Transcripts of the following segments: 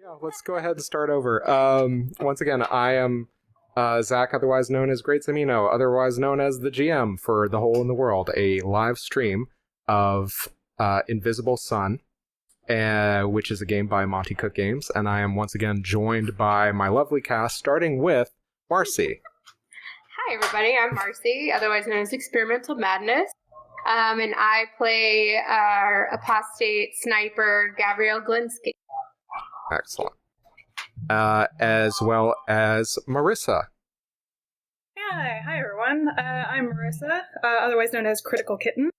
Yeah, let's go ahead and start over. Once again, I am Zach, otherwise known as Great Zamino, otherwise known as the GM for The Hole in the World, a live stream of Invisible Sun, which is a game by Monty Cook Games, and I am once again joined by my lovely cast, starting with Marcy. Hi, everybody. I'm Marcy, otherwise known as Experimental Madness, and I play our apostate sniper, Gavriel Glinsky. Excellent. As well as Marissa. Hi everyone. I'm Marissa, otherwise known as Critical Kitten.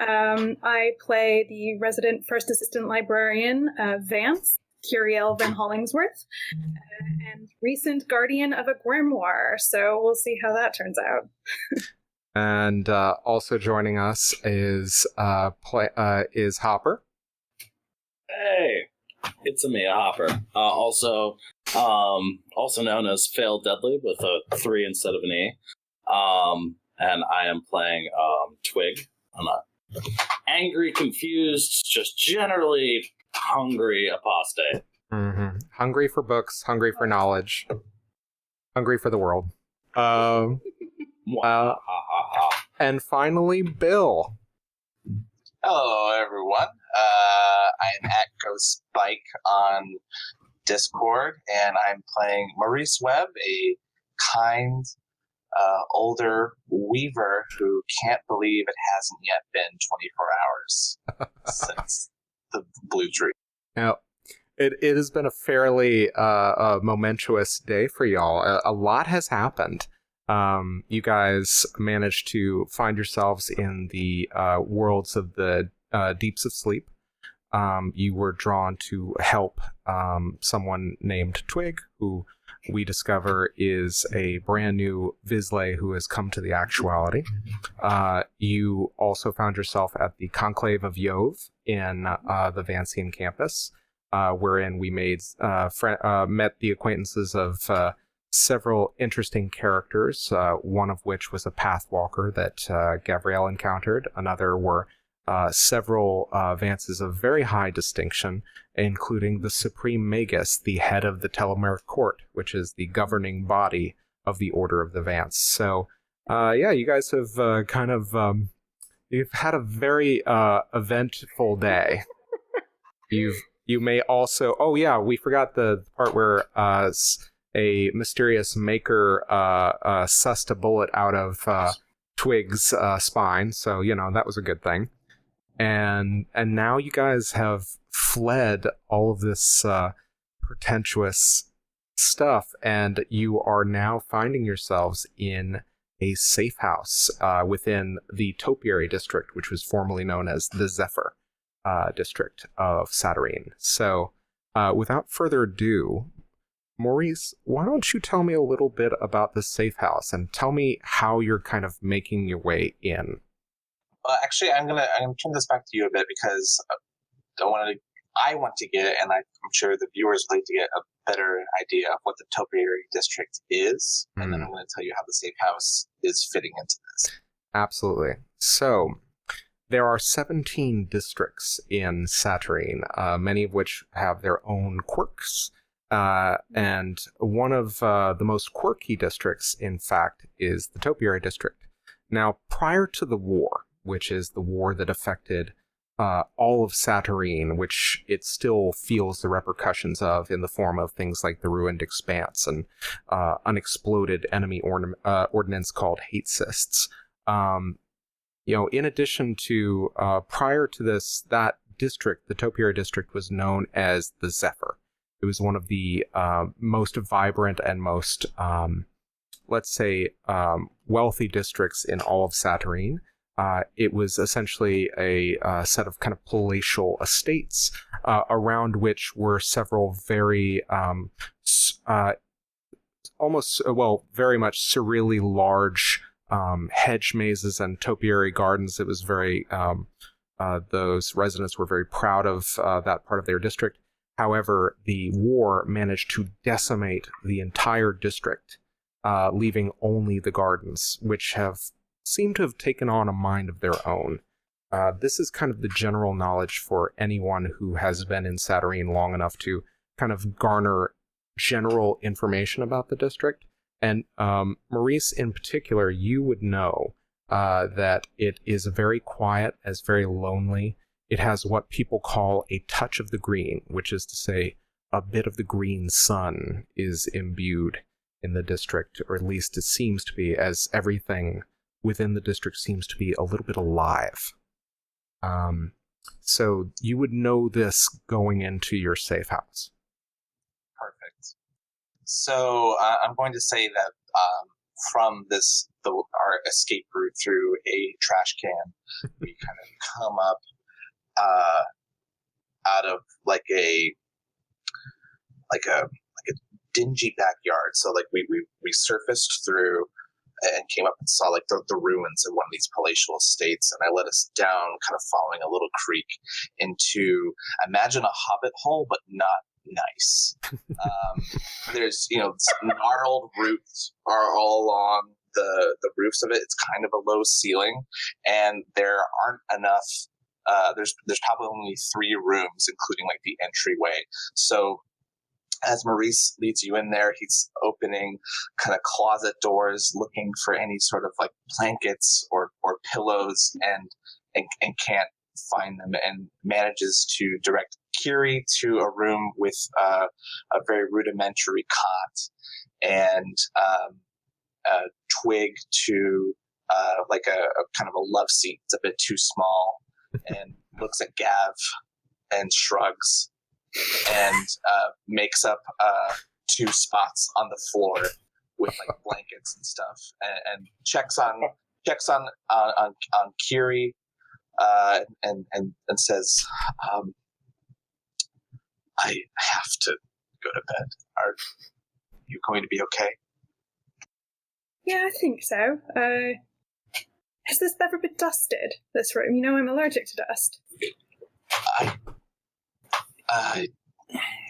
I play the resident first assistant librarian, Vance, Kyrrie Van Hollingsworth, and recent guardian of a grimoire, so we'll see how that turns out. And also joining us is Hopper. Hey, it's me, Hopper. Also known as Fail Deadly with a 3 instead of an E. And I am playing Twigg. I'm a angry, confused, just generally hungry apostate. Mm-hmm. Hungry for books, hungry for knowledge, hungry for the world. And finally, Bill. Hello, everyone. I'm at Ghost Bike on Discord, and I'm playing Maurice Webb, a kind, older weaver who can't believe it hasn't yet been 24 hours since the blue tree. Now, it has been a fairly momentous day for y'all. A lot has happened. You guys managed to find yourselves in the worlds of the deeps of sleep. You were drawn to help someone named Twigg, who we discover is a brand new Vizsla who has come to the actuality. You also found yourself at the Conclave of Yov in the Vancian campus, wherein we met the acquaintances of several interesting characters, one of which was a pathwalker that Gavriel encountered. Another were several Vances of very high distinction, including the Supreme Magus, the head of the Telemeric Court, which is the governing body of the Order of the Vance. So, you guys have you've had a very eventful day. You may also... Oh, yeah, we forgot the part where a mysterious maker sussed a bullet out of Twigg's spine, so, that was a good thing. And now you guys have fled all of this pretentious stuff, and you are now finding yourselves in a safe house within the Topiary District, which was formerly known as the Zephyr District of Satyrine. So, without further ado, Maurice, why don't you tell me a little bit about this safe house and tell me how you're kind of making your way in? Actually, I'm gonna turn this back to you a bit because I want to get, and I'm sure the viewers would like to get a better idea of what the Topiary District is, and then I'm going to tell you how the safe house is fitting into this. Absolutely. So, there are 17 districts in Satyrine, many of which have their own quirks. And one of the most quirky districts, in fact, is the Topiary District. Now, prior to the war, which is the war that affected all of Satyrine, which it still feels the repercussions of in the form of things like the Ruined Expanse and unexploded enemy ordnance called hate cysts. In addition to, prior to this, that district, the Topiary District, was known as the Zephyr. It was one of the most vibrant and most, wealthy districts in all of Satyrine. It was essentially a set of kind of palatial estates around which were several very, very much surreally large hedge mazes and topiary gardens. It was very, those residents were very proud of that part of their district. However, the war managed to decimate the entire district, leaving only the gardens, which seem to have taken on a mind of their own. This is kind of the general knowledge for anyone who has been in Satyrine long enough to kind of garner general information about the district. And Maurice, in particular, you would know that it is very quiet, as very lonely. It has what people call a touch of the green, which is to say a bit of the green sun is imbued in the district, or at least it seems to be, as everything within the district seems to be a little bit alive. So you would know this going into your safe house. Perfect. So I'm going to say that from our escape route through a trash can, we kind of come up out of like a dingy backyard. So like we surfaced through and came up and saw like the ruins of one of these palatial estates, and I led us down, kind of following a little creek into, imagine a hobbit hole, but not nice. There's gnarled roots are all along the roofs of it. It's kind of a low ceiling, and there aren't enough. There's probably only 3 rooms, including like the entryway. So as Maurice leads you in there, he's opening kind of closet doors, looking for any sort of like blankets or pillows, and can't find them, and manages to direct Kyrrie to a room with a very rudimentary cot, and Twigg to like a kind of a love seat. It's a bit too small, and looks at Gav and shrugs, and makes up 2 spots on the floor with like blankets and stuff, and checks on Kyrrie, and says, I have to go to bed. Are you going to be okay? Yeah, I think so. Has this ever been dusted, this room? You know I'm allergic to dust.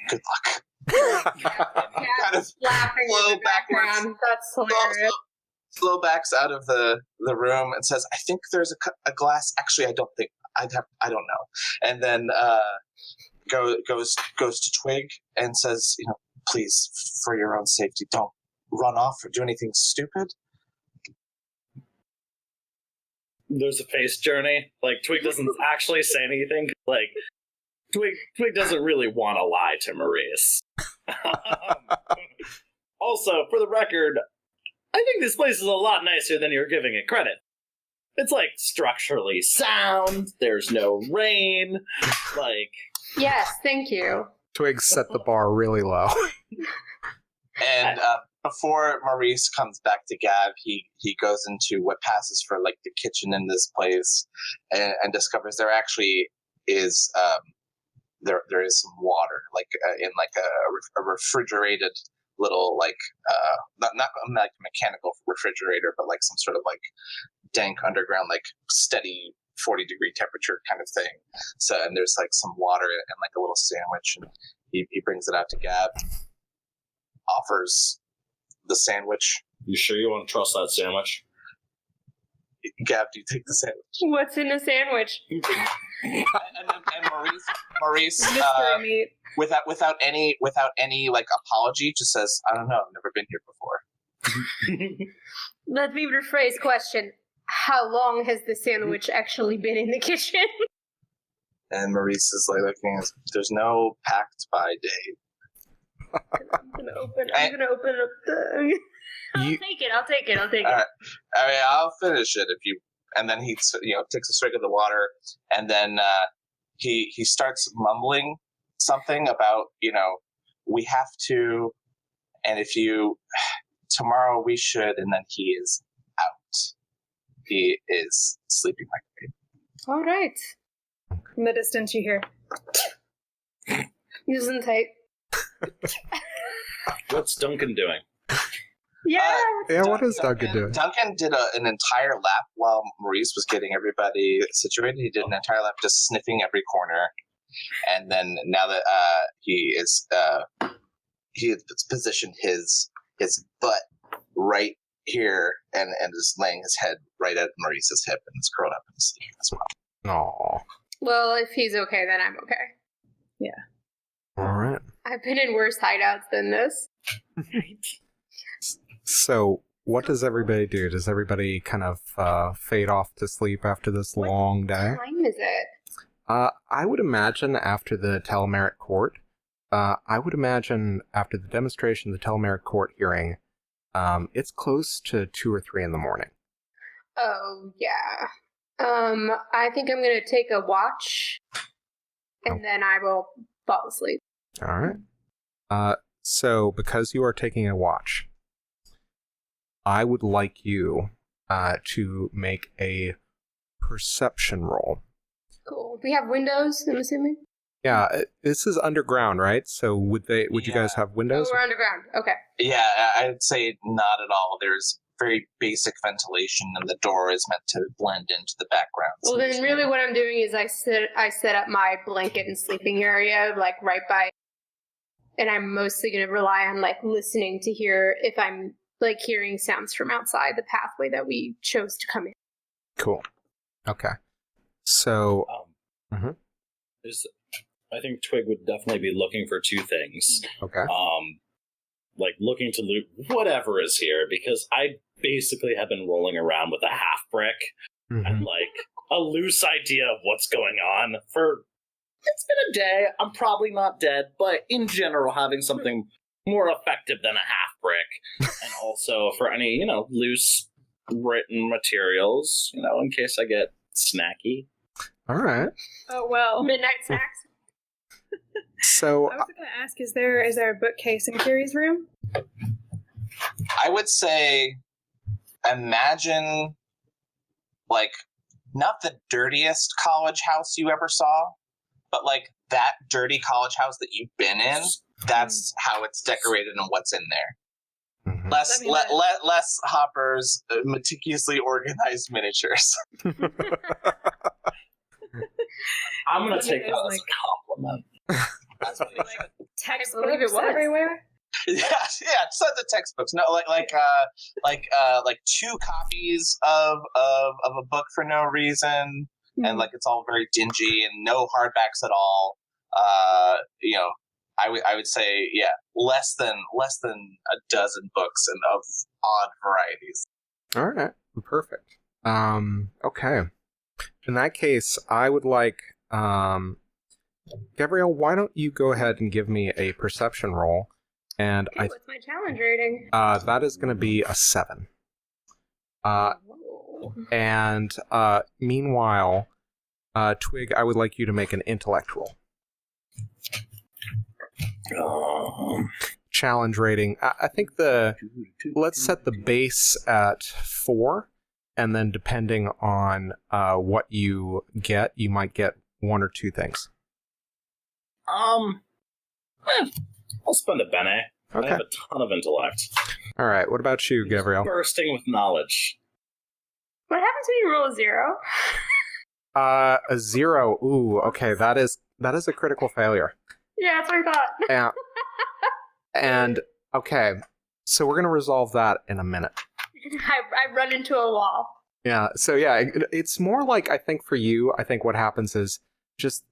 Good luck. Kind of laughing slow in the background. That's hilarious. Slow backs out of the room and says, I think there's a glass. Actually, I don't know. And then goes to Twigg and says, please, for your own safety, don't run off or do anything stupid. There's a face journey. Like, Twigg doesn't actually say anything. Like, Twigg doesn't really want to lie to Maurice. Also, for the record, I think this place is a lot nicer than you're giving it credit. It's like structurally sound. There's no rain. Like, Yes, thank you. Twigg set the bar really low. And before Maurice comes back to Gav, he goes into what passes for like the kitchen in this place, and discovers there actually is there is some water, like in like a refrigerated little like not like a mechanical refrigerator, but like some sort of like dank underground, like steady 40-degree temperature kind of thing. So, and there's like some water and like a little sandwich, and he brings it out to Gab, offers the sandwich. you sure you want to trust that sandwich? Gab, do you take the sandwich? What's in a sandwich? and Maurice Mystery meat. without any like apology, just says, I don't know, I've never been here before. Let me rephrase question. How long has the sandwich actually been in the kitchen? And Maurice is like looking, there's no packed by date. I'm gonna open up the... I'll take it. All right. I mean, I'll finish it if you. And then he, takes a swig of the water, and then he starts mumbling something about, we have to, and if you, tomorrow we should, and then he is out. He is sleeping like a baby. All right. In the distance, you hear. Using tape. What's Duncan doing? Yeah. What is Duncan doing? Duncan did an entire lap while Maurice was getting everybody situated. He did an entire lap just sniffing every corner. And then now that he has positioned his butt right here and is laying his head right at Maurice's hip and is curled up in sleep as well. Aw. Well, if he's okay, then I'm okay. Yeah. All right. I've been in worse hideouts than this. So, what does everybody do? Does everybody kind of fade off to sleep after this long day? What time is it? I would imagine after the Telemeric Court, I would imagine after the demonstration, the Telemeric Court hearing, it's close to 2 or 3 in the morning. Oh, yeah. I think I'm going to take a watch, and then I will fall asleep. All right. So, because you are taking a watch, I would like you to make a perception roll. Cool. We have windows, I'm assuming? Yeah, this is underground, right? So would you guys have windows? Oh, we're underground. Okay. Yeah, I'd say not at all. There's very basic ventilation, and the door is meant to blend into the background. Well, then really what I'm doing is I set up my blanket and sleeping area, like, right by, and I'm mostly going to rely on, like, listening to hear if I'm, like, hearing sounds from outside the pathway that we chose to come in. Cool. Okay. So... I think Twig would definitely be looking for 2 things. Okay. Like looking to loot whatever is here, because I basically have been rolling around with a half brick and like a loose idea of what's going on for. It's been a day. I'm probably not dead, but in general, having something more effective than a half brick, and also for any loose written materials, in case I get snacky. All right. Oh, well. Midnight snacks? So... I was going to ask, is there a bookcase in Kyrrie's room? I would say, imagine, like, not the dirtiest college house you ever saw, but, like, that dirty college house that you've been in, that's how it's decorated and what's in there. Mm-hmm. Less Hopper's meticulously organized miniatures. I'm going to take that as a compliment. Like, textbooks believe it was. everywhere? Yeah, it's not the textbooks. No, like 2 copies of a book for no reason, and like it's all very dingy and no hardbacks at all. I would say less than a dozen books and of odd varieties. All right, perfect. Okay. In that case, I would like Gavriel, why don't you go ahead and give me a perception roll? And what's my challenge rating? That is going to be a 7. And meanwhile, Twig, I would like you to make an intellect roll. Challenge rating. I think let's set the base at 4, and then depending on what you get, you might get 1 or 2 things. I'll spend a bene. Okay. I have a ton of intellect. All right. What about you, Gavriel? Bursting with knowledge. What happens when you roll a 0? A 0. Ooh, okay. That is a critical failure. Yeah, that's what I thought. Yeah. And okay, so we're gonna resolve that in a minute. I run into a wall. Yeah. So yeah, it's more like, I think for you, I think what happens is just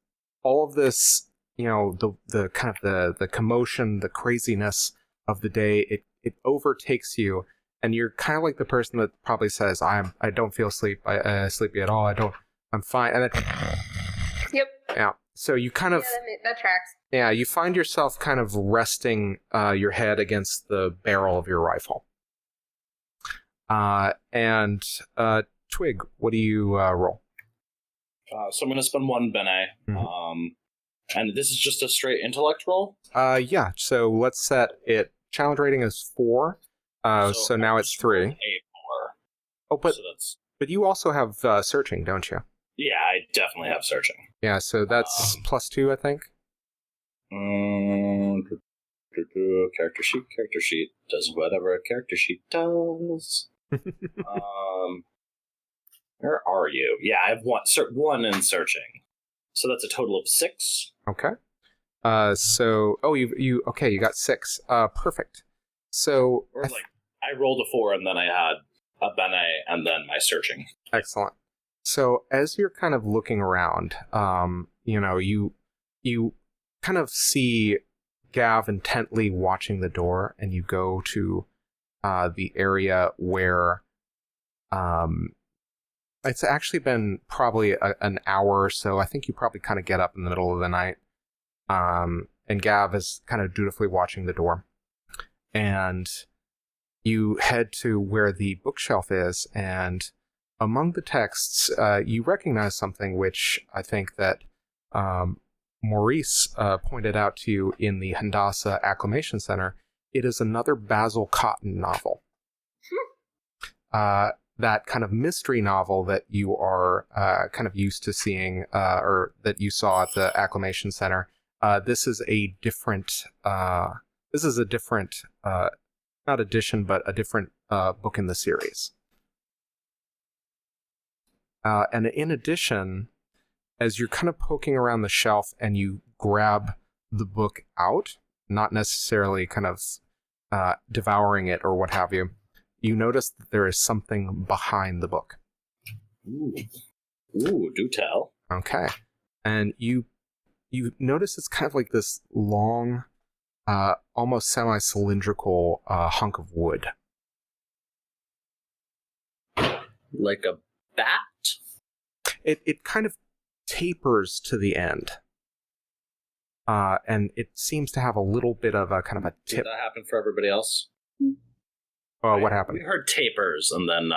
all of this, the kind of the commotion, the craziness of the day, it overtakes you, and you're kind of like the person that probably says, I don't feel sleepy at all. I'm fine. And Yep. Yeah. So you kind of that tracks. Yeah, you find yourself kind of resting your head against the barrel of your rifle. And Twig, what do you roll? So I'm going to spend 1 bene. Mm-hmm. And this is just a straight intellect roll? Yeah, so let's set it. Challenge rating is 4. So now it's 3. 8 more. Oh, but So but you also have searching, don't you? Yeah, I definitely have searching. Yeah, so that's +2, I think. Character sheet does whatever a character sheet does. Where are you? Yeah, I have 1 in searching, so that's a total of 6. Okay. So you got 6. Perfect. So Or I rolled a 4 and then I had a bene and then my searching. Excellent. So as you're kind of looking around, you kind of see Gav intently watching the door, and you go to the area where it's actually been probably an hour or so. I think you probably kind of get up in the middle of the night. And Gav is kind of dutifully watching the door. And you head to where the bookshelf is, and among the texts, you recognize something which I think that Maurice pointed out to you in the Hendasa Acclimation Center. It is another Basil Cotton novel. That kind of mystery novel that you are kind of used to seeing, or that you saw at the Acclimation Center. This is a different, not edition, but a different book in the series. And in addition, as you're kind of poking around the shelf and you grab the book out, not necessarily kind of devouring it or what have you, you notice that there is something behind the book. Ooh, do tell. Okay. And you notice it's kind of like this long, almost semi-cylindrical hunk of wood. Like a bat? It kind of tapers to the end. And it seems to have a little bit of a kind of a tip. Did that happen for everybody else? Oh, what happened? We heard tapers, and then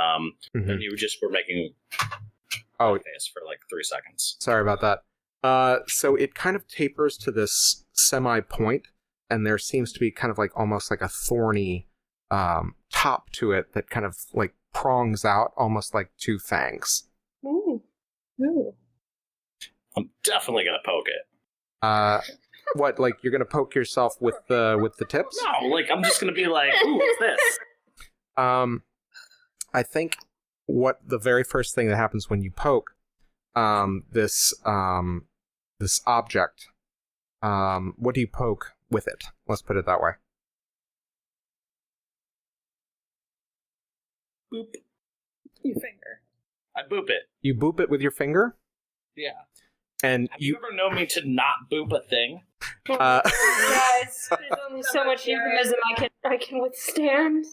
then you just were making face for like 3 seconds. Sorry about that. So it kind of tapers to this semi-point, and there seems to be kind of like almost like a thorny top to it that kind of like prongs out almost like 2 fangs. Ooh. I'm definitely gonna poke it. What, like you're gonna poke yourself with the tips? No, like I'm just gonna be like, ooh, what's this? I think what the very first thing that happens when you poke this object, what do you poke with it? Let's put it that way. Boop. Your finger. I boop it. You boop it with your finger? Yeah. And Have you ever known me to not boop a thing? Guys, there's only so much euphemism I can withstand.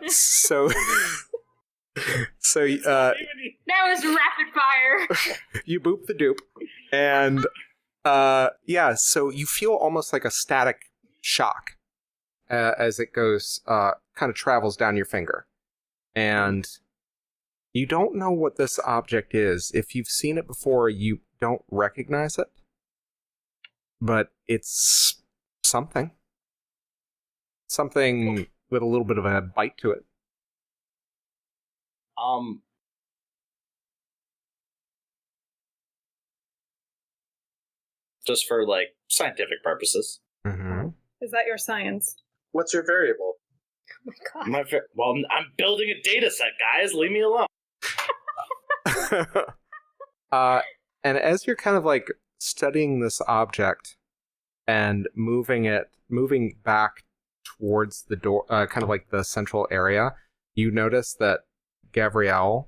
So That was rapid fire. you boop the dupe, and so you feel almost like a static shock as it goes, kind of travels down your finger, and you don't know what this object is. If you've seen it before, you don't recognize it, but it's something with a little bit of a bite to it. Just for like scientific purposes. Mm-hmm. Is that your science? What's your variable? Oh my god. Well, I'm building a data set, guys. Leave me alone. And as you're kind of like studying this object and moving back towards the door, kind of like the central area, you notice that Gavriel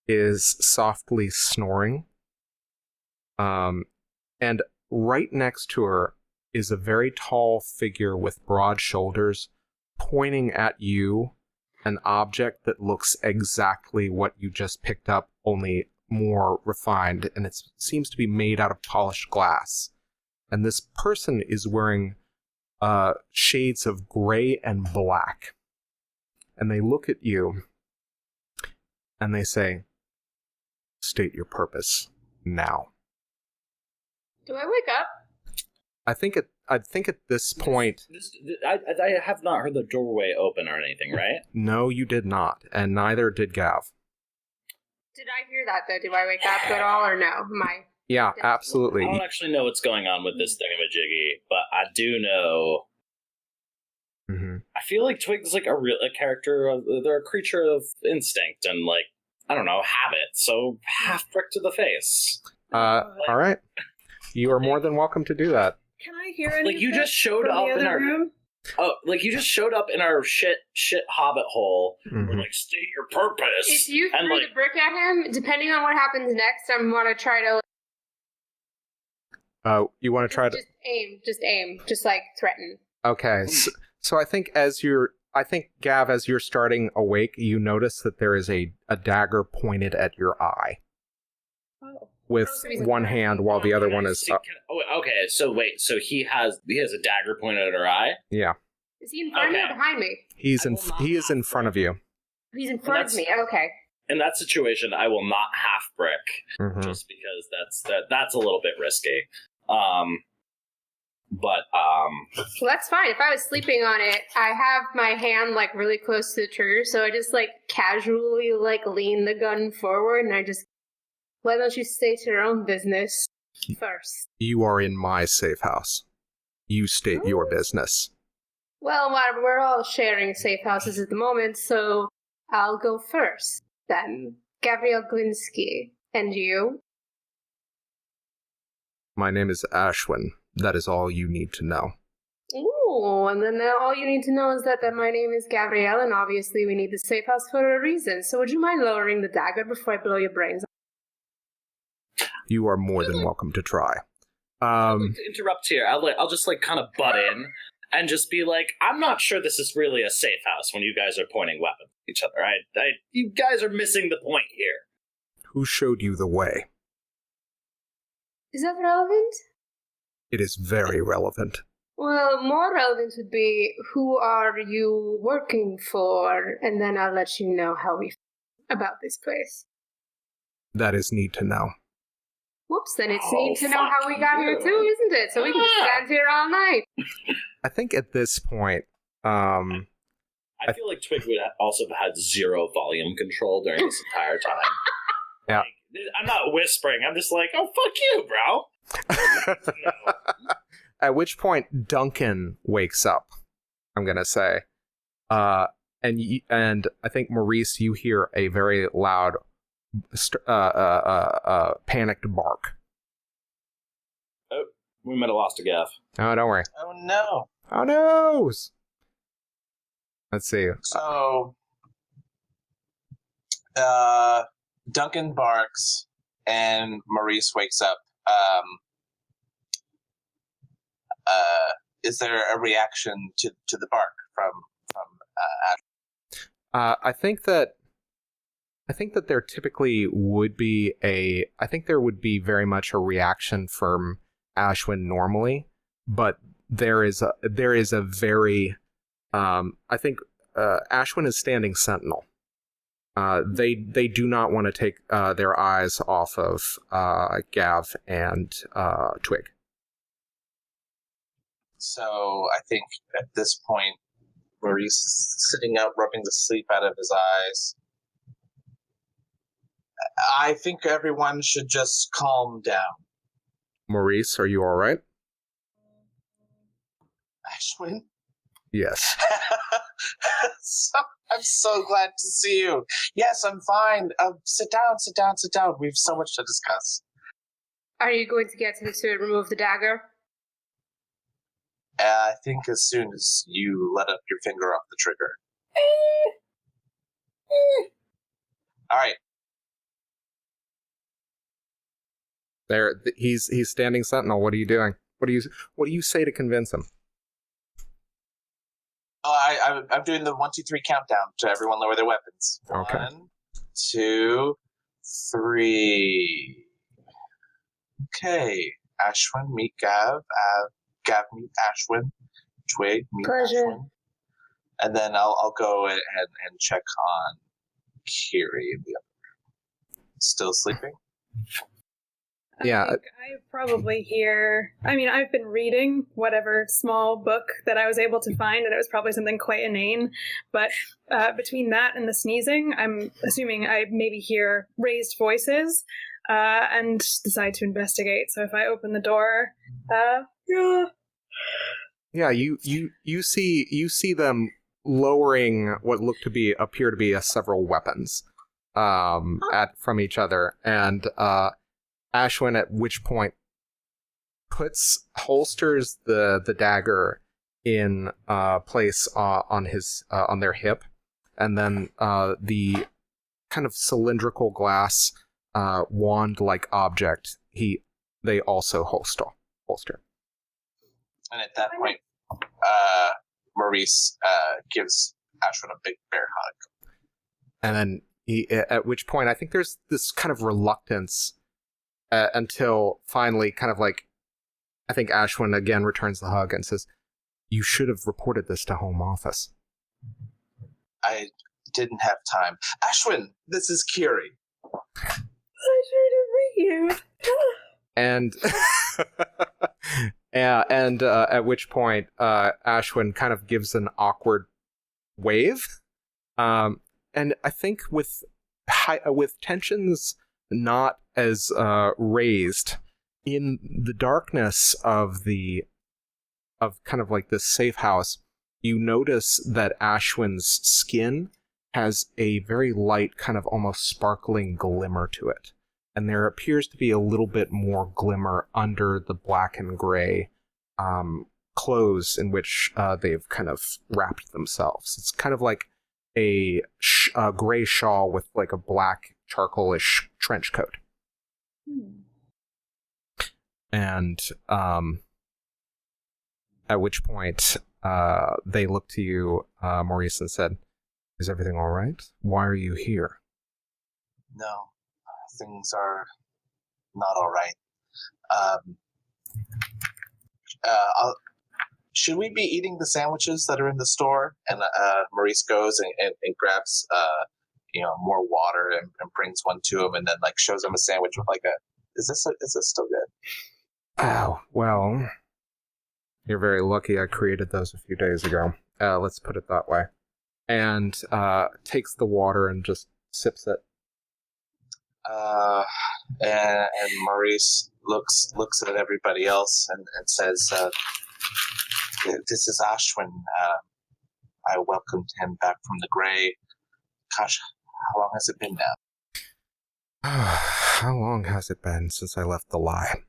is softly snoring. And right next to her is a very tall figure with broad shoulders pointing at you, an object that looks exactly what you just picked up, only more refined, and it seems to be made out of polished glass. And this person is wearing shades of gray and black. And they look at you and they say, "State your purpose now." Do I wake up? I think at this point, I have not heard the doorway open or anything, right? no, you did not, and neither did Gav. Did I hear that though? Do I wake up at all or no? Yeah, absolutely. I don't actually know what's going on with this thingamajiggy, but I do know. Mm-hmm. I feel like Twig's like a character. They're a creature of instinct and like I don't know habit. So half prick to the face. All right, you are more than welcome to do that. Can I hear anything? Like you just showed from up the in other our room? like you just showed up in our shit hobbit hole. Mhm. We're like state your purpose. If you and threw like the brick at him, depending on what happens next, I'm going to try to You want to try to... Just aim, just like threaten. Okay, so I think Gav, as you're starting awake, you notice that there is a dagger pointed at your eye. Oh. With one hand while the other one is up. Okay, so wait, so he has a dagger pointed at her eye? Yeah. Is he in front of me or behind me? He is in front of you. He's in front of me. Okay. In that situation, I will not half brick, just because that's a little bit risky. Well, that's fine. If I was sleeping on it, I have my hand like really close to the trigger, so I just like casually like lean the gun forward, and I just, why don't you state your own business first? You are in my safe house. You state your business. Well, we're all sharing safe houses at the moment, so I'll go first then. Gavriel Glinsky. And you? My name is Ashwin. That is all you need to know. Ooh, and then all you need to know is that my name is Gavriel, and obviously we need the safe house for a reason. So would you mind lowering the dagger before I blow your brains out? You are more than welcome to try. I'd like to interrupt here. I'll just like kind of butt in and just be like, I'm not sure this is really a safe house when you guys are pointing weapons at each other. You guys are missing the point here. Who showed you the way? Is that relevant? It is very relevant. Well, more relevant would be, who are you working for? And then I'll let you know how we feel about this place. That is need to know. Whoops, then it's need to know how we got here too, isn't it? So we can stand here all night. I think at this point, I feel like Twigg would also have had zero volume control during this entire time. Yeah. Like, I'm not whispering, I'm just like, oh, fuck you, bro. At which point Duncan wakes up, I'm gonna say, and I think Maurice, you hear a very loud, panicked bark. Oh, we might have lost a Gav. Oh, don't worry. Oh no! Oh no! Let's see. So, Duncan barks, and Maurice wakes up. Is there a reaction to the bark from Ashwin? I think that there typically would be there would be very much a reaction from Ashwin normally, but there is a very I think Ashwin is standing sentinel. They do not want to take their eyes off of Gav and Twigg. So I think at this point, Maurice is sitting up, rubbing the sleep out of his eyes. I think everyone should just calm down. Maurice, are you all right? Ashwin? Yes. I'm so glad to see you. Yes, I'm fine. Sit down. We have so much to discuss. Are you going to get him to remove the dagger? I think as soon as you let up your finger off the trigger. All right. There, he's standing sentinel. What are you doing? What do you say to convince him? Oh, I'm doing the 1, 2, 3 countdown to everyone lower their weapons. Okay. 1, 2, 3. Okay. Ashwin, meet Gav. Gav, meet Ashwin. Twigg, meet Pleasure. Ashwin. And then I'll go and check on Kyrrie in the other room. Still sleeping? Yeah. I think I probably hear... I mean, I've been reading whatever small book that I was able to find, and it was probably something quite inane. But between that and the sneezing, I'm assuming I maybe hear raised voices and decide to investigate. So if I open the door... Yeah, you see them lowering what appear to be several weapons from each other, and Ashwin at which point holsters the dagger in place on their hip, and then the kind of cylindrical glass wand-like object they also holster. holster. And at that point, Maurice gives Ashwin a big bear hug. And then at which point, I think there's this kind of reluctance until finally kind of like, I think Ashwin again returns the hug and says, "You should have reported this to Home Office." I didn't have time. Ashwin, this is Kyrrie. Pleasure to meet you. And and at which point Ashwin kind of gives an awkward wave, and I think with tensions not as raised in the darkness of kind of like this safe house, you notice that Ashwin's skin has a very light, kind of almost sparkling glimmer to it. And there appears to be a little bit more glimmer under the black and gray clothes in which they've kind of wrapped themselves. It's kind of like a gray shawl with like a black charcoalish trench coat. And at which point they looked to you, Maurice, and said, "Is everything all right? Why are you here?" No, things are not all right. Should we be eating the sandwiches that are in the store? And Maurice goes and grabs more water and brings one to him, and then like shows him a sandwich with like is this still good? Oh, well, you're very lucky I created those a few days ago. Let's put it that way. And takes the water and just sips it. And Maurice looks at everybody else and says, "This is Ashwin. I welcomed him back from the gray. Gosh, how long has it been now?" How long has it been since I left the lie?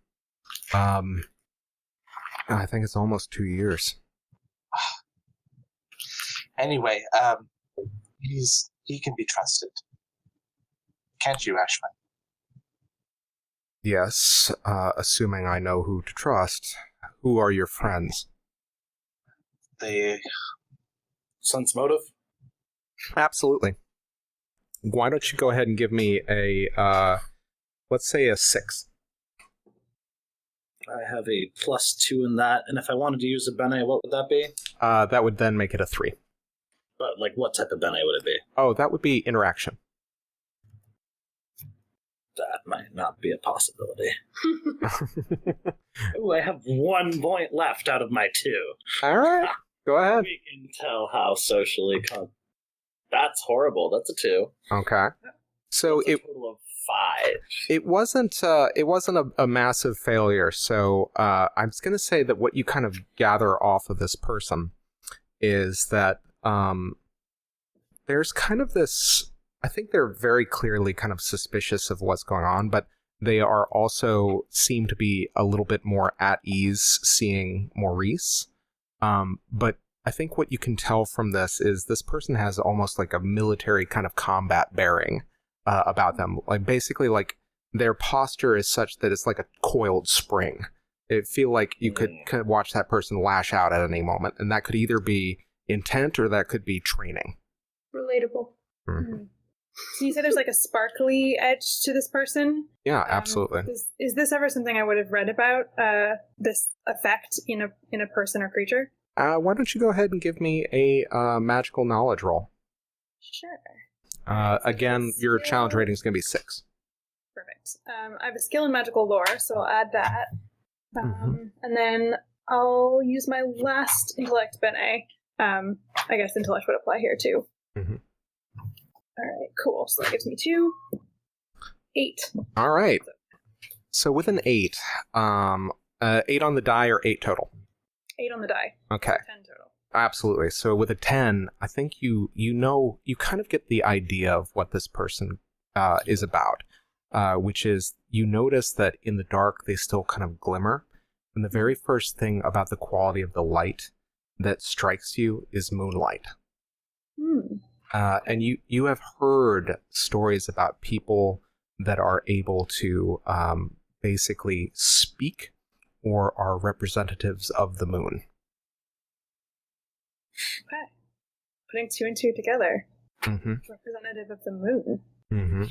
I think it's almost 2 years. Anyway, he can be trusted. Can't you, Ashwin? Yes, assuming I know who to trust. Who are your friends? The Sense motive? Absolutely. Why don't you go ahead and give me a, let's say a 6. I have a +2 in that, and if I wanted to use a bene, what would that be? That would then make it a 3. But, like, what type of bene would it be? Oh, that would be interaction. That might not be a possibility. Ooh, I have 1 point left out of my 2. All right, go ahead. We can tell how socially... That's horrible. That's a 2. Okay. So That's a total of 5. It wasn't a massive failure. So I'm just going to say that what you kind of gather off of this person is that there's kind of this, I think they're very clearly kind of suspicious of what's going on, but they are also seem to be a little bit more at ease seeing Maurice. But I think what you can tell from this is this person has almost like a military kind of combat bearing about them. Like basically like their posture is such that it's like a coiled spring. It feel like you could kind of watch that person lash out at any moment, and that could either be intent or that could be training. Relatable. Mm-hmm. So you said there's like a sparkly edge to this person? Yeah, absolutely. Is this ever something I would have read about, this effect in a person or creature? Why don't you go ahead and give me a magical knowledge roll? Sure. Again, your challenge rating is going to be 6. Perfect. I have a skill in magical lore, so I'll add that. And then I'll use my last intellect bene. I guess intellect would apply here too. Mm-hmm. All right, cool. So that gives me 2. 8. All right. So with an 8, 8 on the die or 8 total? 8 on the die. Okay. 10 total. Absolutely. So with a 10, I think you kind of get the idea of what this person is about, which is you notice that in the dark they still kind of glimmer. And the very first thing about the quality of the light that strikes you is moonlight. And you have heard stories about people that are able to basically speak or are representatives of the moon. Okay. Putting two and two together. Mm-hmm. Representative of the moon. Mm-hmm.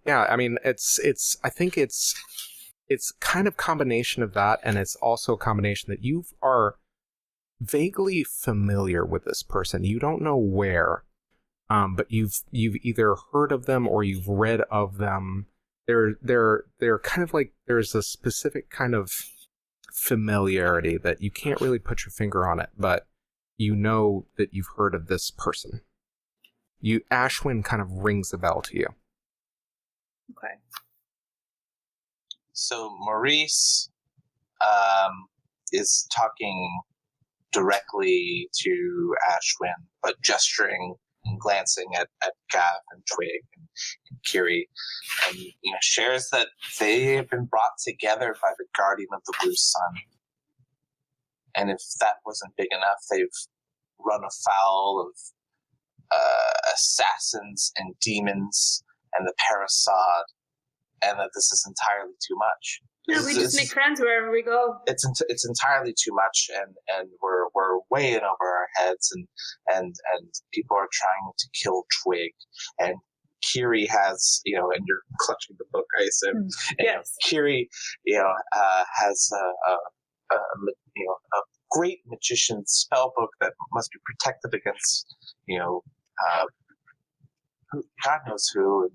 Yeah, I mean, I think it's kind of combination of that, and it's also a combination that you are vaguely familiar with this person. You don't know where, but you've either heard of them or you've read of them. They're kind of like, there's a specific kind of familiarity that you can't really put your finger on it, but you know that you've heard of this person. Ashwin kind of rings a bell to you. Okay. So Maurice is talking directly to Ashwin, but gesturing and glancing at Gav and Twigg and Kyrrie, and shares that they have been brought together by the Guardian of the Blue Sun. And if that wasn't big enough, they've run afoul of assassins and demons and the Parasad, and that this is entirely too much. No, we just make friends wherever we go. It's entirely too much, and we're way in over our heads, and people are trying to kill Twigg, and Kyrrie has, and you're clutching the book, I assume. Yes. Kyrrie, has a great magician's spell book that must be protected against, God knows who. And,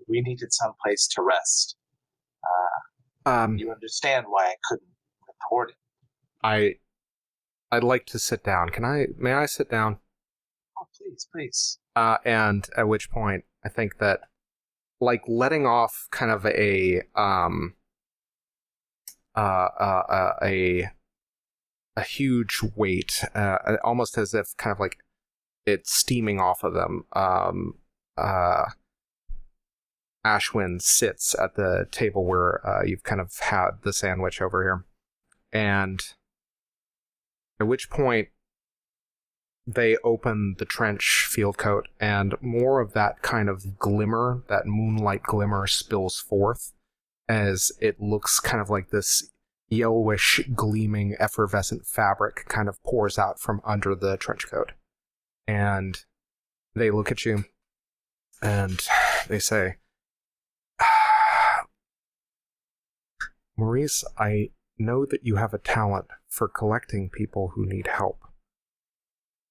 we needed some place to rest. You understand why I couldn't report it. I'd like to sit down. May I sit down? Oh, please. And at which point, I think that, like, letting off kind of a huge weight, almost as if kind of like it's steaming off of them. Ashwin sits at the table where you've kind of had the sandwich over here, and at which point they open the trench field coat, and more of that kind of glimmer, that moonlight glimmer, spills forth as it looks kind of like this yellowish, gleaming, effervescent fabric kind of pours out from under the trench coat. And they look at you, and they say, Maurice, I know that you have a talent for collecting people who need help.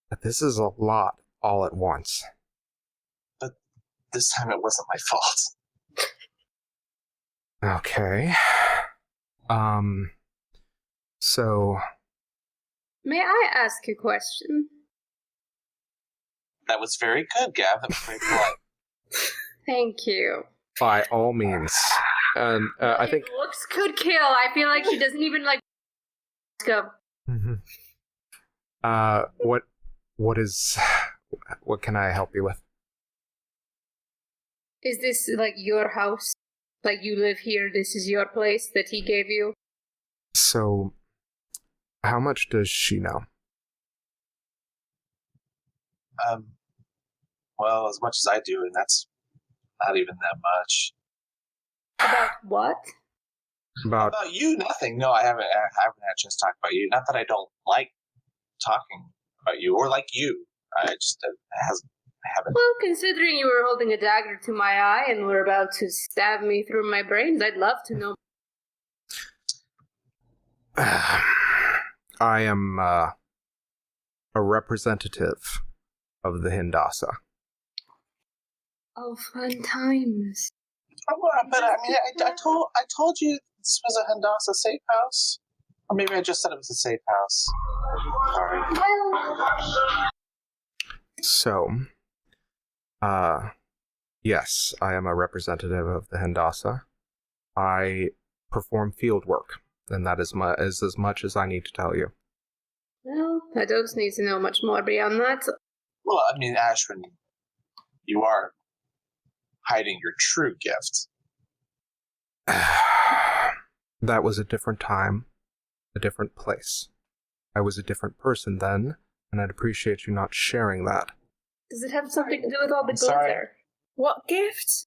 But this is a lot all at once. But this time it wasn't my fault. Okay. So... May I ask a question? That was very good, Gav. That was very polite. Thank you. By all means. And I think... Looks could kill. I feel like she doesn't even like... Go. Mm-hmm. What can I help you with? Is this like your house? Like you live here, this is your place that he gave you? So, how much does she know? Well, as much as I do, and that's not even that much. About what? About you, nothing. No, I haven't had a chance to talk about you. Not that I don't like talking about you, or like you. I just haven't. Well, considering you were holding a dagger to my eye and were about to stab me through my brains, I'd love to know. I am a representative of the Hendasa. Oh, fun times. But I mean, I told you this was a Hendasa safe house. Or maybe I just said it was a safe house. Sorry. So, yes, I am a representative of the Hendasa. I perform field work, and that is as much as I need to tell you. Well, I don't need to know much more beyond that. Well, I mean, Ashwin, you are hiding your true gift. That was a different time, a different place. I was a different person then, and I'd appreciate you not sharing that. Does it have something to do with all the Sorry. glitter? What gift?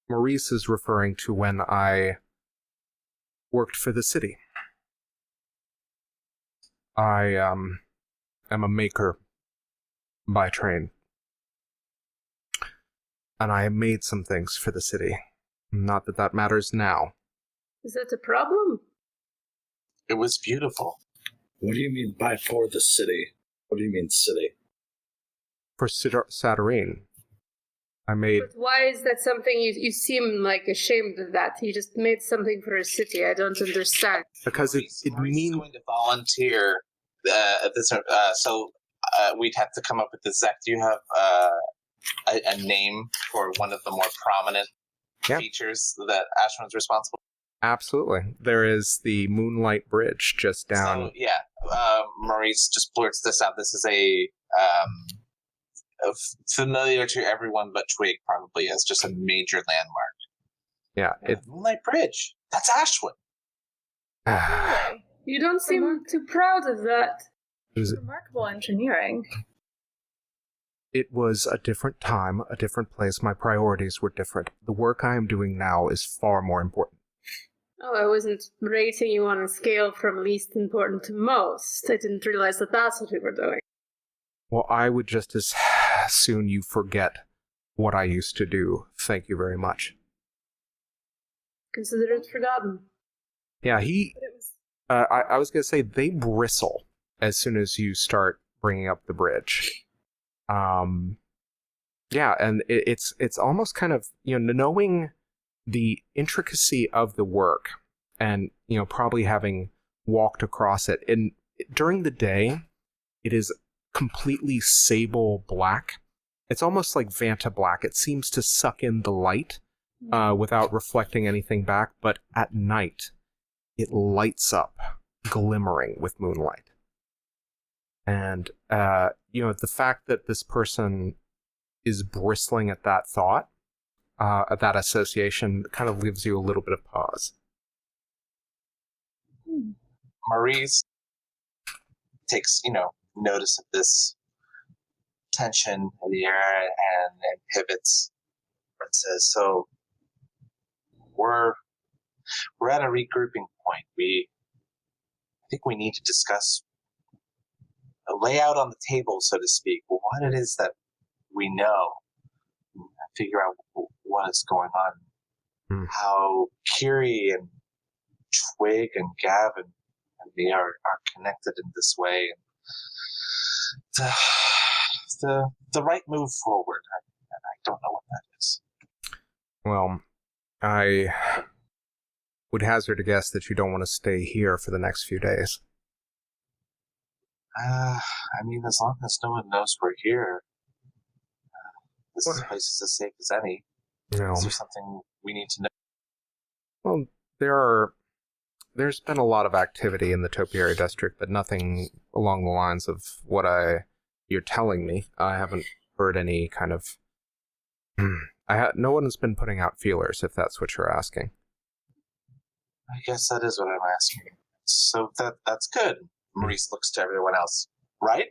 Maurice is referring to when I worked for the city. I am a maker by trade. And I made some things for the city. Not that that matters now. Is that a problem? It was beautiful. What do you mean by for the city? What do you mean city? For Satyrine. I made... But why is that something you seem like ashamed of that? You just made something for a city. I don't understand. Because Maurice it means... going to volunteer this. So we'd have to come up with this. Zach, do you have a name for one of the more prominent features that Ashwin's responsible for? Absolutely. There is the Moonlight Bridge just down... So, Maurice just blurts this out. This is a familiar to everyone but Twigg, probably, as just a major landmark. Yeah. Moonlight Bridge. That's Ashwin. Really? You don't seem too proud of that. Remarkable engineering. It was a different time, a different place. My priorities were different. The work I am doing now is far more important. Oh, I wasn't rating you on a scale from least important to most. I didn't realize that that's what we were doing. Well, I would just as soon you forget what I used to do. Thank you very much. Consider it forgotten. Yeah, I was going to say, they bristle as soon as you start bringing up the bridge. Yeah, and it's almost kind of, knowing the intricacy of the work and, probably having walked across it. And during the day, it is completely sable black. It's almost like Vanta black. It seems to suck in the light without reflecting anything back. But at night, it lights up, glimmering with moonlight. And, the fact that this person is bristling at that thought, at that association, kind of leaves you a little bit of pause. Maurice takes, notice of this tension in the air and pivots and says, so we're at a regrouping point. I think we need to discuss a layout on the table, so to speak, what it is that we know, and figure out what is going on, how Kyrrie and Twigg and Gavin and me are connected in this way, and the right move forward. I don't know what that is. Well, I would hazard a guess that you don't want to stay here for the next few days. As long as no one knows we're here, this place is as safe as any. No. Is there something we need to know? Well, there's been a lot of activity in the Topiary District, but nothing along the lines of what you're telling me. I haven't heard any kind of... no one has been putting out feelers, if that's what you're asking. I guess that is what I'm asking. So that's good. Maurice looks to everyone else. Right?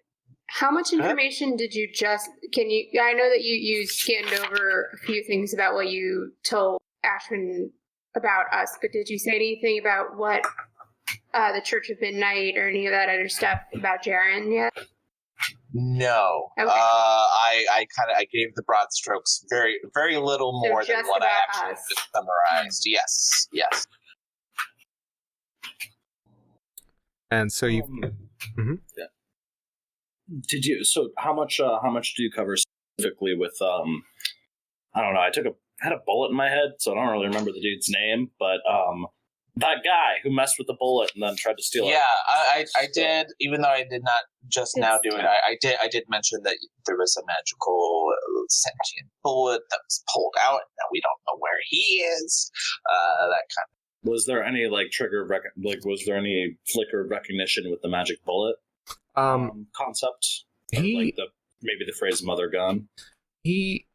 How much information did you I know that you scanned over a few things about what you told Ashwin about us, but did you say anything about what the Church of Midnight or any of that other stuff about Jaren yet? No. Okay. I gave the broad strokes, very, very little more than what I actually just summarized. Yes. And so you... Yeah. Did you? So how much do you cover specifically with? I don't know. I had a bullet in my head, so I don't really remember the dude's name, but that guy who messed with the bullet and then tried to steal it. Yeah, I did. Even though I did not just now do it, I did mention that there was a magical sentient bullet that was pulled out, and that we don't know where he is. That kind of. Was there any was there any flicker of recognition with the magic bullet concept? Maybe the phrase "mother gun." He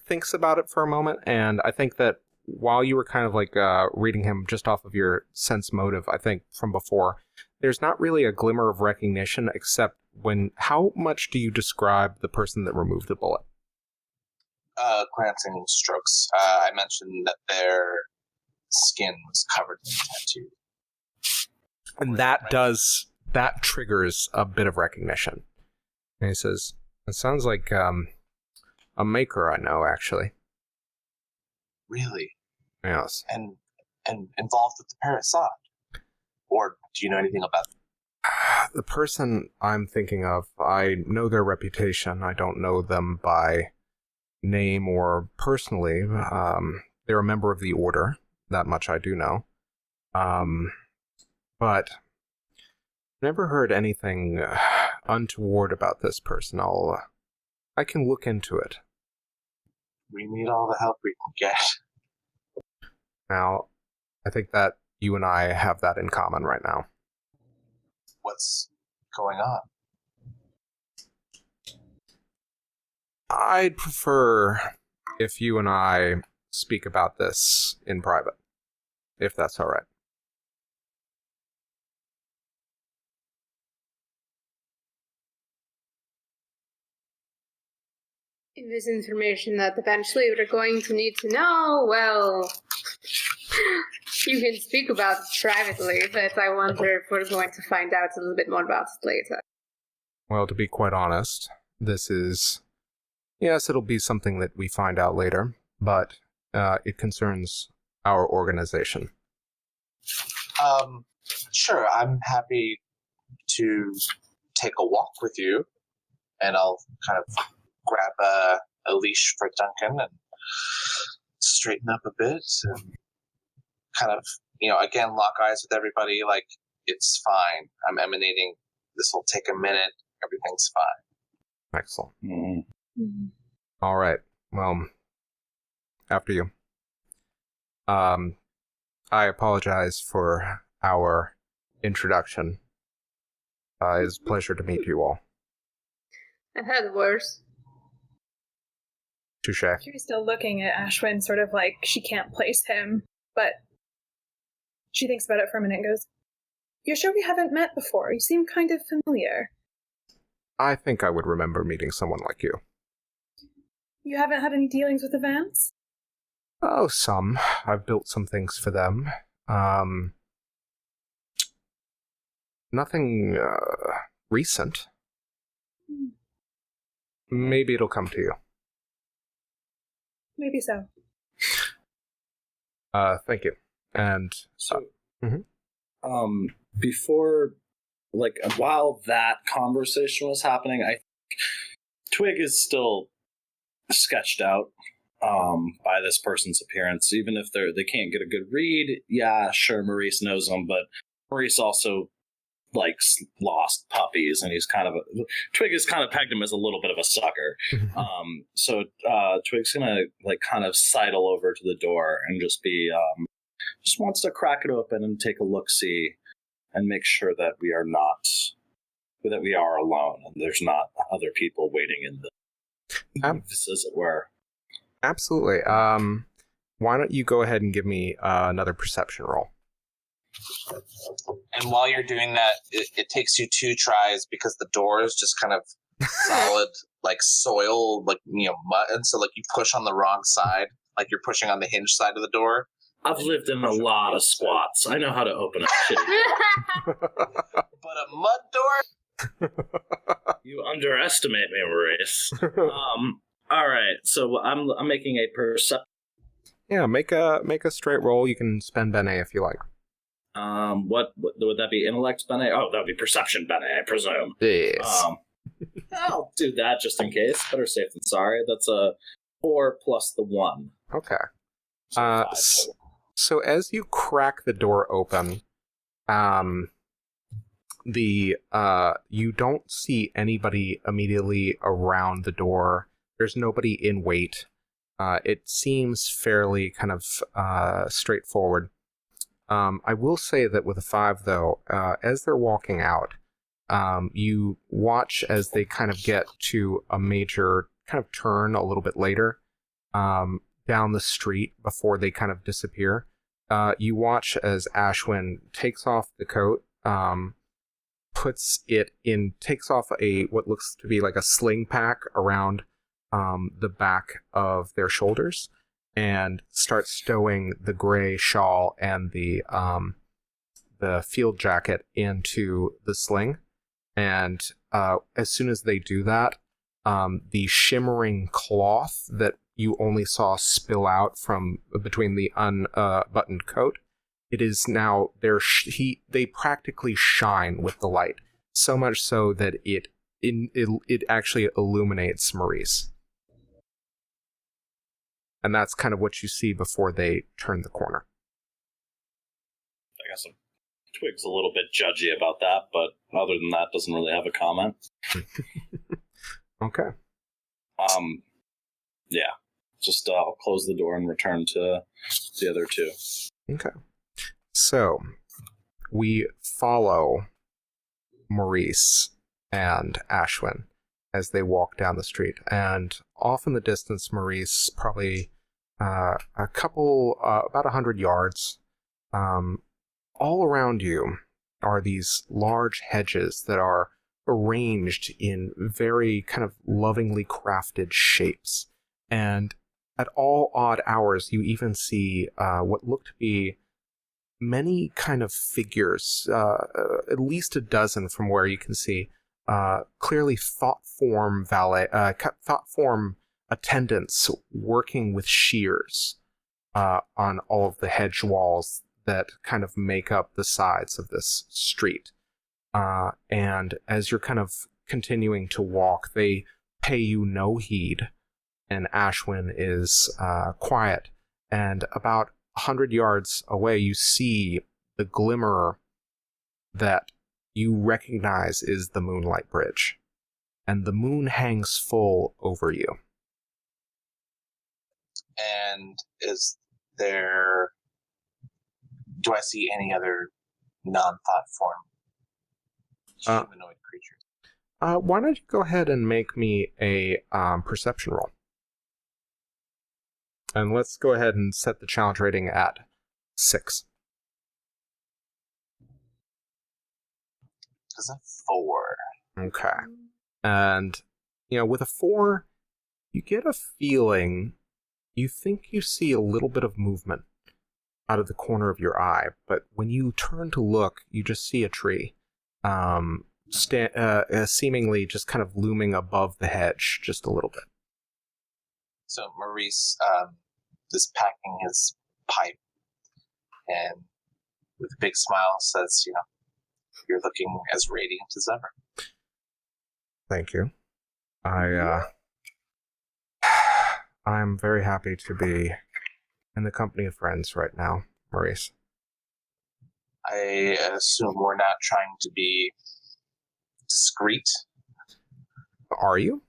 thinks about it for a moment, and I think that while you were kind of reading him just off of your sense motive, I think from before, there's not really a glimmer of recognition except how much do you describe the person that removed the bullet? glancing strokes. I mentioned that their skin was covered in tattoo. And that triggers a bit of recognition. And he says, it sounds like a maker I know, actually. Really? Yes. And involved with the parasite? Or do you know anything about them? The person I'm thinking of, I know their reputation. I don't know them by name or personally. They're a member of the Order. That much I do know. But never heard anything untoward about this person. I can look into it. We need all the help we can get. Now, I think that you and I have that in common right now. What's going on? I'd prefer if you and I speak about this in private, if that's all right. If it's information that eventually we're going to need to know, well, you can speak about it privately, but I wonder if we're going to find out a little bit more about it later. Well, to be quite honest, this is... Yes, it'll be something that we find out later, but it concerns our organization. Sure, I'm happy to take a walk with you, and I'll kind of grab a leash for Duncan and straighten up a bit and kind of, again, lock eyes with everybody like it's fine. I'm emanating. This will take a minute. Everything's fine. Excellent. Mm-hmm. All right. Well, after you. I apologize for our introduction. It's a pleasure to meet you all. I've had worse. Touche. Kyrrie's still looking at Ashwin, sort of like she can't place him, but she thinks about it for a minute and goes, "You're sure we haven't met before? You seem kind of familiar." I think I would remember meeting someone like you. You haven't had any dealings with the Vans? Oh, some. I've built some things for them. Nothing recent. Maybe it'll come to you. Maybe so. Thank you. And before, while that conversation was happening, I think Twigg is still sketched out by this person's appearance. Even if they can't get a good read, yeah, sure, Maurice knows them, but Maurice also lost puppies, and he's Twigg has kind of pegged him as a little bit of a sucker. So Twigg's gonna kind of sidle over to the door and just wants to crack it open and take a look-see and make sure that we are alone and there's not other people waiting in the office, as it were. Absolutely. Why don't you go ahead and give me another perception roll? And while you're doing that, it takes you 2 tries because the door is just kind of solid, like soil, mud, and so you push on the wrong side, like you're pushing on the hinge side of the door. I've lived in a lot of squats. I know how to open a shitty door. But a mud door? You underestimate me, Maurice. All right, so I'm making a perception. Yeah, make a straight roll. You can spend Bene if you like. What would that be? Intellect Bene? Oh, that would be perception Bene, I presume. Yes. I'll do that just in case. Better safe than sorry. That's a 4 plus the 1. Okay. So so as you crack the door open, you don't see anybody immediately around the door. There's nobody in wait. It seems fairly kind of straightforward. I will say that with a 5, though, as they're walking out, you watch as they kind of get to a major kind of turn a little bit later down the street before they kind of disappear. You watch as Ashwin takes off the coat, takes off what looks to be like a sling pack around the back of their shoulders and start stowing the gray shawl and the field jacket into the sling. And as soon as they do that, the shimmering cloth that you only saw spill out from between the unbuttoned coat, it is now they practically shine with the light, so much so that it actually illuminates Maurice. And that's kind of what you see before they turn the corner. I guess Twig's a little bit judgy about that, but other than that, doesn't really have a comment. Okay. Yeah. Just I'll close the door and return to the other two. Okay. So, we follow Maurice and Ashwin as they walk down the street. And off in the distance, Maurice, probably about 100 yards, all around you are these large hedges that are arranged in very kind of lovingly crafted shapes. And at all odd hours, you even see what look to be many kind of figures, at least a dozen from where you can see, clearly thought form attendants working with shears on all of the hedge walls that kind of make up the sides of this street. And as you're kind of continuing to walk, they pay you no heed, and Ashwin is quiet. And about 100 yards away, you see the glimmer that you recognize is the Moonlight Bridge. And the moon hangs full over you. And do I see any other non-thought form humanoid creatures? Why don't you go ahead and make me a perception roll? And let's go ahead and set the challenge rating at 6. That's a 4. Okay. And, with a 4, you get a feeling, you think you see a little bit of movement out of the corner of your eye, but when you turn to look, you just see a tree, seemingly just kind of looming above the hedge just a little bit. So Maurice is packing his pipe and with a big smile says, you're looking as radiant as ever. Thank you. I'm very happy to be in the company of friends right now, Maurice. I assume we're not trying to be discreet. Are you?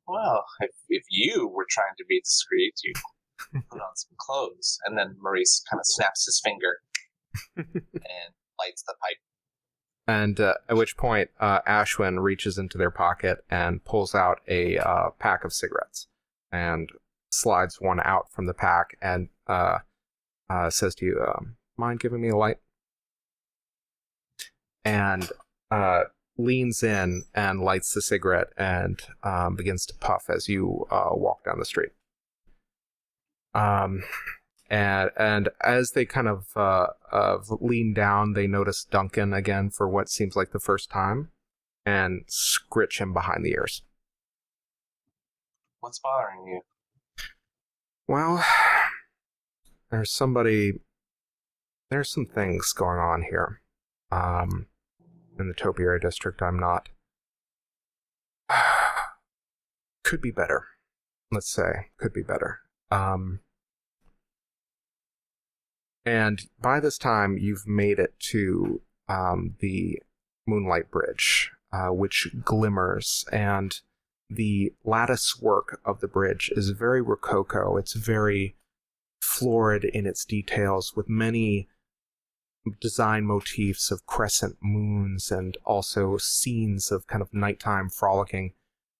Well, if you were trying to be discreet, you put on some clothes. And then Maurice kind of snaps his finger and lights the pipe. And at which point, Ashwin reaches into their pocket and pulls out a pack of cigarettes and slides one out from the pack and says to you, mind giving me a light? And leans in and lights the cigarette and begins to puff as you walk down the street. And as they kind of lean down, they notice Duncan again for what seems like the first time and scritch him behind the ears. What's bothering you? Well, there's some things going on here. In the Topiary District, I'm not... could be better. Let's say, could be better. And by this time, you've made it to the Moonlight Bridge, which glimmers, and the lattice work of the bridge is very rococo. It's very florid in its details, with many design motifs of crescent moons and also scenes of kind of nighttime frolicking,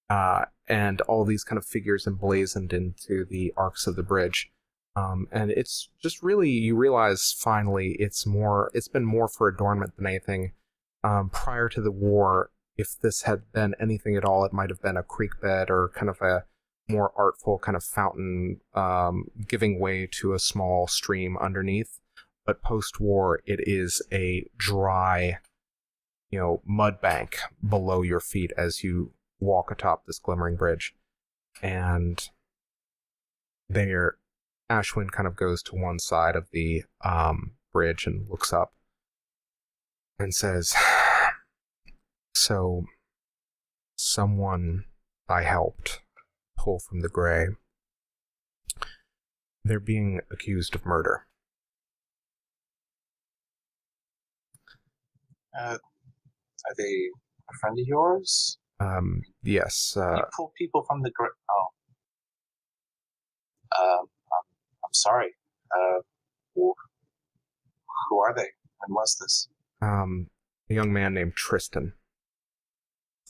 and all these kind of figures emblazoned into the arcs of the bridge. And it's just really, you realize finally it's been more for adornment than anything. Prior to the war, if this had been anything at all, it might have been a creek bed or kind of a more artful kind of fountain giving way to a small stream underneath. But post-war, it is a dry, mud bank below your feet as you walk atop this glimmering bridge. And there, Ashwin kind of goes to one side of the bridge and looks up and says, "So, someone I helped pull from the gray, they're being accused of murder." Are they a friend of yours? Yes. You pull people from the I'm sorry. Who are they? When was this? A young man named Tristan.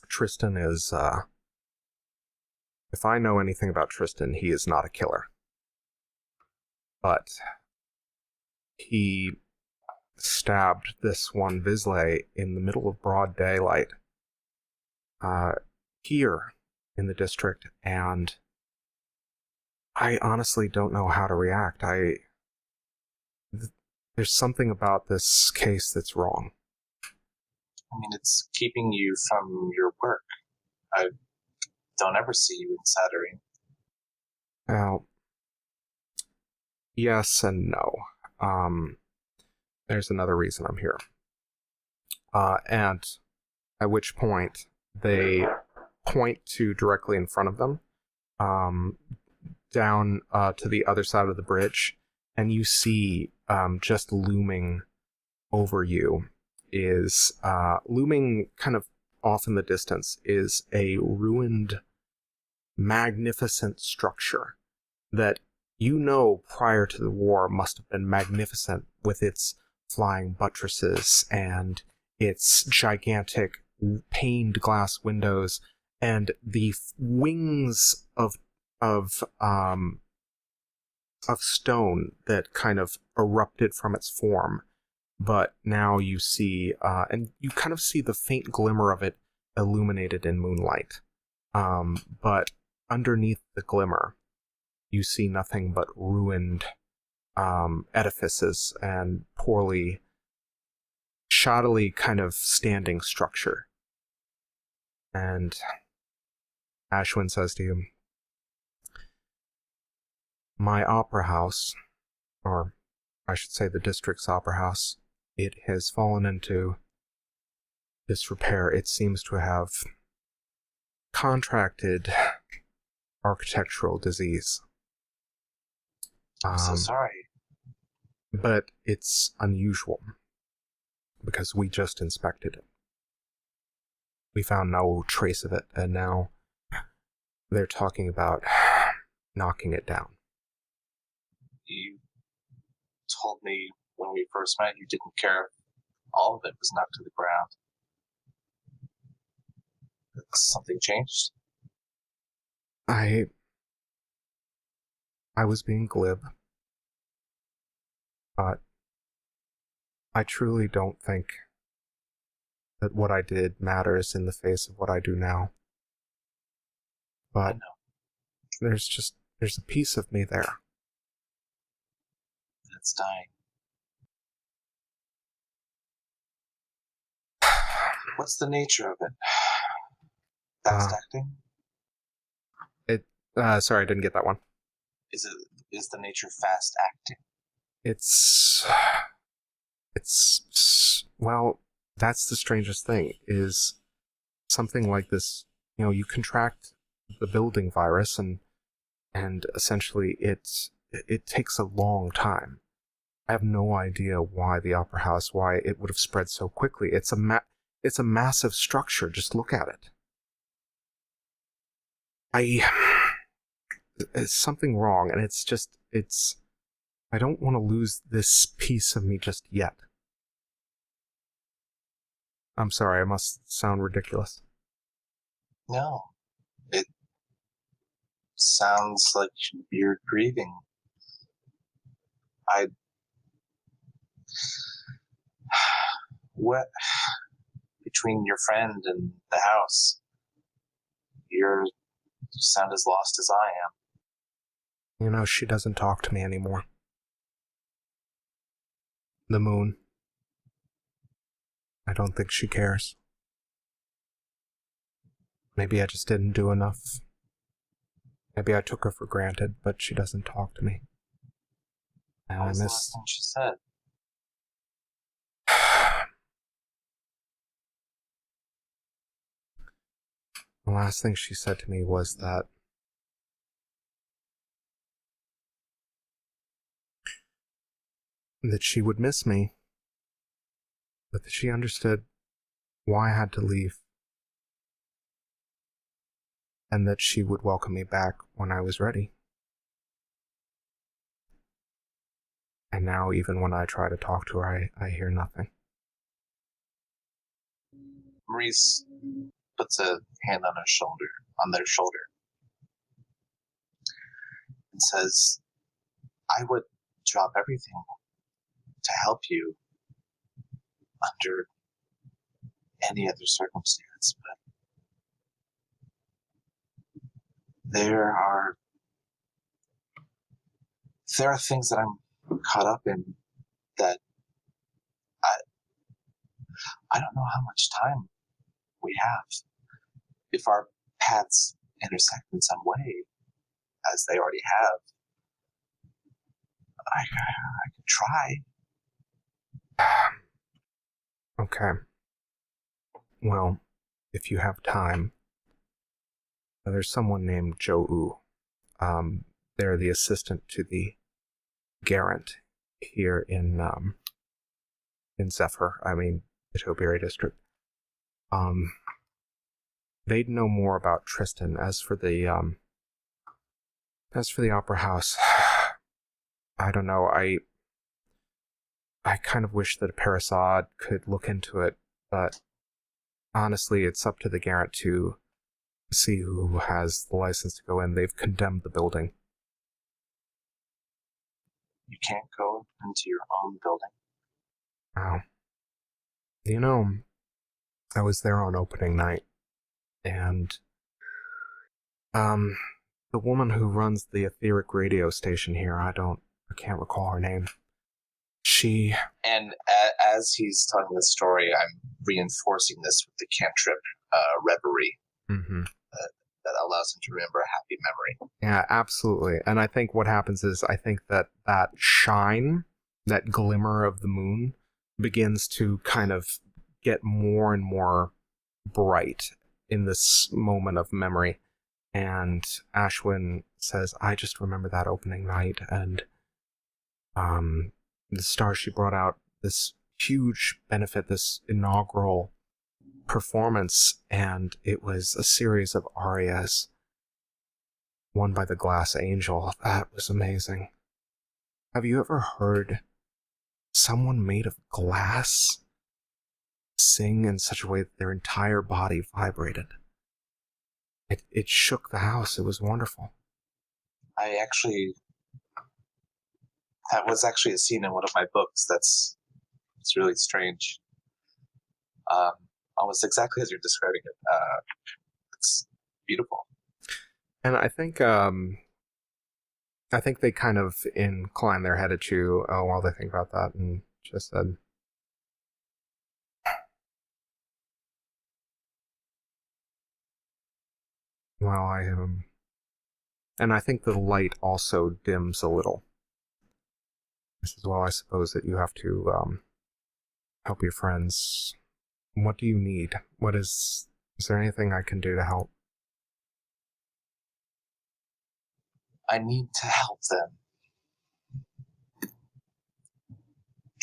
Tristan is, if I know anything about Tristan, he is not a killer. But he stabbed this one Visley in the middle of broad daylight here in the district, and I honestly don't know how to react. There's something about this case that's wrong. I mean, it's keeping you from your work. I don't ever see you in Saturday. Well, yes and no. There's another reason I'm here. And at which point they point to directly in front of them, down to the other side of the bridge, and you see just looming over you is, looming kind of off in the distance, is a ruined, magnificent structure that prior to the war must have been magnificent, with its flying buttresses and its gigantic paned glass windows and the wings of stone that kind of erupted from its form. But now you see, and you kind of see the faint glimmer of it illuminated in moonlight. But underneath the glimmer, you see nothing but ruined edifices and shoddily kind of standing structure. And Ashwin says to you, "My opera house, or I should say the district's opera house, it has fallen into disrepair. It seems to have contracted architectural disease. I'm so sorry. But it's unusual, because we just inspected it. We found no trace of it, and now they're talking about knocking it down." You told me when we first met you didn't care if all of it was knocked to the ground. Something changed? I was being glib, but I truly don't think that what I did matters in the face of what I do now. But there's a piece of me there. That's dying. What's the nature of it? Fast acting? Sorry, I didn't get that one. Is the nature fast acting? Well, that's the strangest thing, is something like this, you contract the building virus, and essentially it takes a long time. I have no idea why the opera house, why it would have spread so quickly. It's a massive structure. Just look at it. It's something wrong, and I don't want to lose this piece of me just yet. I'm sorry, I must sound ridiculous. No. It sounds like you're grieving. between your friend and the house. You sound as lost as I am. You know, she doesn't talk to me anymore. The moon. I don't think she cares. Maybe I just didn't do enough. Maybe I took her for granted, but she doesn't talk to me. And What was the last thing she said? The last thing she said to me was that she would miss me, but that she understood why I had to leave, and that she would welcome me back when I was ready. And now, even when I try to talk to her, I hear nothing. Maurice puts a hand on their shoulder, and says, I would drop everything to help you under any other circumstance, but there are things that I'm caught up in that I don't know how much time we have. If our paths intersect in some way, as they already have, I could try. Okay. Well, if you have time, there's someone named Joe. They're the assistant to the Garant here in Zephyr. The Topiary District. They'd know more about Tristan. As for the Opera House, I don't know. I kind of wish that a Parasad could look into it, but honestly, it's up to the Garant to see who has the license to go in. They've condemned the building. You can't go into your own building. Wow. You know, I was there on opening night, and the woman who runs the etheric radio station here, I can't recall her name. And as he's telling the story, I'm reinforcing this with the cantrip reverie. Mm-hmm. That allows him to remember a happy memory. Yeah, absolutely. And I think what happens is, I think that shine, that glimmer of the moon, begins to kind of get more and more bright in this moment of memory. And Ashwin says, I just remember that opening night, and the star she brought out, this huge benefit, this inaugural performance, and it was a series of arias, one by the Glass Angel. That was amazing. Have you ever heard someone made of glass sing in such a way that their entire body vibrated? It shook the house. It was wonderful. That was actually a scene in one of my books. It's really strange. Almost exactly as you're describing it. It's beautiful. And I think they kind of incline their head at you while they think about that, and just said, well, I am. And I think the light also dims a little. This is, well, I suppose that you have to help your friends. What do you need? Is there anything I can do to help? I need to help them.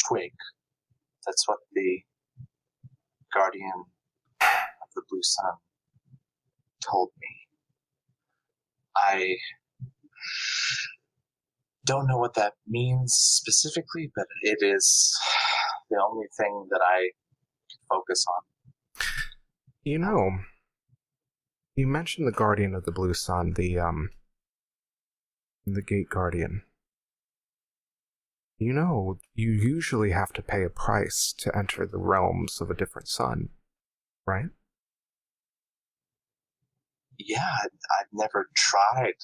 Twigg. That's what the Guardian of the Blue Sun told me. I don't know what that means specifically, but it is the only thing that I can focus on. You know, you mentioned the Guardian of the Blue Sun, the Gate Guardian. You know, you usually have to pay a price to enter the realms of a different sun. right? Yeah, I've never tried.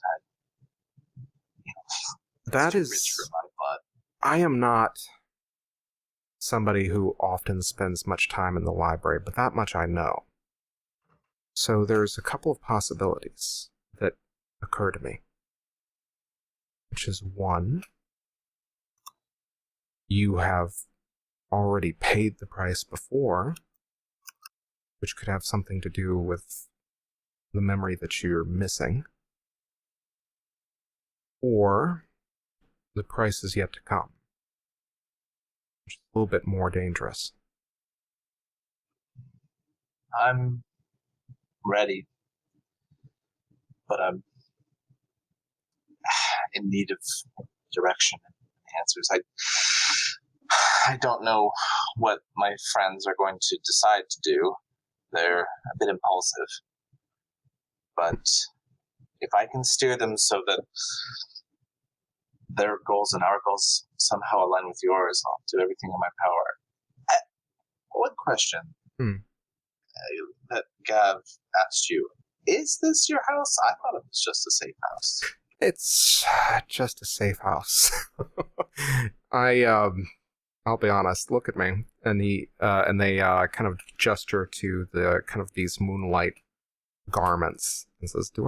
That It's too is... rich for my blood. I am not somebody who often spends much time in the library, but that much I know. So there's a couple of possibilities that occur to me. Which is one, you have already paid the price before, which could have something to do with the memory that you're missing. Or the price is yet to come, which is a little bit more dangerous. I'm ready, but I'm in need of direction and answers. I don't know what my friends are going to decide to do. They're a bit impulsive. But if I can steer them so that their goals and our goals somehow align with yours, I'll do everything in my power. One question that Gav asked you. Is this your house? I thought it was just a safe house. It's just a safe house. I'll be honest, look at me. And they kind of gesture to the kind of these moonlight garments and says, do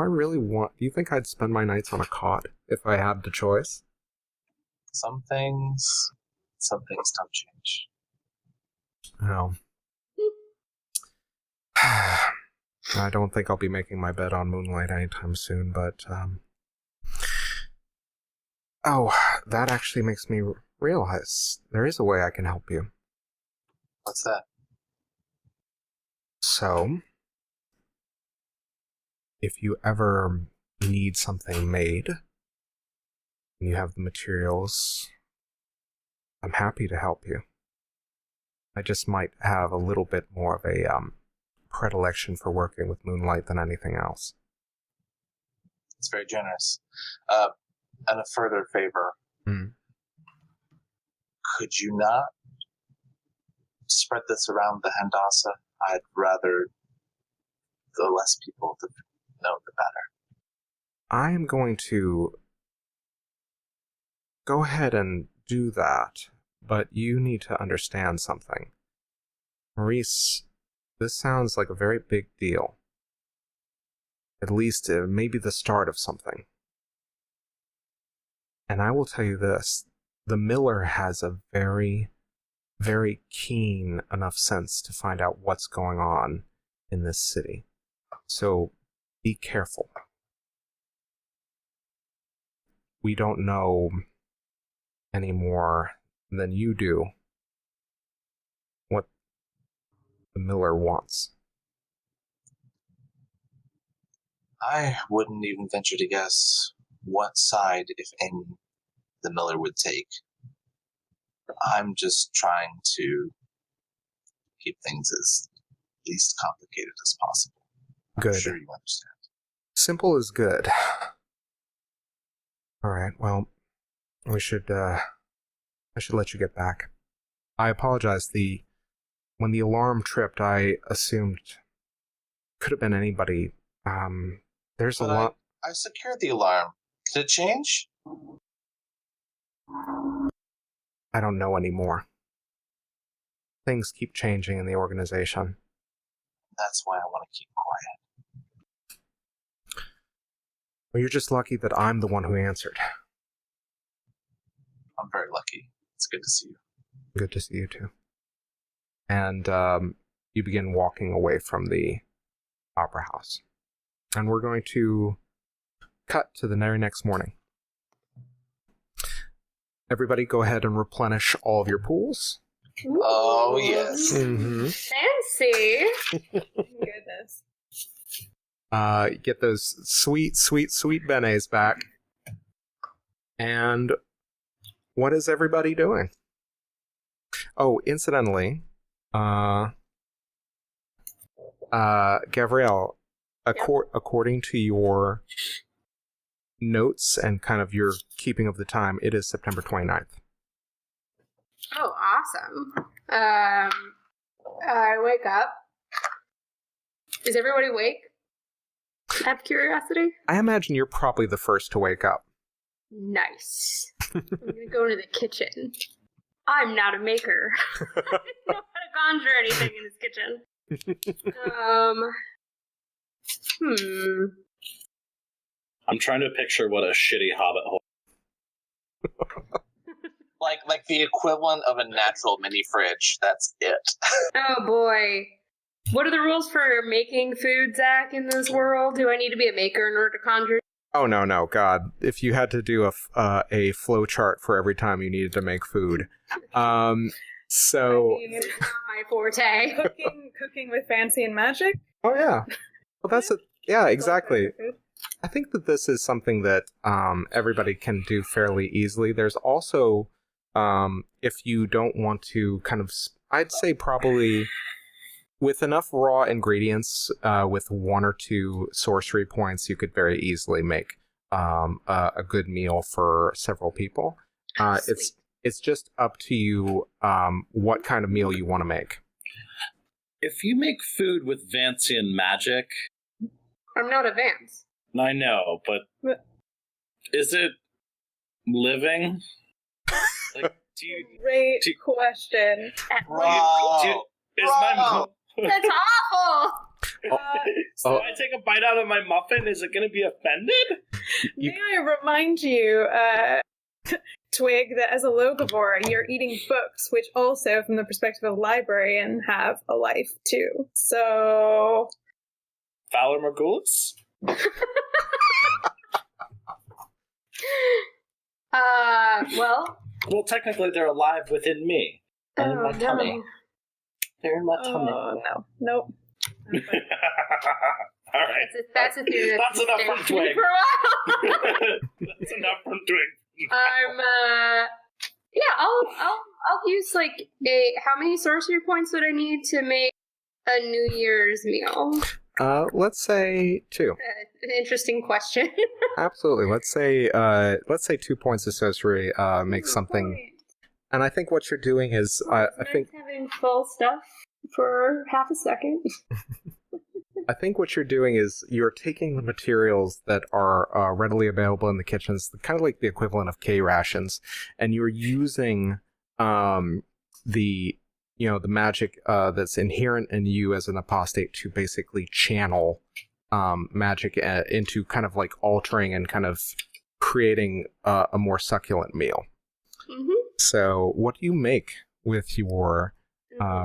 you think I'd spend my nights on a cot if I had the choice? Some things don't change. No. I don't think I'll be making my bed on moonlight anytime soon, but that actually makes me realize there is a way I can help you. What's that? So, if you ever need something made, and you have the materials, I'm happy to help you. I just might have a little bit more of a predilection for working with moonlight than anything else. It's very generous. And a further favor. Could you not spread this around the Hendasa? I'd rather the less people to know, the better. I am going to go ahead and do that, but you need to understand something. Maurice, this sounds like a very big deal. At least it may be the start of something. And I will tell you this, the Miller has a very, very keen enough sense to find out what's going on in this city. So be careful. We don't know any more than you do what the Miller wants. I wouldn't even venture to guess what side, if any, the Miller would take. I'm just trying to keep things as least complicated as possible. Good. I'm sure you understand. Simple is good. Alright, well, I should let you get back. I apologize, when the alarm tripped, I assumed could have been anybody. There's a lot. I secured the alarm. Did it change? I don't know anymore. Things keep changing in the organization. That's why I want to keep quiet. Well, you're just lucky that I'm the one who answered. I'm very lucky. It's good to see you. Good to see you too. And you begin walking away from the opera house. And we're going to cut to the very next morning. Everybody go ahead and replenish all of your pools. Ooh. Oh, yes. Mm-hmm. Fancy. Goodness. Get those sweet, sweet, sweet beignets back. And what is everybody doing? Oh, incidentally, Gavriel, according to your notes and kind of your keeping of the time, it is September 29th. Oh, awesome. I wake up Is everybody awake? Out of curiosity? I imagine you're probably the first to wake up. Nice. I'm gonna go into the kitchen. I'm not a maker. I don't know how to conjure anything in this kitchen. I'm trying to picture what a shitty hobbit hole. Like the equivalent of a natural mini fridge. That's it. Oh boy. What are the rules for making food, Zach, in this world? Do I need to be a maker in order to conjure? Oh, no, God. If you had to do a flow chart for every time you needed to make food. So... I mean, it's not my forte. Cooking with fancy and magic? Oh, yeah. Well, that's it. Yeah, exactly. I think that this is something that everybody can do fairly easily. There's also, if you don't want to kind of... I'd say probably... With enough raw ingredients, with 1 or 2 sorcery points, you could very easily make a good meal for several people. It's just up to you what kind of meal you want to make. If you make food with Vancian magic... I'm not a Vance. I know, but is it living? Like, Great question. Is my... That's awful! So I take a bite out of my muffin, is it going to be offended? May I remind you, Twig, that as a locavore, you're eating books, which also, from the perspective of a librarian, have a life, too. So... Fowler Margulis? Well, technically they're alive within me. And in my tummy. They're in my tummy. Oh, no. Nope. All right. That's a theory that's enough from Twig. For a while. That's enough from Twig. I'll use like how many sorcery points would I need to make a New Year's meal? Let's say 2. An interesting question. Absolutely. Let's say 2 points of sorcery makes something. And I think what you're doing is, I think having full stuff for half a second. I think what you're doing is you're taking the materials that are readily available in the kitchens, kind of like the equivalent of K rations, and you're using the magic that's inherent in you as an apostate to basically channel magic into kind of like altering and kind of creating a more succulent meal. Mm-hmm. So what do you make with your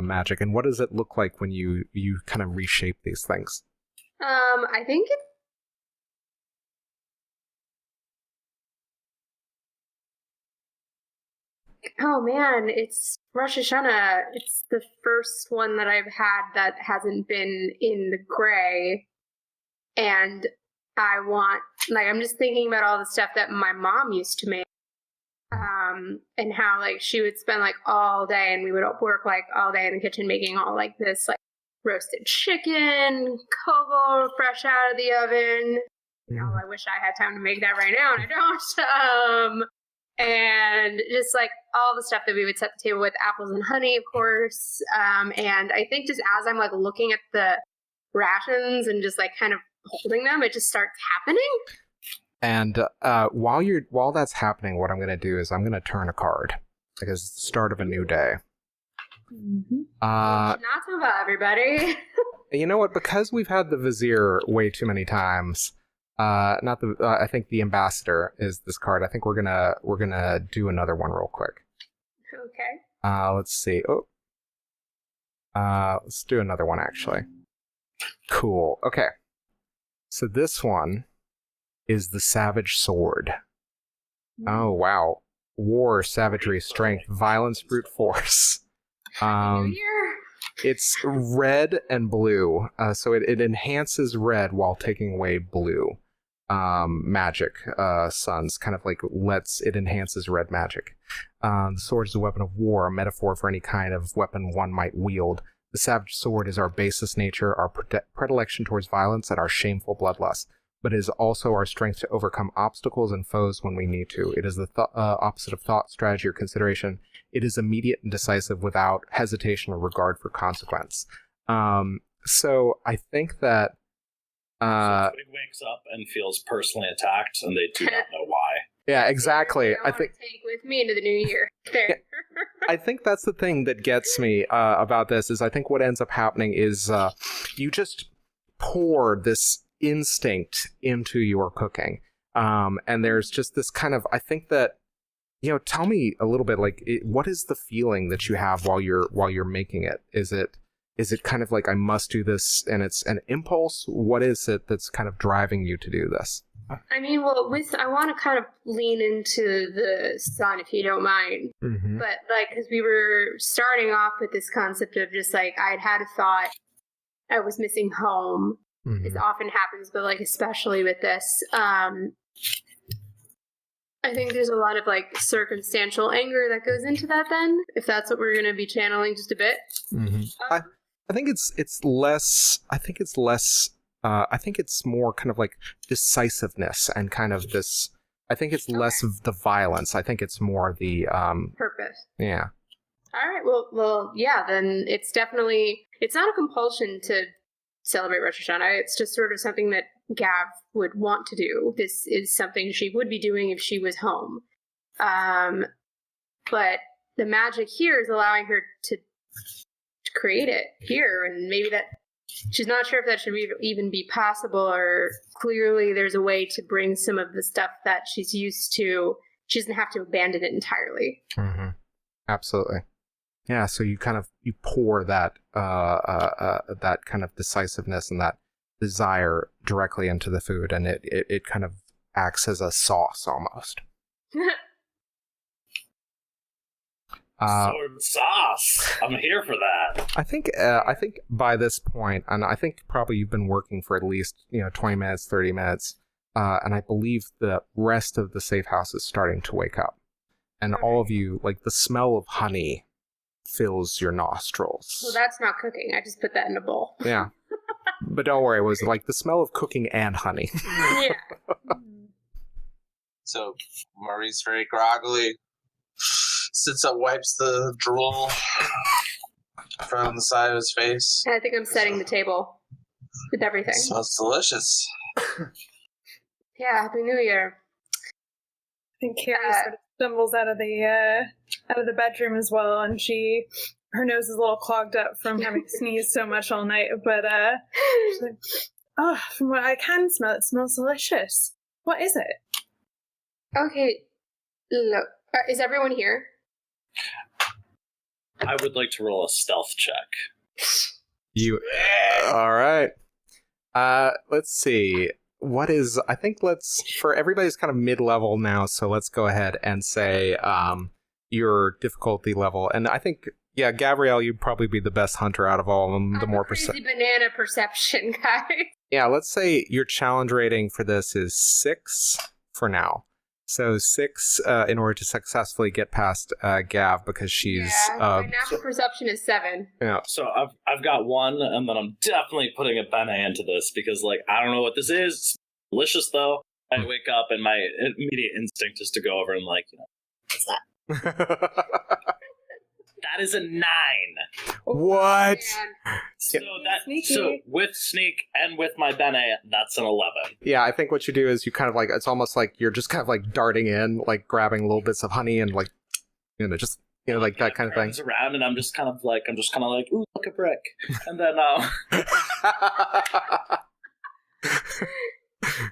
magic, and what does it look like when you kind of reshape these things? I think oh man, it's Rosh Hashanah. It's the first one that I've had that hasn't been in the gray, and I'm just thinking about all the stuff that my mom used to make. And how like she would spend like all day, and we would work like all day in the kitchen making all like this like roasted chicken, cocoa fresh out of the oven. I wish I had time to make that right now, and I don't. And just like all the stuff that we would set the table with, apples and honey, of course. And I think just as I'm like looking at the rations and just like kind of holding them, it just starts happening. And while that's happening, what I'm going to do is I'm going to turn a card, because it's the start of a new day. Mm-hmm. Not talk about everybody. You know what? Because we've had the Vizier way too many times. I think the Ambassador is this card. I think we're gonna do another one real quick. Okay. Let's see. Let's do another one actually. Cool. Okay. So this one is the Savage Sword. Oh, wow. War, savagery, strength, violence, brute force. It's red and blue, so it enhances red while taking away blue magic. Suns kind of like it enhances red magic. The sword is a weapon of war, a metaphor for any kind of weapon one might wield. The savage sword is our basest nature, our predilection towards violence, and our shameful bloodlust. But it is also our strength to overcome obstacles and foes when we need to. It is the opposite of thought, strategy, or consideration. It is immediate and decisive without hesitation or regard for consequence. So I think that so Twigg wakes up and feels personally attacked, and they do not know why. yeah, exactly. I think take with me into the new year. There. I think that's the thing that gets me about this is I think what ends up happening is you just pour this instinct into your cooking. And there's just this kind of, I think that, tell me a little bit, like, what is the feeling that you have while you're making it? Is it kind of like, I must do this and it's an impulse? What is it that's kind of driving you to do this? I mean, well, I want to kind of lean into the sun, if you don't mind. Mm-hmm. But, because we were starting off with this concept of just, I had a thought I was missing home. Mm-hmm. This often happens, but, especially with this, I think there's a lot of circumstantial anger that goes into that then, if that's what we're going to be channeling just a bit. Mm-hmm. I think it's less, I think it's more kind of like decisiveness and kind of this, I think it's less of the violence. I think it's more the purpose. Yeah. All right. Well, yeah, then it's definitely, it's not a compulsion to celebrate Rosh Hashanah. It's just sort of something that Gav would want to do. This is something she would be doing if she was home. But the magic here is allowing her to create it here, and maybe that she's not sure if that should even be possible, or clearly there's a way to bring some of the stuff that she's used to. She doesn't have to abandon it entirely. Mm-hmm. Absolutely. Yeah, so you pour that that kind of decisiveness and that desire directly into the food, and it kind of acts as a sauce almost. Sword sauce. I'm here for that. I think by this point, and I think probably you've been working for at least 20 minutes, 30 minutes, and I believe the rest of the safe house is starting to wake up, and all of you, the smell of honey fills your nostrils. Well, that's not cooking. I just put that in a bowl. Yeah. But don't worry, it was the smell of cooking and honey. Yeah. So Maurice very groggily sits up, wipes the drool from the side of his face. And I think I'm setting the table with everything. Smells delicious. Yeah, Happy New Year. I think Kyrrie sort of stumbles out of the bedroom as well, and her nose is a little clogged up from having sneezed so much all night, but she's like, oh, from what I can smell, it smells delicious. What is it? Okay, look, is everyone here? I would like to roll a stealth check. All right. Let's see. For everybody's kind of mid-level now, so let's go ahead and say your difficulty level. And I think, Gavriel, you'd probably be the best hunter out of all of them. The more crazy banana perception guy. Yeah, let's say your challenge rating for this is 6 for now. So 6 in order to successfully get past Gav, because she's... my natural perception is 7. Yeah. So I've got 1, and then I'm definitely putting a bene into this, because, I don't know what this is. It's delicious, though. I wake up, and my immediate instinct is to go over and, what's that? That is a 9. What? So with sneak and with my bene, that's an 11. Yeah, I think what you do is you kind of it's almost like you're just kind of darting in, grabbing little bits of honey and just that kind of thing. Around, and I'm just kind of ooh, look a brick, and then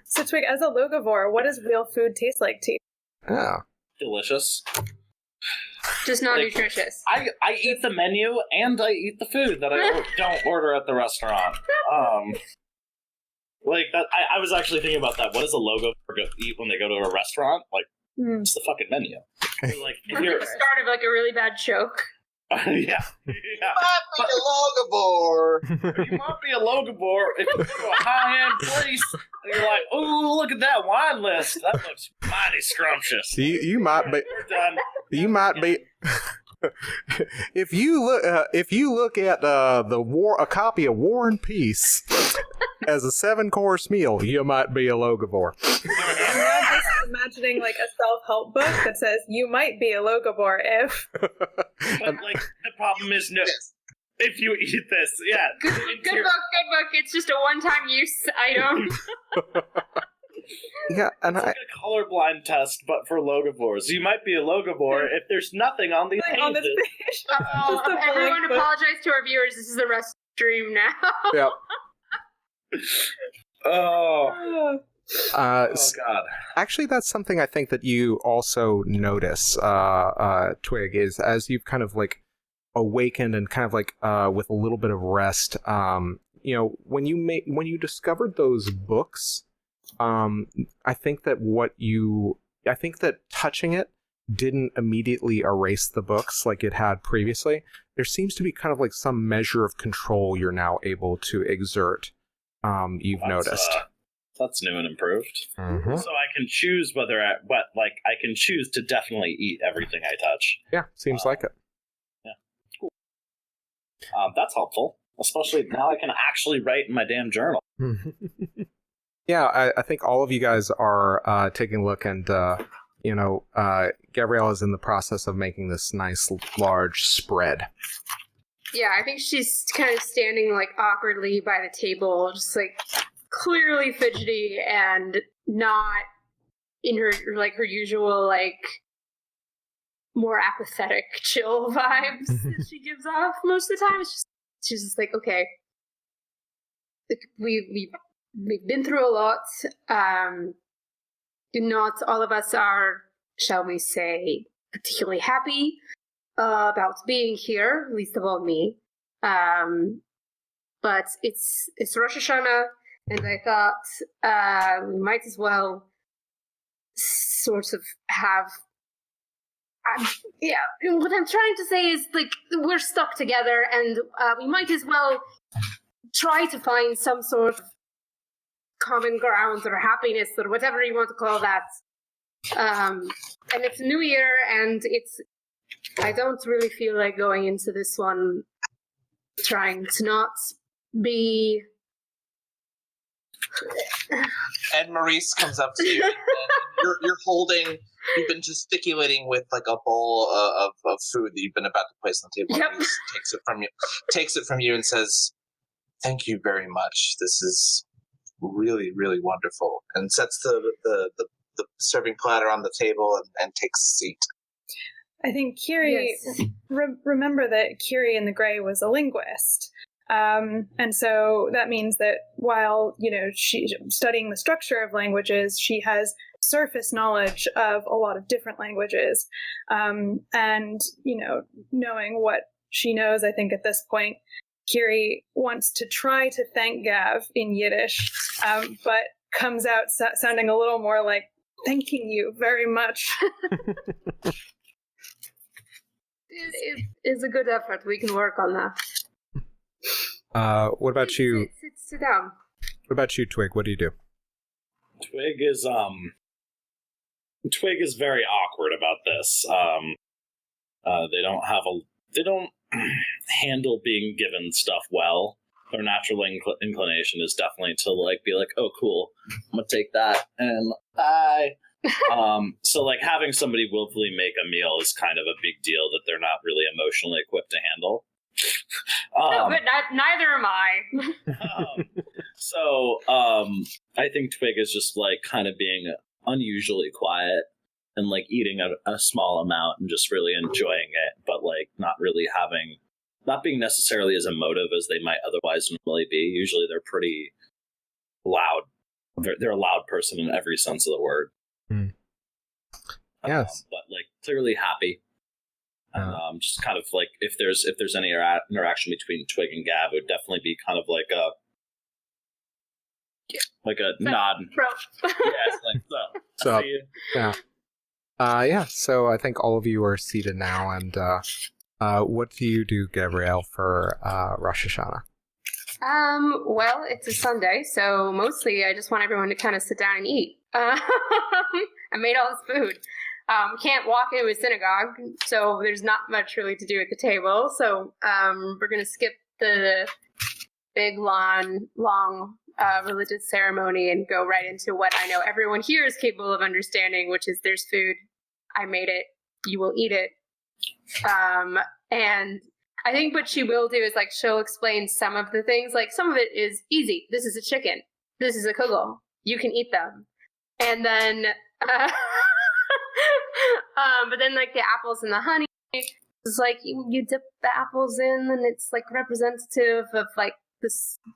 So Twig, as a logivore, what does real food taste like to you? Yeah. Delicious. Just not nutritious. I eat the menu and I eat the food that I don't order at the restaurant. That. I was actually thinking about that. What does a logo eat when they go to a restaurant? It's the fucking menu. If you're the start of a really bad joke. Yeah. You might be a logivore. You might be a logivore if you go to a high-end place and you're like, oh, look at that wine list. That looks mighty scrumptious. You might be. We're done. You might be. If you look at a copy of War and Peace as a 7-course meal, you might be a logivore. I'm now just imagining a self-help book that says you might be a logivore if. But the problem is if you eat this. Yeah. Good book. It's just a one-time use item. Yeah, and It's like a colorblind test, but for logivores. You might be a logivore if there's nothing on these pages. On this page. Just a Everyone blank book. apologize to our viewers. This is the rest of the stream now. Yep. Oh. Uh, Oh God. Actually, that's something I think that you also notice, Twig, is as you've kind of like awakened and kind of like with a little bit of rest, when you discovered those books, I think that touching it didn't immediately erase the books like it had previously. There seems to be kind of like some measure of control you're now able to exert. You've noticed. That's new and improved. Mm-hmm. So I can choose I can choose to definitely eat everything I touch. Yeah, seems like it. Yeah, cool. That's helpful, especially now I can actually write in my damn journal. Yeah, I think all of you guys are taking a look, and Gavriel is in the process of making this nice large spread. Yeah, I think she's kind of standing like awkwardly by the table, just like clearly fidgety and not in her usual like more apathetic chill vibes that she gives off most of the time. She's just like, okay, we've been through a lot. Not all of us are, shall we say, particularly happy about being here, least of all me. But it's Rosh Hashanah, and I thought we might as well sort of have. What I'm trying to say is, like, we're stuck together, and we might as well try to find some sort of common ground or happiness or whatever you want to call that. And it's New Year, and I don't really feel like going into this one trying to not be. And Maurice comes up to you, and you're holding. You've been gesticulating with like a bowl of food that you've been about to place on the table. Yep. Maurice takes it from you, and says, "Thank you very much. This is really, really wonderful." And sets the serving platter on the table and takes a seat. I think Kyrrie, Yes. remember that Kyrrie in the Grey was a linguist. And so that means that while, she's studying the structure of languages, she has surface knowledge of a lot of different languages. And, knowing what she knows, I think at this point, Kyrrie wants to try to thank Gav in Yiddish, but comes out sounding a little more like, thanking you very much. It is a good effort. We can work on that. What about you? Sit down. What about you, Twig? What do you do? Twig is very awkward about this. They don't handle being given stuff well. Their natural inclination is definitely to be like, oh cool, I'm gonna take that and bye. So having somebody willfully make a meal is kind of a big deal that they're not really emotionally equipped to handle. No, but neither am I. I think Twig is just kind of being unusually quiet and eating a small amount and just really enjoying it, but not being necessarily as emotive as they might otherwise normally be. Usually they're pretty loud. They're a loud person in every sense of the word. Mm. Yes. But clearly happy. And just kind of if there's any interaction between Twig and Gav, it would definitely be kind of a nod. Bro. Yes, So, yeah. So I think all of you are seated now, and what do you do, Gavriel, for Rosh Hashanah? Well, it's a Sunday, so mostly I just want everyone to kind of sit down and eat. I made all this food. Can't walk into a synagogue, so there's not much really to do at the table. So we're going to skip the big, long religious ceremony and go right into what I know everyone here is capable of understanding, which is there's food. I made it. You will eat it. And I think what she will do is like she'll explain some of the things. Like some of it is easy. This is a chicken. This is a kugel. You can eat them. And then, but then like the apples and the honey, it's like you dip the apples in, and it's like representative of like the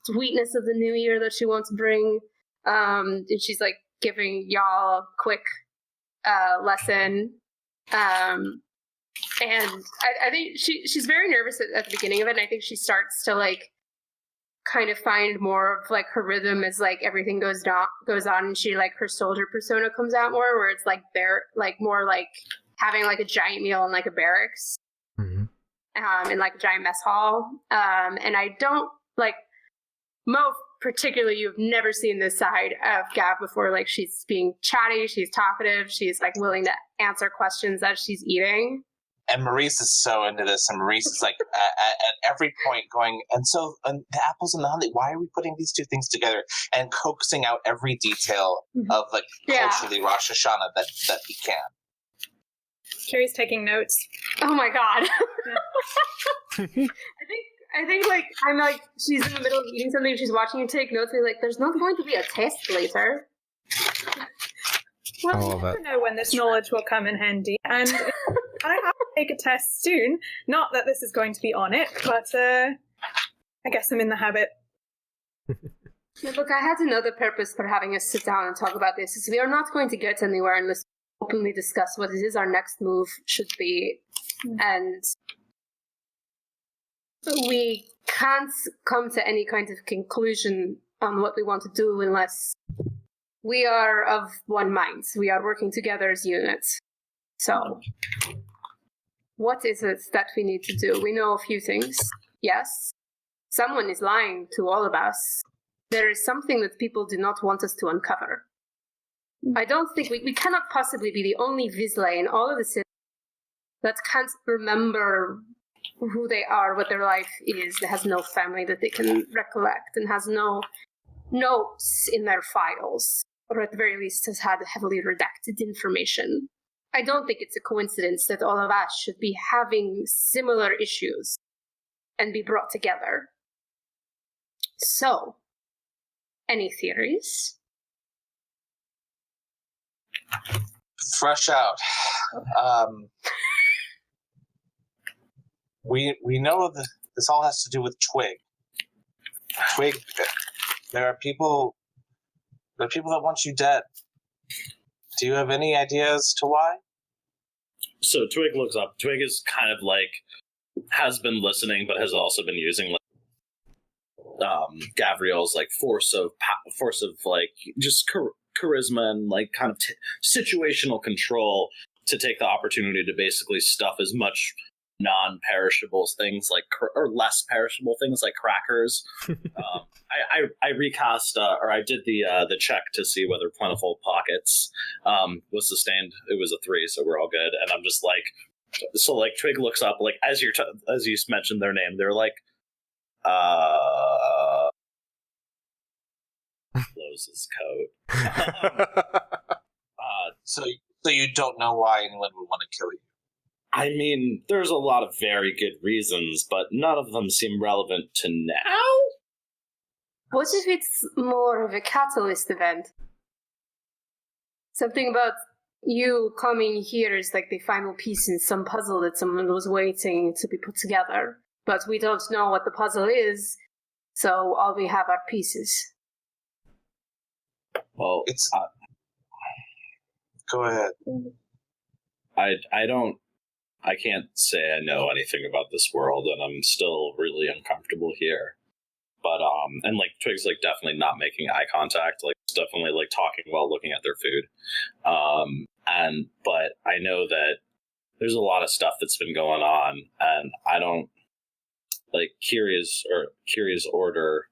sweetness of the new year that she wants to bring. And she's like giving y'all a quick lesson. And I think she's very nervous at the beginning of it, and I think she starts to like kind of find more of like her rhythm as like everything goes on, and she like her soldier persona comes out more, where it's like more like having like a giant meal in like a barracks, in like a giant mess hall. And I don't like Mo particularly. You've never seen this side of Gav before. Like she's being chatty, she's talkative, she's like willing to answer questions as she's eating. And Maurice is so into this, and Maurice is like at every point going, and so the apples and the honey, why are we putting these two things together? And coaxing out every detail of like culturally Rosh Hashanah that he can. Kyrrie's taking notes. Oh my god. I think like I'm like she's in the middle of eating something, she's watching you take notes, and like there's not going to be a test later. Well, you never know when this knowledge will come in handy, and I have to take a test soon. Not that this is going to be on it, but I guess I'm in the habit. Yeah, look, I had another purpose for having us sit down and talk about this. Is we are not going to get anywhere unless we openly discuss what it is our next move should be, and we can't come to any kind of conclusion on what we want to do unless we are of one mind. We are working together as units. So, what is it that we need to do? We know a few things. Yes, someone is lying to all of us. There is something that people do not want us to uncover. I don't think we cannot possibly be the only Vizsla in all of the cities that can't remember who they are, what their life is, that has no family that they can recollect, and has no notes in their files, or at the very least has had heavily redacted information. I don't think it's a coincidence that all of us should be having similar issues and be brought together. So, any theories? Fresh out. We know that this all has to do with Twigg. Twigg, there are people that want you dead. Do you have any idea as to why? So Twigg looks up. Twigg is kind of like, has been listening, but has also been using like Gavriel's like force of like just charisma and like kind of situational control to take the opportunity to basically stuff as much non-perishable things like or less perishable things like crackers. I recast or I did the check to see whether plentiful pockets was sustained. It was a 3, so we're all good. And I'm just like, so like Twigg looks up like as you mentioned their name, they're like blows his coat. So you don't know why anyone would want to kill you? I mean, there's a lot of very good reasons, but none of them seem relevant to now. What if it's more of a catalyst event? Something about you coming here is like the final piece in some puzzle that someone was waiting to be put together. But we don't know what the puzzle is, so all we have are pieces. Well, it's... Go ahead. I can't say I know anything about this world, and I'm still really uncomfortable here. But, and, like, Twig's, like, definitely not making eye contact, like, definitely, like, talking while looking at their food. But I know that there's a lot of stuff that's been going on, and I don't, like, Kyrrie's order,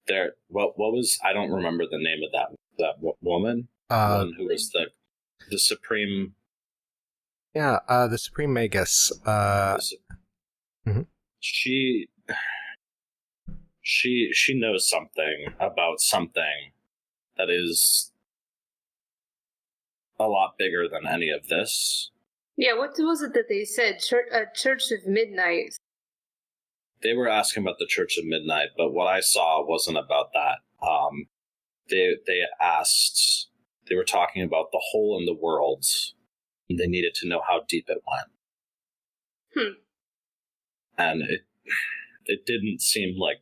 there, what was, I don't remember the name of that woman, one who was the Supreme... Yeah, the Supreme Magus. She knows something about something that is a lot bigger than any of this. Yeah, what was it that they said? Church of Midnight. they were asking about the Church of Midnight, but what I saw wasn't about that. They were talking about the hole in the world, and they needed to know how deep it went. And it didn't seem like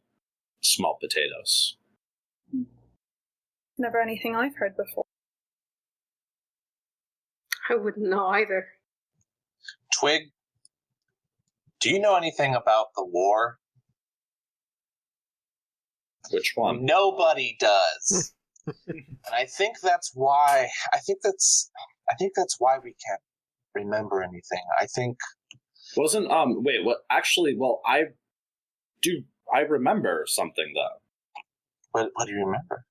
small potatoes. Never anything I've heard before. I wouldn't know either. Twig, do you know anything about the war? Which one? Nobody does. And I think that's why we can't remember anything. I think Wasn't wait, what actually, well, I remember something though. what do you remember?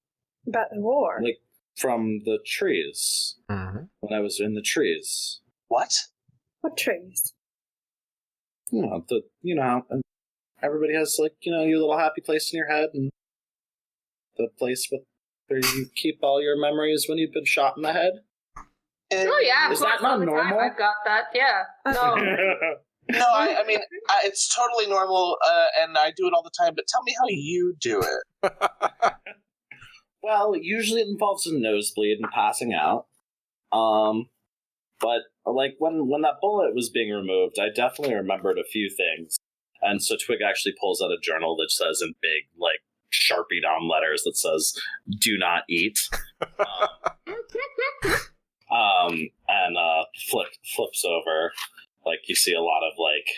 About the war. Like from the trees. Mhm. When I was in the trees. What? What trees? And everybody has like, your little happy place in your head, and the place where you keep all your memories when you've been shot in the head. Oh yeah, of Is course, that not all the time normal? I've got that. Yeah. No. No, I mean, it's totally normal, and I do it all the time, but tell me how you do it. Well, usually it involves a nosebleed and passing out. But like when that bullet was being removed, I definitely remembered a few things. And so Twig actually pulls out a journal that says in big, like, Sharpied on letters that says, "Do not eat." And flips over. Like, you see a lot of, like,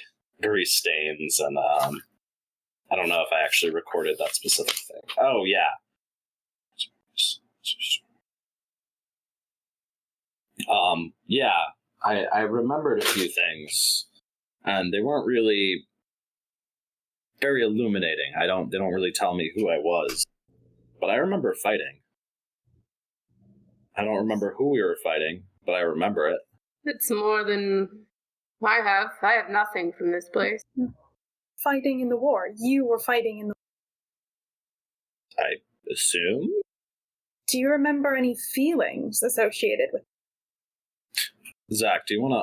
grease stains, and I don't know if I actually recorded that specific thing. Oh, yeah. Yeah, I remembered a few things, and they weren't really very illuminating. They don't really tell me who I was, but I remember fighting. I don't remember who we were fighting, but I remember it. It's more than I have. I have nothing from this place. Fighting in the war. You were fighting in the war. I assume? Do you remember any feelings associated with Zach, do you want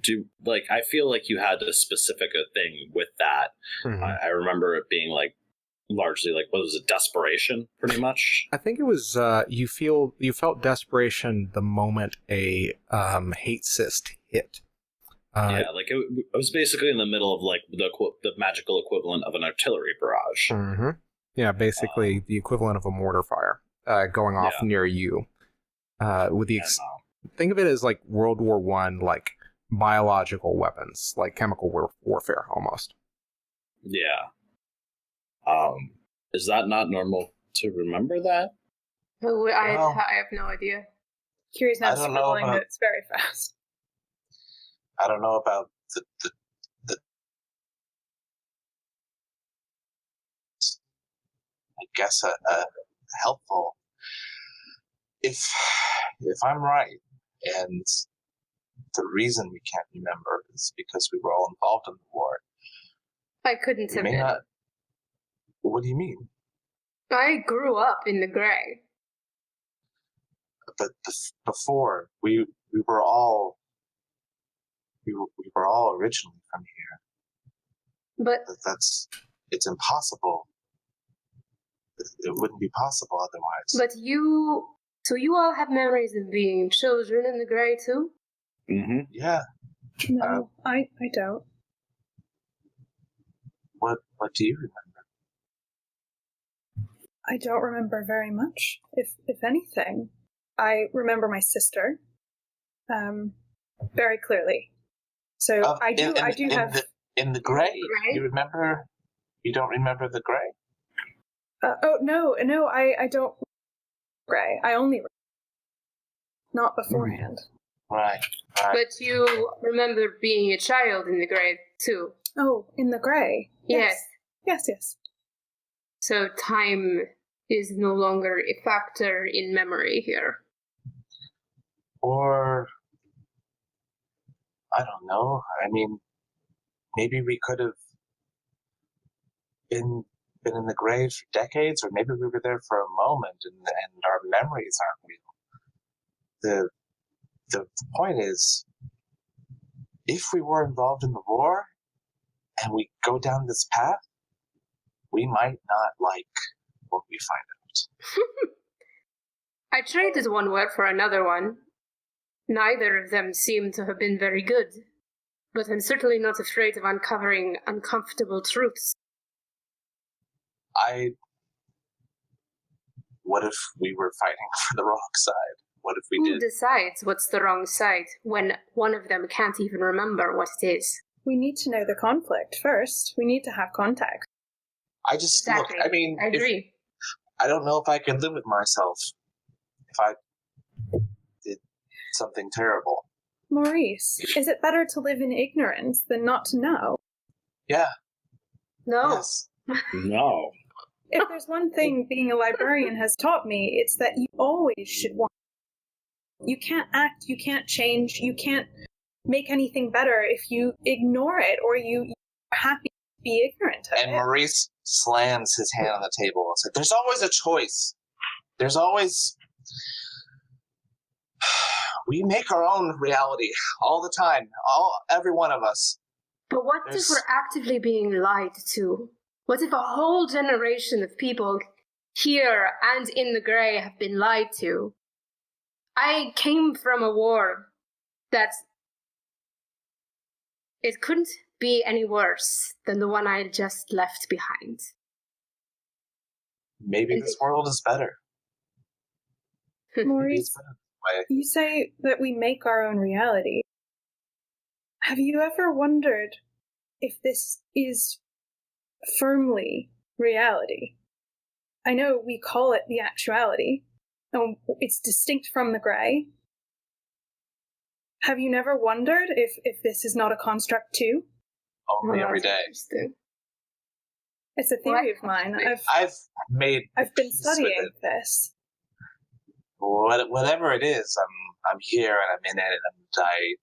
to, I feel like you had a specific thing with that. Mhm. I remember it being, like, largely, like, what was it, desperation, pretty much? I think it was you felt desperation the moment a hate cyst hit. Yeah, like, it was basically in the middle of, like, the magical equivalent of an artillery barrage. Mm-hmm. Yeah, basically the equivalent of a mortar fire going off near you. With the think of it as like World War I, like biological weapons, like chemical warfare almost. Yeah. Is that not normal to remember that? Oh, I have no idea. Kyrrie's now I don't know scribbling about- notes very fast. I don't know about the I guess a helpful, if I'm right, and the reason we can't remember is because we were all involved in the war. I couldn't We have may been. not. What do you mean? I grew up in the gray. But before we were all we were all originally from here. But It's impossible. It wouldn't be possible otherwise. but you all have memories of being children in the gray too? Mm-hmm. Yeah. No, I don't. What do you remember? I don't remember very much, if anything. I remember my sister, very clearly. So I do have in the gray. Gray? You remember? You don't remember the gray? no, I don't. Gray. I only not beforehand. Right. But you remember being a child in the gray too? Oh, in the gray. Yes. Yes. So time is no longer a factor in memory here. Or I don't know. I mean, maybe we could have been in the grave for decades, or maybe we were there for a moment, and our memories aren't real. The point is, if we were involved in the war, and we go down this path, we might not like what we find out. I traded one word for another one. Neither of them seem to have been very good, but I'm certainly not afraid of uncovering uncomfortable truths. What if we were fighting for the wrong side? What if we Who did? decides what's the wrong side when one of them can't even remember what it is? We need to know the conflict first. We need to have context. I just, Exactly. look, I mean, I agree. I don't know if I could live with myself if I did something terrible. Maurice, is it better to live in ignorance than not to know? Yeah. No. Yes. No. If there's one thing being a librarian has taught me, it's that you always should want. You can't act, you can't change, you can't make anything better if you ignore it or you're happy to be ignorant of And it. Maurice slams his hand on the table and said, "There's always a choice. There's always... We make our own reality all the time. Every one of us. But what if we're actively being lied to? What if a whole generation of people here and in the Grey have been lied to? I came from a war that it couldn't be any worse than the one I had just left behind. Maybe this world is better. Maybe Maurice, it's better this way." you say that we make our own reality. Have you ever wondered if this is firmly reality? I know we call it the actuality, and it's distinct from the Grey. Have you never wondered if this is not a construct too? Only every day. It's a theory of mine. I've I've been peace with studying it. this. Whatever it is, I'm here and I'm in it and I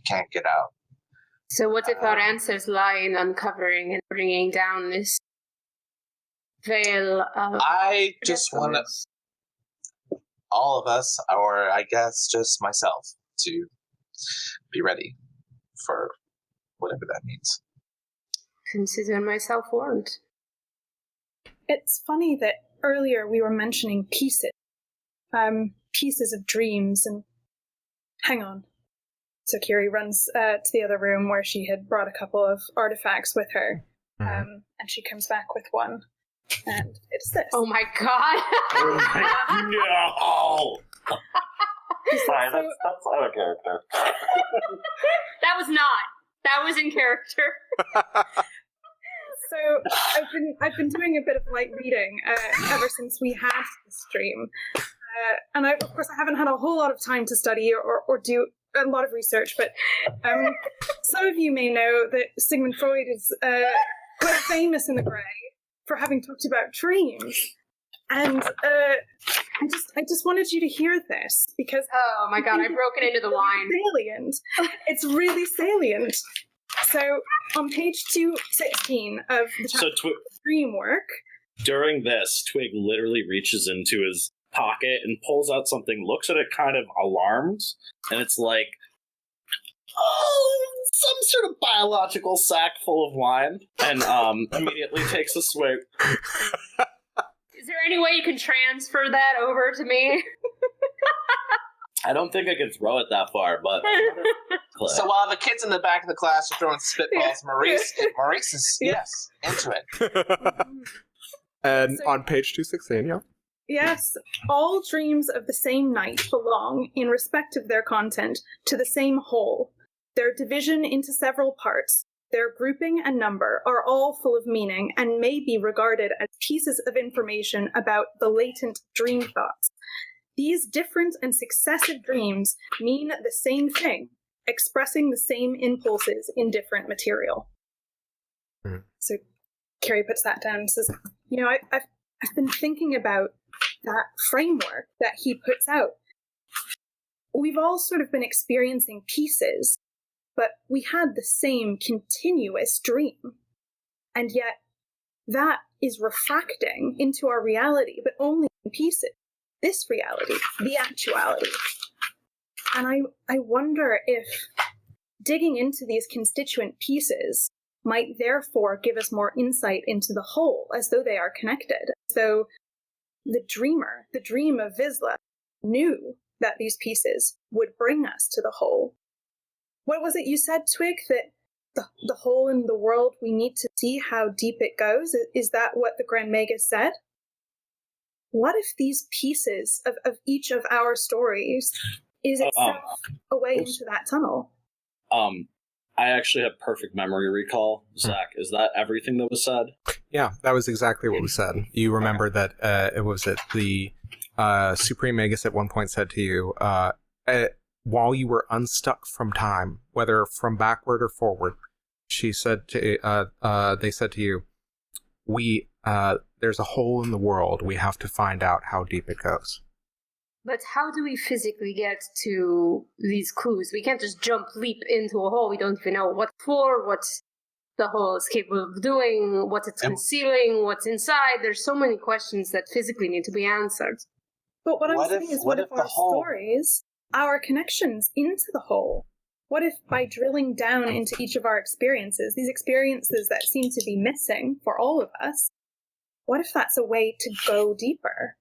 can't get out. So what if our answers lie in uncovering and bringing down this veil of... I just want all of us, or I guess just myself, to be ready for whatever that means. Consider myself warned. It's funny that earlier we were mentioning pieces. Pieces of dreams, and hang on. So Kyrrie runs to the other room where she had brought a couple of artifacts with her, and she comes back with one, and it's this. Oh my god! No! Sorry, So- that's out of character. That was not. That was in character. So I've been doing a bit of light reading ever since we had the stream, and of course I haven't had a whole lot of time to study or do a lot of research. But some of you may know that Sigmund Freud is quite famous in the Grey for having talked about dreams, and I just wanted you to hear this because Oh my god, I've broken into the wine. salient. It's really salient. So on page 216 of the So dream work. during this, Twig literally reaches into his pocket and pulls out something, looks at it kind of alarmed, and it's like, oh, some sort of biological sack full of wine, and immediately takes a swig. Is there any way you can transfer that over to me? I don't think I can throw it that far, but... So while the kids in the back of the class are throwing spitballs, Maurice is, yes, into it. And So- on page 216, yeah. Yes, all dreams of the same night belong, in respect of their content, to the same whole. Their division into several parts, their grouping and number are all full of meaning and may be regarded as pieces of information about the latent dream thoughts. These different and successive dreams mean the same thing, expressing the same impulses in different material. So Kyrrie puts that down and says, you know, I've been thinking about that framework that he puts out. We've all sort of been experiencing pieces, but we had the same continuous dream. And yet that is refracting into our reality, but only in pieces. This reality, the actuality. And I wonder if digging into these constituent pieces might therefore give us more insight into the whole, as though they are connected, as though the dream of Vizsla, knew that these pieces would bring us to the whole. What was it you said, Twigg, that the hole in the world, we need to see how deep it goes? Is that what the Grand Magus said? What if these pieces of each of our stories is itself a way into that tunnel? I actually have perfect memory recall. Zach, is that everything that was said? Yeah, that was exactly what was said. You remember that it was at the Supreme Magus at one point said to you, while you were unstuck from time, whether from backward or forward, she said to they said to you, there's a hole in the world. We have to find out how deep it goes. But how do we physically get to these clues? We can't just leap into a hole. We don't even know what for, what the hole is capable of doing, what it's concealing, what's inside. There's so many questions that physically need to be answered. But what I'm saying is, what if our stories, our connections into the whole? What if by drilling down into each of our experiences, these experiences that seem to be missing for all of us, what if that's a way to go deeper?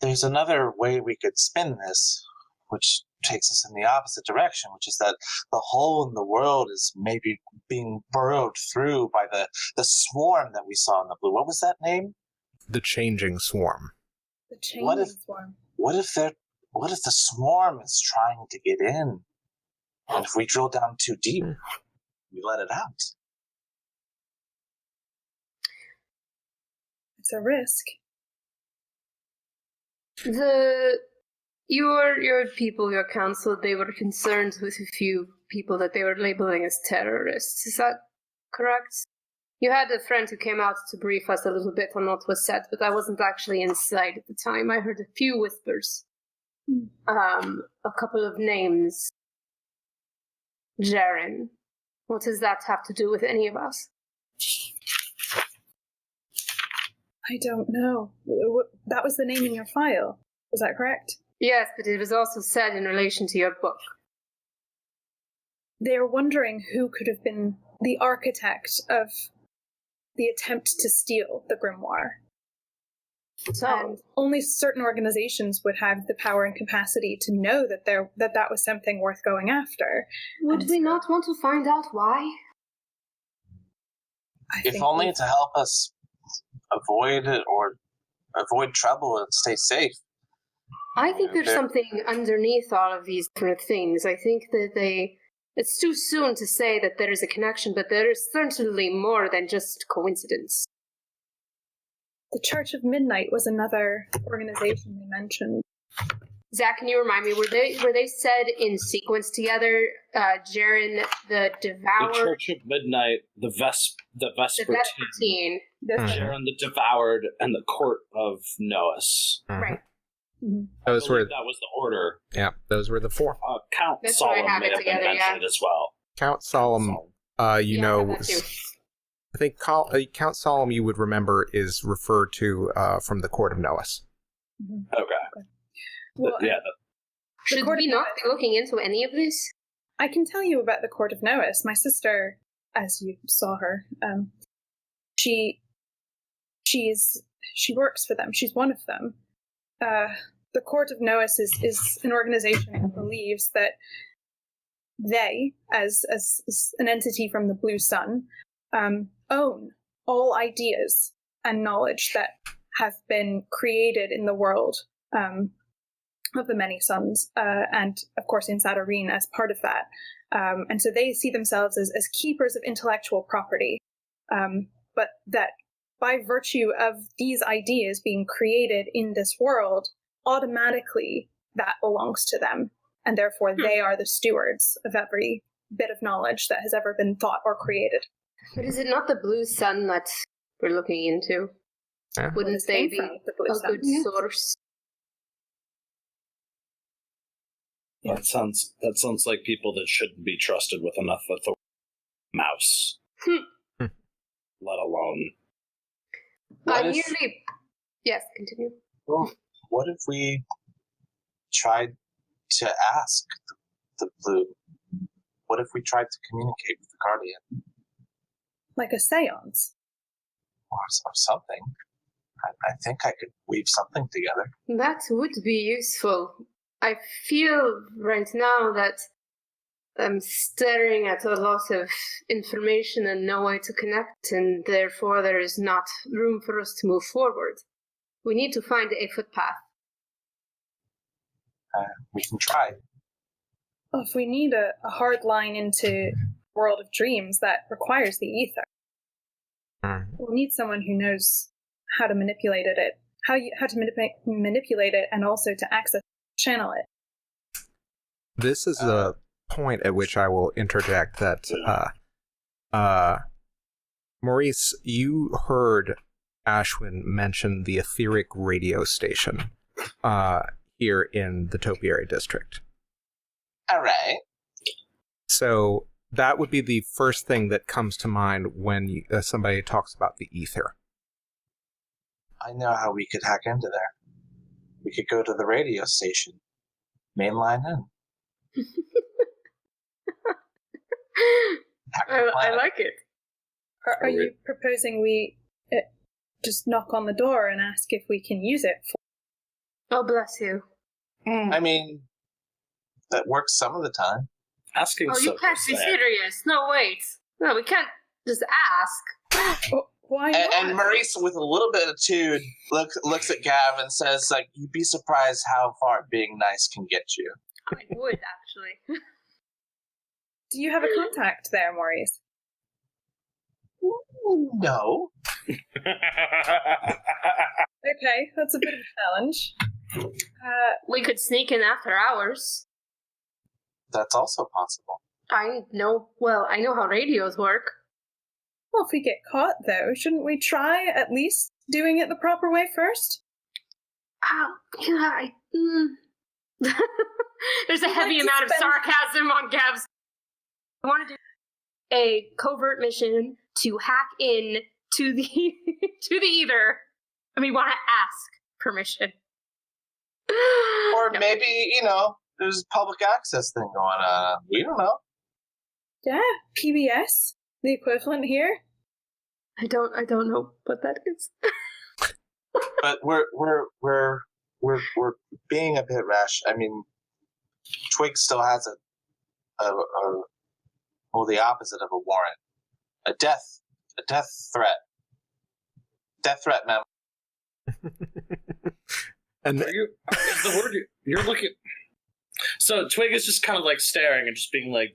There's another way we could spin this, which takes us in the opposite direction, which is that the hole in the world is maybe being burrowed through by the swarm that we saw in the blue. What was that name? The Changing Swarm. The Changing Swarm. What if the swarm is trying to get in? And if we drill down too deep, we let it out. It's a risk. Your people, your council, they were concerned with a few people that they were labeling as terrorists. Is that correct? You had a friend who came out to brief us a little bit on what was said, but I wasn't actually inside at the time. I heard a few whispers. A couple of names. Jaren. What does that have to do with any of us? I don't know. That was the name in your file. Is that correct? Yes, but it was also said in relation to your book. They are wondering who could have been the architect of the attempt to steal the grimoire. And only certain organizations would have the power and capacity to know that was something worth going after. Would we not want to find out why? If only to help us avoid it or avoid trouble and stay safe. I think there's something underneath all of these different things. I think that it's too soon to say that there is a connection, but there is certainly more than just coincidence. The Church of Midnight was another organization they mentioned. Zach, can you remind me, were they said in sequence together? Jaren, the Devoured... The Church of Midnight, the Vespertine. Jaren, the Devoured, and the Court of Noas. Right. Mm-hmm. That was the order. Yeah, those were the four. Count Solemn may have been mentioned as well. Count Solemn, I think Count Solemn, you would remember, is referred to from the Court of Noas. Mm-hmm. Okay. Well, should we not be looking into any of this? I can tell you about the Court of Noas. My sister, as you saw her, she works for them. She's one of them. The Court of Noas is an organization that believes that they, as an entity from the Blue Sun, own all ideas and knowledge that have been created in the world of the many suns, and of course in Saturine as part of that. And so they see themselves as keepers of intellectual property, but that by virtue of these ideas being created in this world, automatically that belongs to them, and therefore they are the stewards of every bit of knowledge that has ever been thought or created. But is it not the Blue Sun that we're looking into? Yeah. Wouldn't they be the Blue Sun? good source? That sounds like people that shouldn't be trusted with enough authority. Mouse. Let alone. Yes, continue. Well, what if we tried to ask the Blue What if we tried to communicate with the Guardian? Like a seance? Or something. I think I could weave something together. That would be useful. I feel right now that I'm staring at a lot of information and no way to connect, and therefore there is not room for us to move forward. We need to find a footpath. We can try. Well, if we need a hard line into world of dreams, that requires the ether. We'll need someone who knows how to manipulate it, how to manipulate it, and also to access, channel it. This is a point at which I will interject that, Maurice, you heard Ashwin mention the etheric radio station here in the Topiary District. All right. So that would be the first thing that comes to mind when somebody talks about the ether. I know how we could hack into there. We could go to the radio station. Mainline in. I like it. Are you proposing we just knock on the door and ask if we can use it for... Oh, bless you. I mean, that works some of the time. Asking Oh, you can't be serious. No, wait. No, we can't just ask. Why not? And Maurice, with a little bit of attitude, looks at Gav and says, like, you'd be surprised how far being nice can get you. I would, actually. Do you have a contact there, Maurice? No. Okay, that's a bit of a challenge. We could sneak in after hours. That's also possible. I know how radios work. Well, if we get caught, though, shouldn't we try at least doing it the proper way first? There's a heavy amount of sarcasm on Gav's. I want to do a covert mission to hack in to the ether, and we want to ask permission. Or maybe, there's a public access thing going on. We don't know. Yeah, PBS, the equivalent here. I don't know what that is. But we're being a bit rash. I mean, Twigg still has the opposite of a warrant. A death threat. Death threat memo. And is the word you're looking... So Twigg is just kind of like staring and just being like,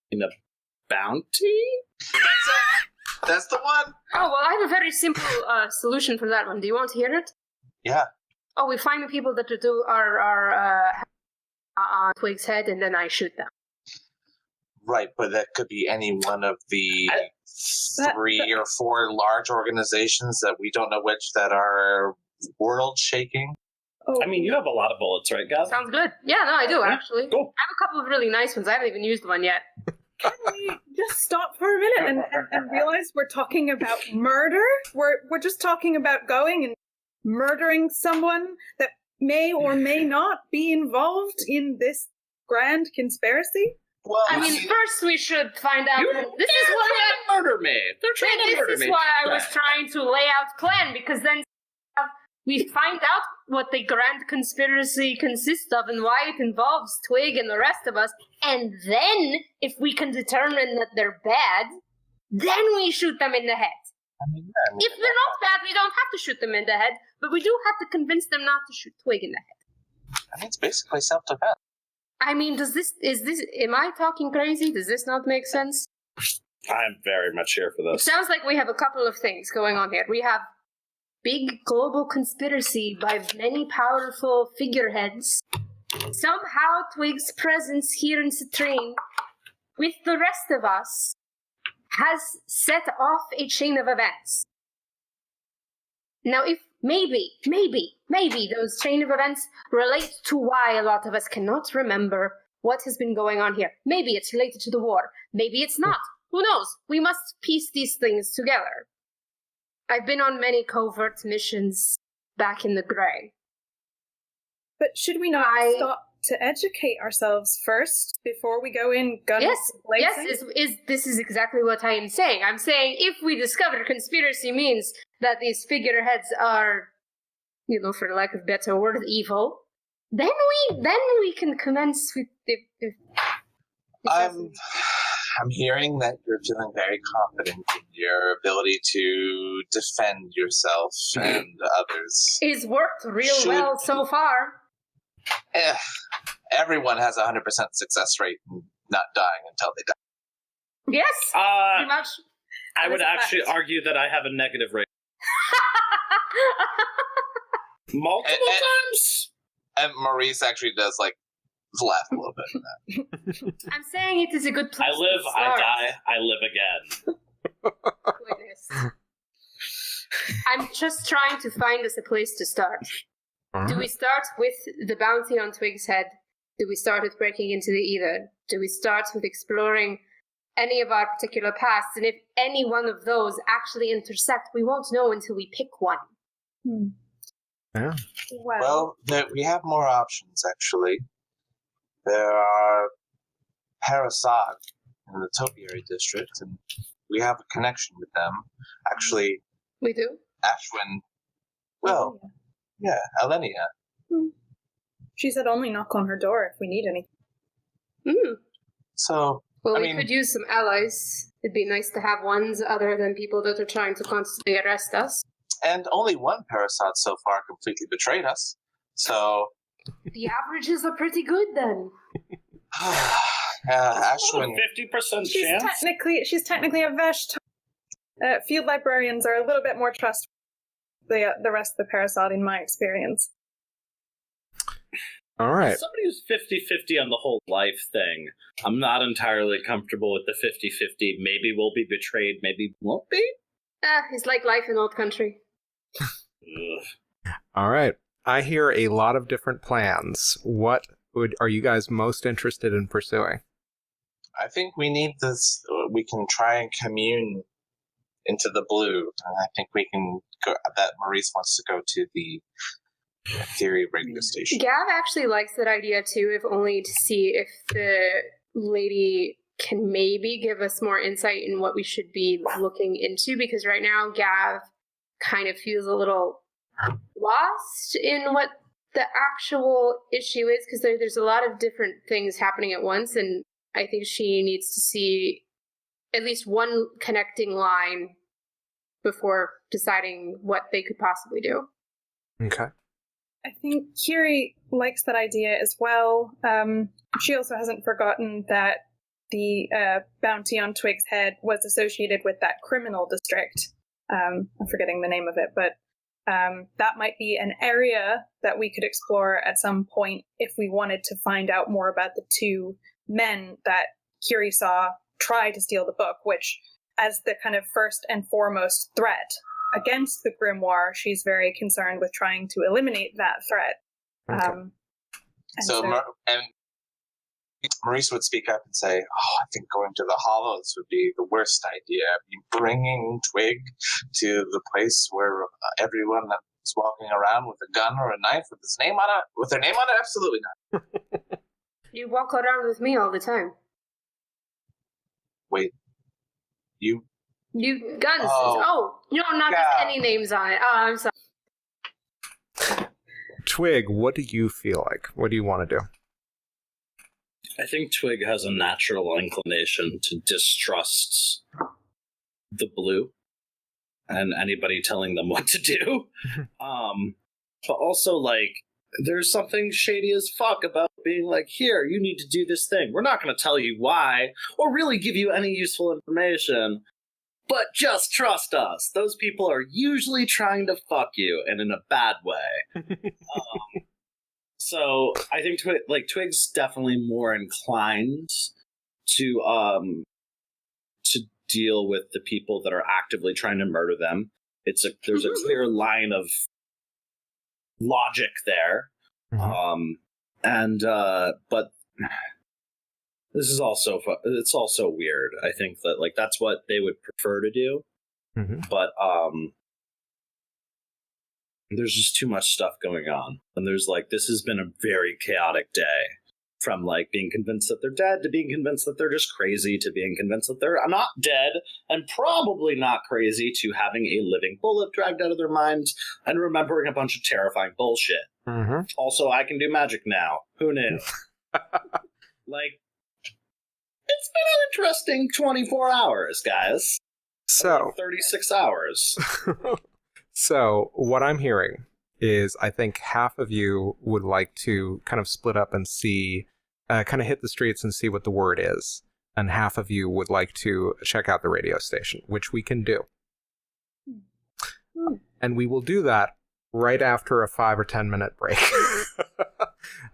in a bounty? That's the one. Oh, well, I have a very simple solution for that one. Do you want to hear it? Yeah. Oh, we find the people that are on Twigg's head, and then I shoot them. Right, but that could be any one of the 3 or 4 large organizations that we don't know which that are world-shaking. Oh. I mean, you have a lot of bullets, right, Gav? Sounds good. Yeah, no, I do, actually. Cool. I have a couple of really nice ones. I haven't even used one yet. Can we just stop for a minute and realize we're talking about murder? We're just talking about going and murdering someone that may or may not be involved in this grand conspiracy? Well, I mean, first we should find out. This is why I was trying to lay out plan, because then we find out what the grand conspiracy consists of and why it involves Twigg and the rest of us, and then if we can determine that they're bad, then we shoot them in the head. If they're not bad, we don't have to shoot them in the head, but we do have to convince them not to shoot Twigg in the head. I mean, it's basically self-defense. I mean, am I talking crazy? Does this not make sense? I'm very much here for It this. sounds like we have a couple of things going on here. We have big global conspiracy by many powerful figureheads. Somehow Twigg's presence here in Citrine, with the rest of us, has set off a chain of events. Now, if maybe those chain of events relate to why a lot of us cannot remember what has been going on here. Maybe it's related to the war. Maybe it's not. Who knows? We must piece these things together. I've been on many covert missions back in the Grey. But should we not stop to educate ourselves first before we go in guns Yes, blazing? this is exactly what I am saying. I'm saying if we discover conspiracy means that these figureheads are, for the lack of a better word, evil, then we can commence with the I'm hearing that you're feeling very confident in your ability to defend yourself and others. It's worked real well so far. Everyone has a 100% success rate in not dying until they die. Yes, pretty much. I would actually argue that I have a negative rate. Multiple times? And Maurice actually does, laugh a little bit at that. I'm saying it is a good place I live, to I start. die, I live again. Goodness. I'm just trying to find us a place to start. Do we start with the bounty on Twigg's head? Do we start with breaking into the Ether? Do we start with exploring any of our particular pasts? And if any one of those actually intersect, we won't know until we pick one. Yeah. Well, we have more options, actually. There are Parasad in the Topiary District, and we have a connection with them. Actually, We do? Ashwin, well, yeah, Alenia. She said only knock on her door if we need anything. So, Well, we could use some allies. It'd be nice to have ones other than people that are trying to constantly arrest us. and only one Parasad so far completely betrayed us. So, The averages are pretty good then. Ashwin. 50% She's chance? technically a Vesh. Field librarians are a little bit more trustworthy than the rest of the Parasad, in my experience. All right. Somebody who's 50-50 on the whole life thing. I'm not entirely comfortable with the 50-50. Maybe we'll be betrayed, maybe won't be? It's like life in old country. Ugh. All right. I hear a lot of different plans. What are you guys most interested in pursuing? I think we need this. We can try and commune into the blue. And I think we can go. That Maurice wants to go to the Kyrrie radio station. Gav actually likes that idea too, if only to see if the lady can maybe give us more insight in what we should be looking into, because right now Gav kind of feels a little lost in what the actual issue is, because there's a lot of different things happening at once, and I think she needs to see at least one connecting line before deciding what they could possibly do. Okay. I think Kyrrie likes that idea as well. She also hasn't forgotten that the bounty on Twig's head was associated with that criminal district. I'm forgetting the name of it, but that might be an area that we could explore at some point if we wanted to find out more about the two men that Kyrrie saw try to steal the book, which, as the kind of first and foremost threat against the grimoire, she's very concerned with trying to eliminate that threat. Okay. And Maurice would speak up and say, I think going to the Hollows would be the worst idea. I mean, bringing Twig to the place where everyone that's walking around with a gun or a knife with their name on it, absolutely not. You walk around with me all the time. Wait, you? You guns. Oh. No, not just any names on it. Oh, I'm sorry. Twig, what do you feel like? What do you want to do? I think Twig has a natural inclination to distrust the blue and anybody telling them what to do. But also, there's something shady as fuck about being like, here, you need to do this thing. We're not going to tell you why or really give you any useful information, but just trust us. Those people are usually trying to fuck you, and in a bad way. So I think Twig's definitely more inclined to deal with the people that are actively trying to murder them. There's a clear line of logic there. But this is also it's also weird. I think that that's what they would prefer to do. But there's just too much stuff going on. And there's this has been a very chaotic day. From being convinced that they're dead to being convinced that they're just crazy to being convinced that they're not dead and probably not crazy to having a living bullet dragged out of their minds and remembering a bunch of terrifying bullshit. Mm-hmm. Also, I can do magic now. Who knew? It's been an interesting 24 hours, guys. So 36 hours. So what I'm hearing is I think half of you would like to kind of split up and see, kind of hit the streets and see what the word is. And half of you would like to check out the radio station, which we can do. And we will do that right after a 5 or 10 minute break.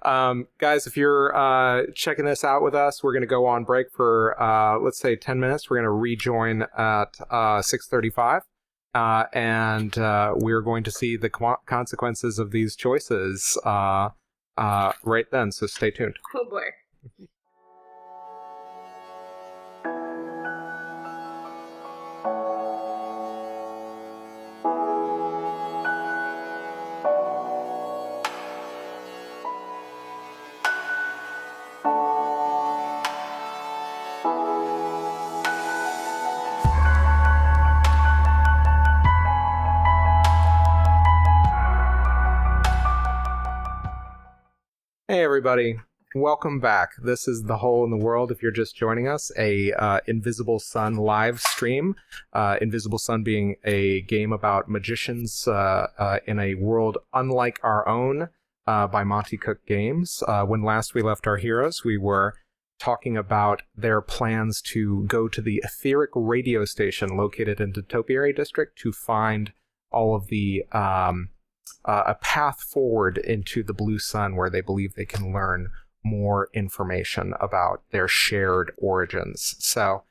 Guys, if you're checking this out with us, we're going to go on break for, let's say 10 minutes. We're going to rejoin at 6:35. And we're going to see the consequences of these choices right then, so stay tuned. Oh boy. Hey everybody, welcome back. This is The Hole in the World. If you're just joining us, a Invisible Sun live stream. Invisible Sun being a game about magicians in a world unlike our own by Monty Cook Games. When last we left our heroes, we were talking about their plans to go to the etheric radio station located in the Topiary District to find all of the a path forward into the Blue Sun where they believe they can learn more information about their shared origins. So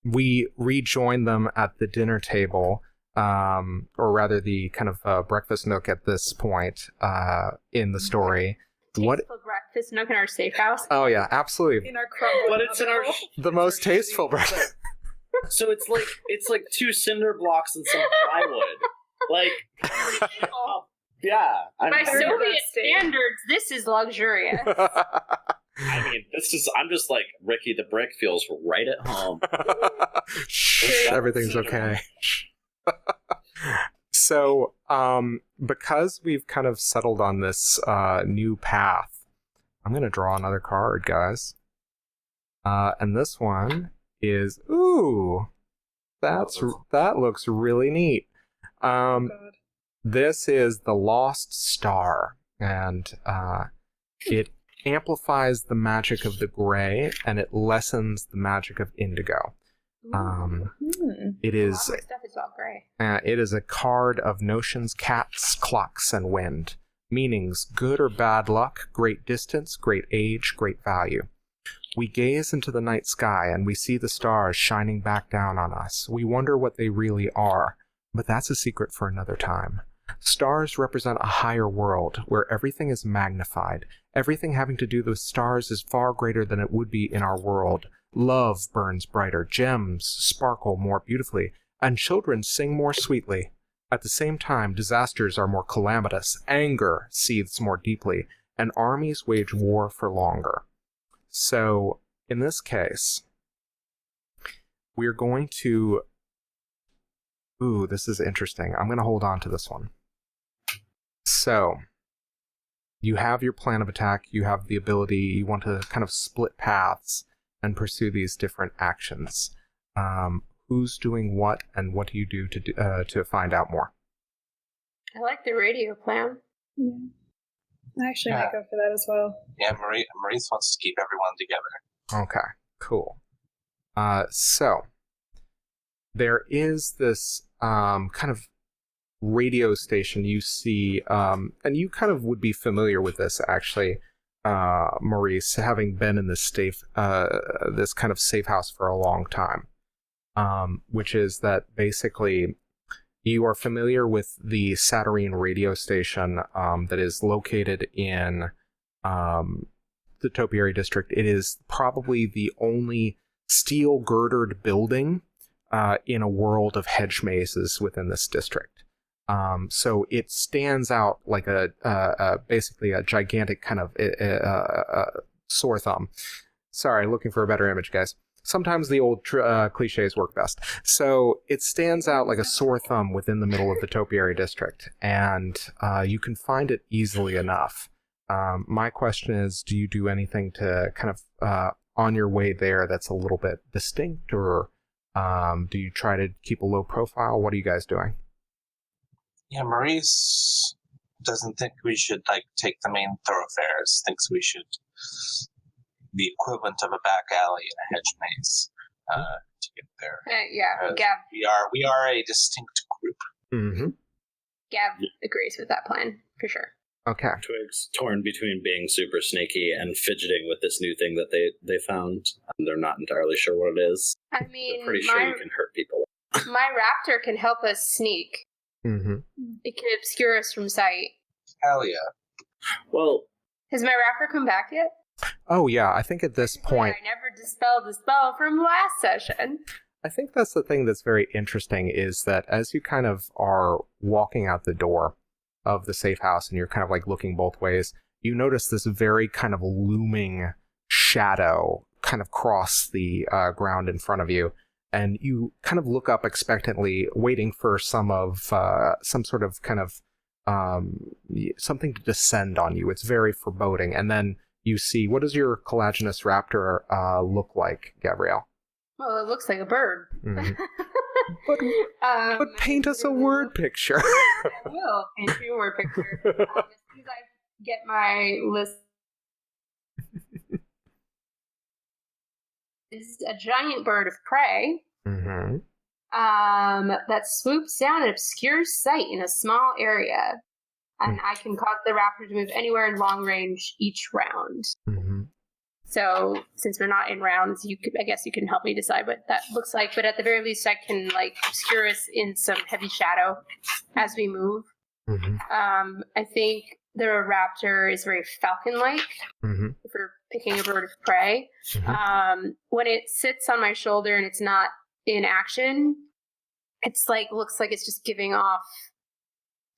we rejoined them at the dinner table, or rather the kind of breakfast nook at this point in the story. Tasteful breakfast nook in our safe house. Oh yeah, absolutely. In our crumble. But it's in our... The most tasteful breakfast. So it's like 2 cinder blocks and some plywood. Yeah. By very Soviet dusty. standards, this is luxurious. I mean, I'm just like Ricky the Brick feels right at home. Shh, everything's okay. So, because we've kind of settled on this new path, I'm going to draw another card, guys. And this one is, ooh, that looks really neat. This is the Lost Star, and it amplifies the magic of the gray, and it lessens the magic of indigo. It is My stuff is all gray. it is a card of notions, cats, clocks, and wind. Meanings: good or bad luck, great distance, great age, great value. We gaze into the night sky, and we see the stars shining back down on us. We wonder what they really are, but that's a secret for another time. Stars represent a higher world, where everything is magnified. Everything having to do with stars is far greater than it would be in our world. Love burns brighter, gems sparkle more beautifully, and children sing more sweetly. At the same time, disasters are more calamitous, anger seethes more deeply, and armies wage war for longer. So, in this case, we're going to... Ooh, this is interesting. I'm going to hold on to this one. So, you have your plan of attack, you have the ability, you want to kind of split paths and pursue these different actions. Who's doing what, and what do you do to find out more? I like the radio plan. Yeah. I actually might go for that as well. Yeah, Maurice wants to keep everyone together. Okay, cool. So, there is this kind of radio station you see, and you kind of would be familiar with this, actually, Maurice, having been in this this kind of safe house for a long time, which is that basically you are familiar with the Saturnine radio station that is located in the Topiary District. It is probably the only steel-girdered building in a world of hedge mazes within this district. So it stands out like basically a gigantic kind of sore thumb. Sorry, looking for a better image, guys. Sometimes the old cliches work best. So it stands out like a sore thumb within the middle of the Topiary District, and you can find it easily enough. My question is, do you do anything to kind of, on your way there, that's a little bit distinct, or do you try to keep a low profile? What are you guys doing? Yeah, Maurice doesn't think we should take the main thoroughfares. Thinks we should the equivalent of a back alley in a hedge maze to get there. Yeah, Gav. We are a distinct group. Mm-hmm. Gav agrees with that plan for sure. Okay. Twig's torn between being super sneaky and fidgeting with this new thing that they found. And they're not entirely sure what it is. I mean, they're pretty sure you can hurt people. My raptor can help us sneak. Mm-hmm. It can obscure us from sight. Hell yeah. Well, has my raptor come back yet? Oh yeah, I think at this point... I never dispelled the spell from last session. I think that's the thing that's very interesting, is that as you kind of are walking out the door of the safe house and you're kind of like looking both ways, you notice this very kind of looming shadow kind of cross the ground in front of you, and you kind of look up expectantly, waiting for some sort of kind of something to descend on you. It's very foreboding, and then you see, what does your collagenous raptor look like, Gavriel? Well, it looks like a bird. Mm-hmm. But paint us a word picture. I will paint you a word picture. As soon as I get my list. This is a giant bird of prey. Mm-hmm. That swoops down and obscures sight in a small area. And I can cause the raptor to move anywhere in long range each round. Mm-hmm. So, since we're not in rounds, I guess you can help me decide what that looks like. But at the very least, I can obscure us in some heavy shadow as we move. Mm-hmm. I think the raptor is very falcon-like. Mm-hmm. If we're picking a bird of prey, Mm-hmm. when it sits on my shoulder and it's not in action, it's looks like it's just giving off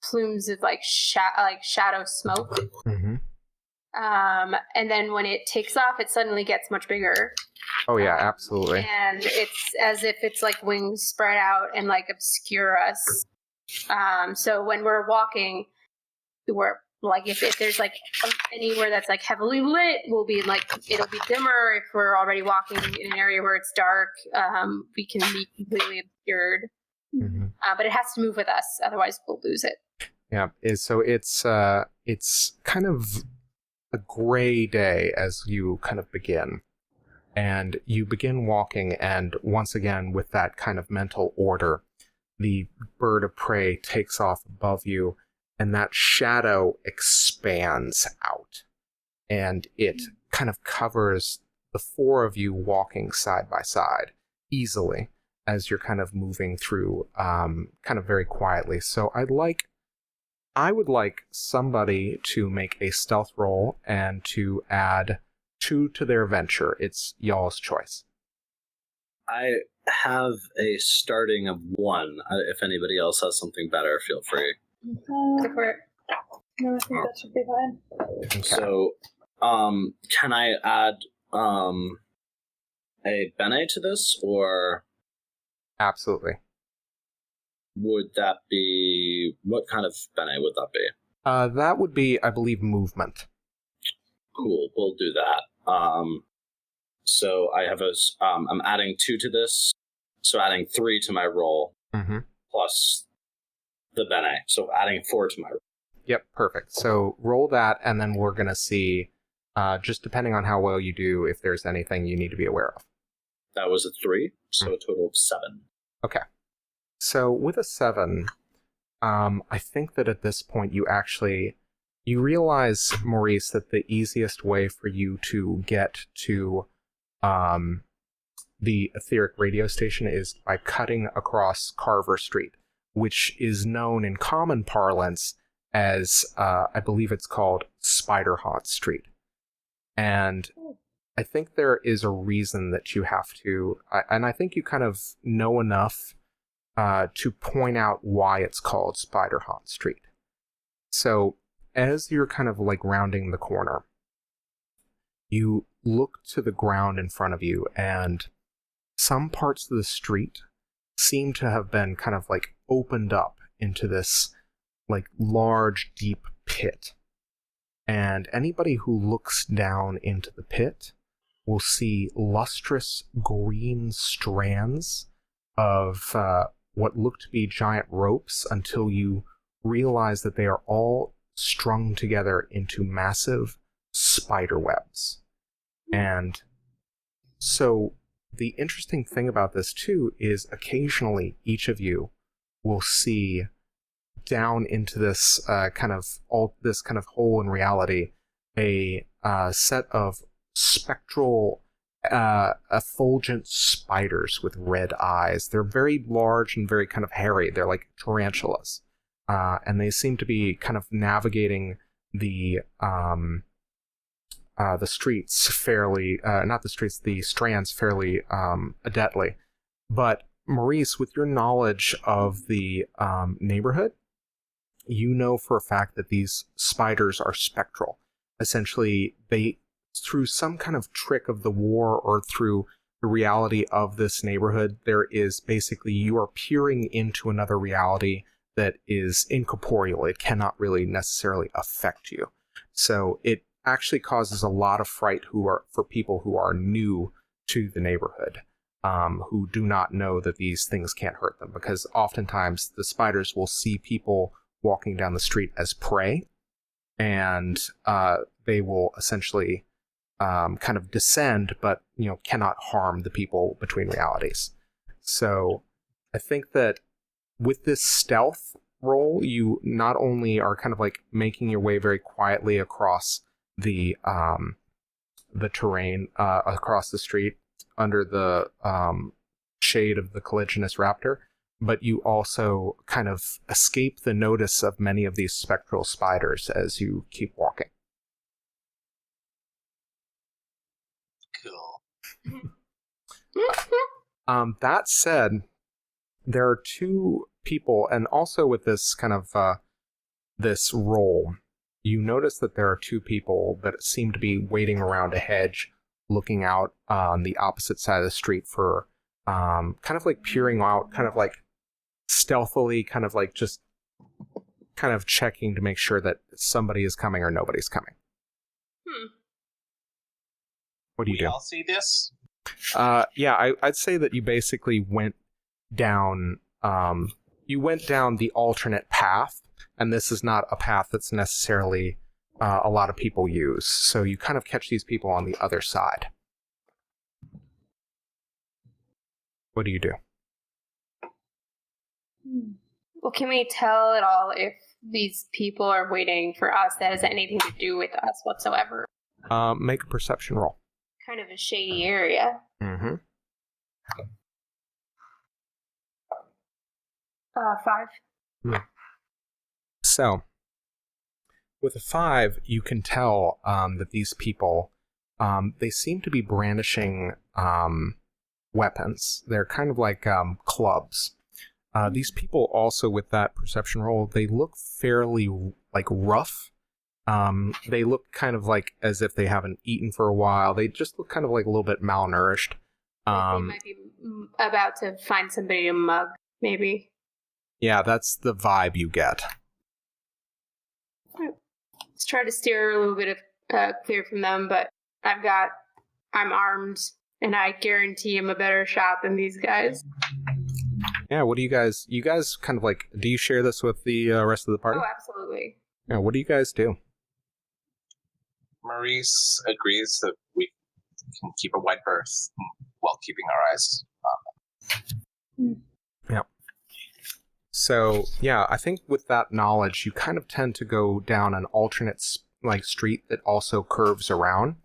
plumes of shadow smoke. Mm-hmm. And then when it takes off, it suddenly gets much bigger. Oh yeah, absolutely. And it's as if it's wings spread out and obscure us. So when we're walking, we're if there's anywhere that's anywhere that's lit, we'll be it'll be dimmer. If we're already walking in an area where it's dark, we can be completely obscured. Mm-hmm. But it has to move with us, otherwise we'll lose it. Yeah, so it's kind of a gray day as you kind of begin. And you begin walking, and once again, with that kind of mental order, the bird of prey takes off above you, and that shadow expands out. And it kind of covers the four of you walking side by side easily as you're kind of moving through kind of very quietly. So I would like somebody to make a stealth roll and to add 2 to their venture. It's y'all's choice. I have a starting of 1. If anybody else has something better, feel free. Go for it. No, I think that should be fine. Okay. So, can I add a bene to this, or Absolutely. would that be, what kind of bene would that be? That would be, I believe, movement. Cool, we'll do that. So I have I'm adding 2 to this, so adding 3 to my roll, Mm-hmm. plus the bene, so adding 4 to my roll. Yep, perfect. So roll that, and then we're going to see, just depending on how well you do, if there's anything you need to be aware of. That was a 3, so a total of 7. Okay. So with a 7, I think that at this point you realize, Maurice, that the easiest way for you to get to the etheric radio station is by cutting across Carver Street, which is known in common parlance as, I believe it's called Spiderhaunt Street. And I think there is a reason that you have to, and I think you kind of know enough to point out why it's called Spider Haunt Street. So as you're kind of like rounding the corner, you look to the ground in front of you, and some parts of the street seem to have been kind of like opened up into this like large, deep pit. And anybody who looks down into the pit will see lustrous green strands of what look to be giant ropes, until you realize that they are all strung together into massive spider webs. And so the interesting thing about this too is occasionally each of you will see down into this kind of hole in reality a set of spectral effulgent spiders with red eyes. They're very large and very kind of hairy. They're like tarantulas, and they seem to be kind of navigating the streets fairly, the strands fairly adeptly. But Maurice, with your knowledge of the neighborhood, you know for a fact that these spiders are spectral. Essentially, they, through some kind of trick of the war or through the reality of this neighborhood, there is basically, you are peering into another reality that is incorporeal. It cannot really necessarily affect you. So it actually causes a lot of fright for people who are new to the neighborhood, who do not know that these things can't hurt them, because oftentimes the spiders will see people walking down the street as prey, and they will essentially kind of descend, but cannot harm the people between realities. So I think that with this stealth roll, you not only are kind of like making your way very quietly across the terrain, across the street under the shade of the colliginous raptor, but you also kind of escape the notice of many of these spectral spiders as you keep walking. Cool. That said, there are two people, and also with this kind of this roll, you notice that there are two people that seem to be waiting around a hedge, looking out on the opposite side of the street for kind of like peering out, kind of like stealthily, kind of like just kind of checking to make sure that somebody is coming or nobody's coming. What do you do? We all see this? Yeah, I'd say that you basically went down the alternate path, and this is not a path that's necessarily a lot of people use. So you kind of catch these people on the other side. What do you do? Well, can we tell at all if these people are waiting for us that has anything to do with us whatsoever? Make a perception roll. Kind of a shady area. Mm-hmm. 5. So, with a 5, you can tell that these people, they seem to be brandishing weapons. They're kind of like clubs. These people also, with that perception roll, they look fairly like rough. They look kind of like as if they haven't eaten for a while. They just look kind of like a little bit malnourished. They might be about to find somebody to mug, maybe. Yeah, that's the vibe you get. Let's try to steer a little bit of clear from them, but I'm armed, and I guarantee I'm a better shot than these guys. Yeah, what do you guys kind of like, do you share this with the rest of the party? Oh, absolutely. Yeah, what do you guys do? Maurice agrees that we can keep a wide berth while keeping our eyes on them. Yeah. So, yeah, I think with that knowledge, you kind of tend to go down an alternate street that also curves around.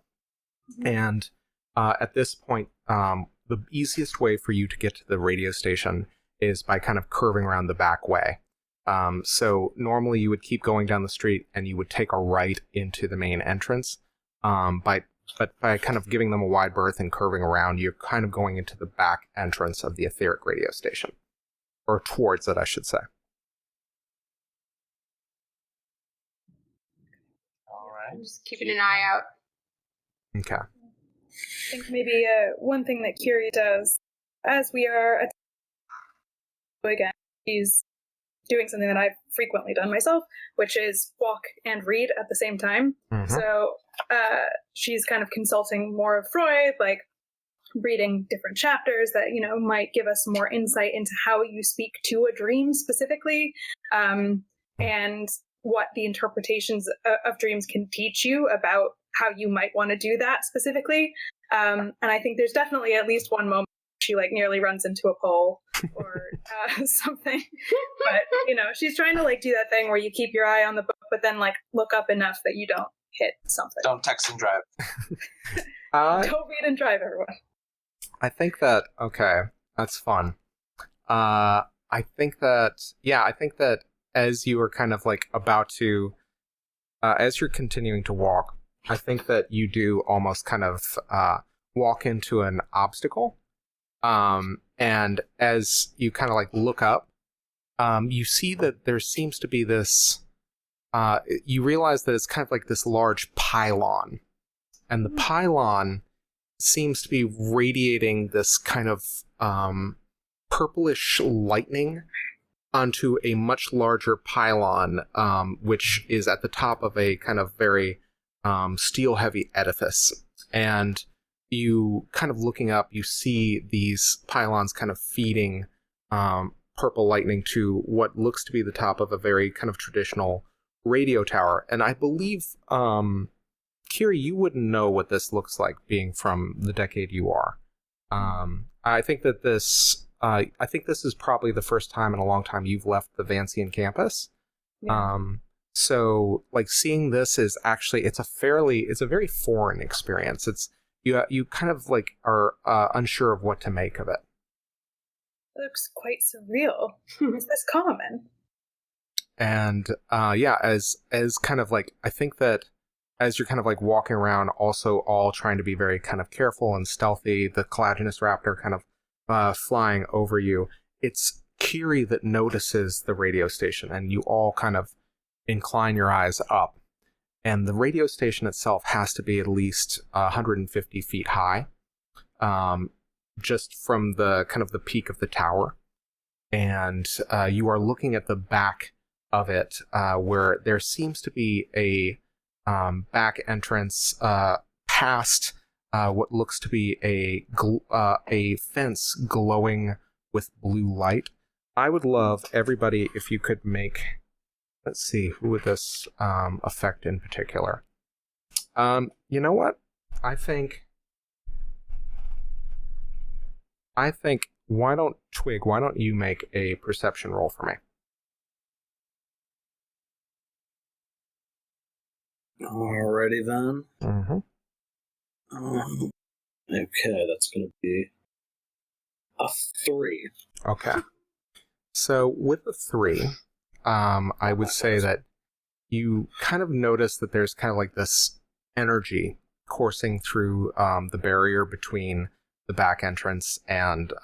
Mm-hmm. And at this point, the easiest way for you to get to the radio station is by kind of curving around the back way. So normally you would keep going down the street and you would take a right into the main entrance. But by kind of giving them a wide berth and curving around, you're kind of going into the back entrance of the etheric radio station. or towards it, I should say. All right. I'm just keeping an eye out. Okay. I think maybe one thing that Kyrrie does, as we are again, she's doing something that I've frequently done myself, which is walk and read at the same time. Mhm. So she's kind of consulting more of Freud, like reading different chapters that, you know, might give us more insight into how you speak to a dream specifically, and what the interpretations of dreams can teach you about how you might want to do that specifically. And I think there's definitely at least one moment she like nearly runs into a pole or something. But, you know, she's trying to like do that thing where you keep your eye on the book, but then like look up enough that you don't hit something. Don't text and drive. Don't read and drive, everyone. I think that, okay, that's fun. I think that as you are kind of like about to, as you're continuing to walk, I think that you do almost kind of walk into an obstacle. And as you kind of like look up, you see that there seems to be this, you realize that it's kind of like this large pylon. And the pylon seems to be radiating this kind of purplish lightning onto a much larger pylon, which is at the top of a kind of very steel-heavy edifice. And you kind of looking up, you see these pylons kind of feeding purple lightning to what looks to be the top of a very kind of traditional radio tower. And I believe, Kyrrie, you wouldn't know what this looks like being from the decade you are. I think that this is probably the first time in a long time you've left the Vancian campus. Yeah. So like seeing this is actually, it's a very foreign experience. It's, you kind of like are unsure of what to make of it. It looks quite surreal. Is this common? And as kind of like, I think that as you're kind of like walking around, also all trying to be very kind of careful and stealthy, the collagenous raptor kind of flying over you, it's Kyrrie that notices the radio station, and you all kind of incline your eyes up. And the radio station itself has to be at least 150 feet high, just from the kind of the peak of the tower. And you are looking at the back of it, where there seems to be a back entrance past what looks to be a fence glowing with blue light. I would love everybody if you could make... Let's see, who would this affect in particular? You know what? I think, Twigg, why don't you make a perception roll for me? Alrighty then. Mm-hmm. Okay, that's going to be a 3. Okay. So with the 3... I would say that you kind of notice that there's kind of like this energy coursing through the barrier between the back entrance and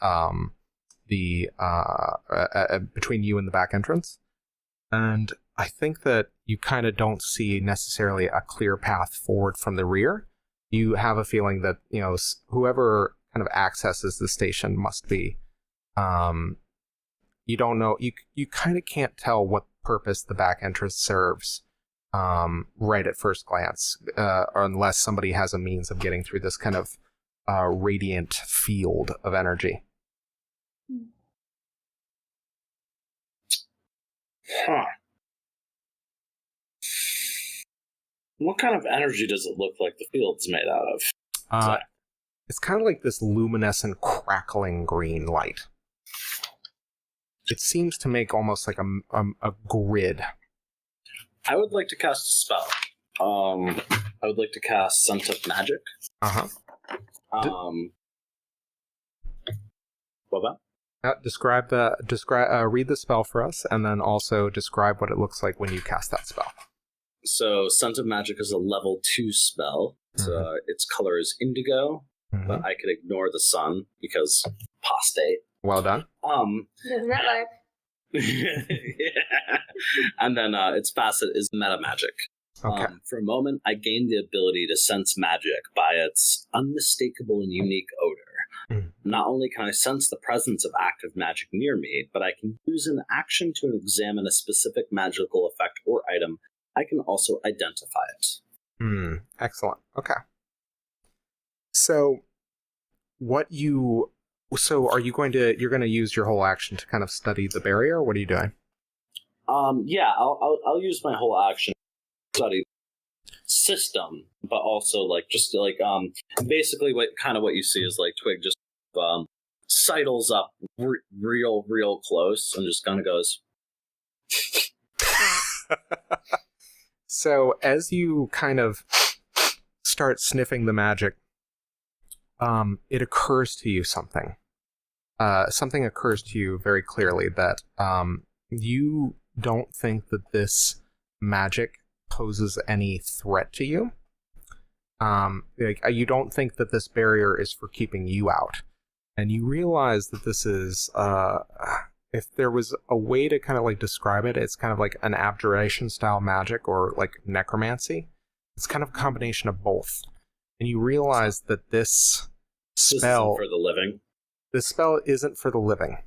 between you and the back entrance. And I think that you kind of don't see necessarily a clear path forward from the rear. You have a feeling that, you know, whoever kind of accesses the station must be... you don't know, you kind of can't tell what purpose the back entrance serves right at first glance, unless somebody has a means of getting through this kind of radiant field of energy. Huh. What kind of energy does it look like the field's made out of? It's kind of like this luminescent, crackling green light. It seems to make almost like a grid. I would like to cast a spell. I would like to cast Scent of Magic. Uh-huh. What about? Read the spell for us, and then also describe what it looks like when you cast that spell. So, Scent of Magic is a level 2 spell. Mm-hmm. Its color is indigo, Mm-hmm. but I could ignore the sun because apostate. Well done. Isn't that life? Yeah. And then its facet is meta magic. Okay. For a moment, I gained the ability to sense magic by its unmistakable and unique odor. Not only can I sense the presence of active magic near me, but I can use an action to examine a specific magical effect or item. I can also identify it. Excellent. Okay. So, are you you're going to use your whole action to kind of study the barrier? What are you doing? Yeah, I'll use my whole action to study system, but also basically what you see is like Twig just sidles up real close and just kind of goes. So as you kind of start sniffing the magic, it occurs to you something. Something occurs to you very clearly that you don't think that this magic poses any threat to you. You don't think that this barrier is for keeping you out. And you realize that this is, if there was a way to kind of like describe it, it's kind of like an abjuration style magic or like necromancy. It's kind of a combination of both. And you realize that this spell... This isn't for the living. This spell isn't for the living.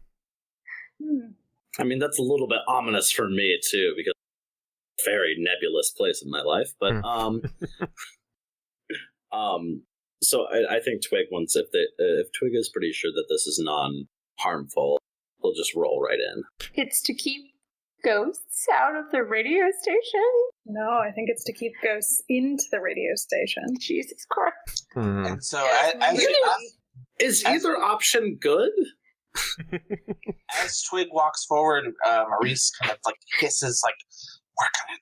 I mean, that's a little bit ominous for me, too, because it's a very nebulous place in my life. But, so I think Twig wants, if Twig is pretty sure that this is non-harmful, we'll just roll right in. It's to keep ghosts out of the radio station? No, I think it's to keep ghosts into the radio station. Jesus Christ. And so Is either option good? as Twig walks forward, Maurice kind of like hisses, like,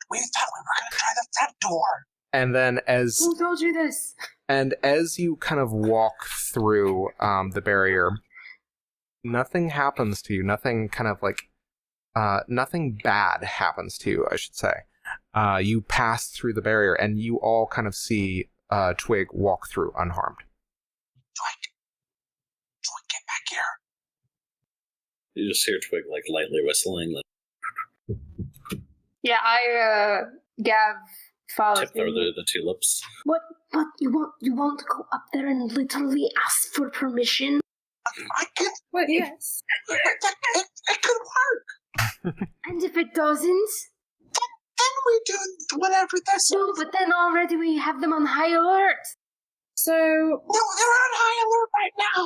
we thought we were gonna try the front door. And then Who told you this? And as you kind of walk through the barrier, nothing happens to you. Nothing kind of like, nothing bad happens to you, I should say. You pass through the barrier, and you all kind of see Twig walk through unharmed. Twig, get back here. You just hear Twig like lightly whistling. Like, yeah, Gav follows tip through the tulips. What? You want to go up there and literally ask for permission? I can. Well, yes. It could work. And if it doesn't? Then we do whatever this No, but then already we have them on high alert. So... No, they're on high alert right now.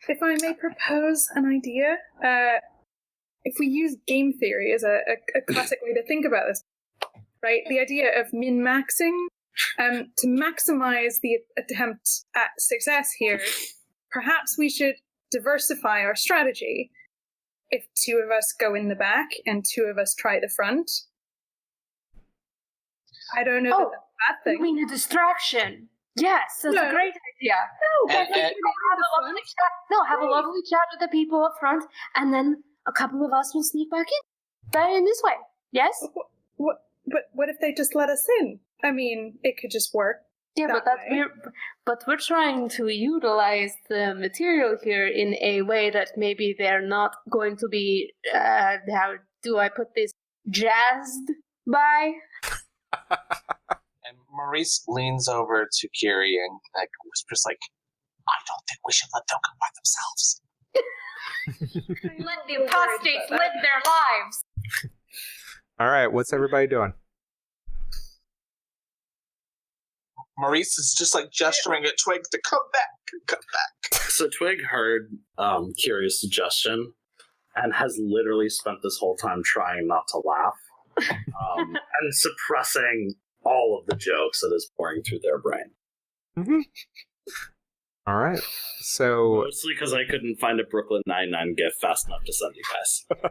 If I may propose an idea, if we use game theory as a classic way to think about this, right? The idea of min-maxing, to maximize the attempt at success here, perhaps we should diversify our strategy. If 2 of us go in the back and 2 of us try the front. I don't know that that's a bad thing. You mean a distraction? Yes, that's a great idea. No, have a lovely chat with the people up front, and then a couple of us will sneak back in this way. Yes? What if they just let us in? I mean, it could just work. Yeah, but we're trying to utilize the material here in a way that maybe they're not going to be, how do I put this, jazzed by? And Maurice leans over to Kyrrie and like whispers, like, I don't think we should let them come by themselves. Let the apostates live their lives. All right, what's everybody doing? Maurice is just like gesturing at Twig to come back. So Twig heard Kyrrie's suggestion and has literally spent this whole time trying not to laugh and suppressing all of the jokes that is pouring through their brain. Mm-hmm. All right, so... Mostly because I couldn't find a Brooklyn Nine-Nine GIF fast enough to send you guys. The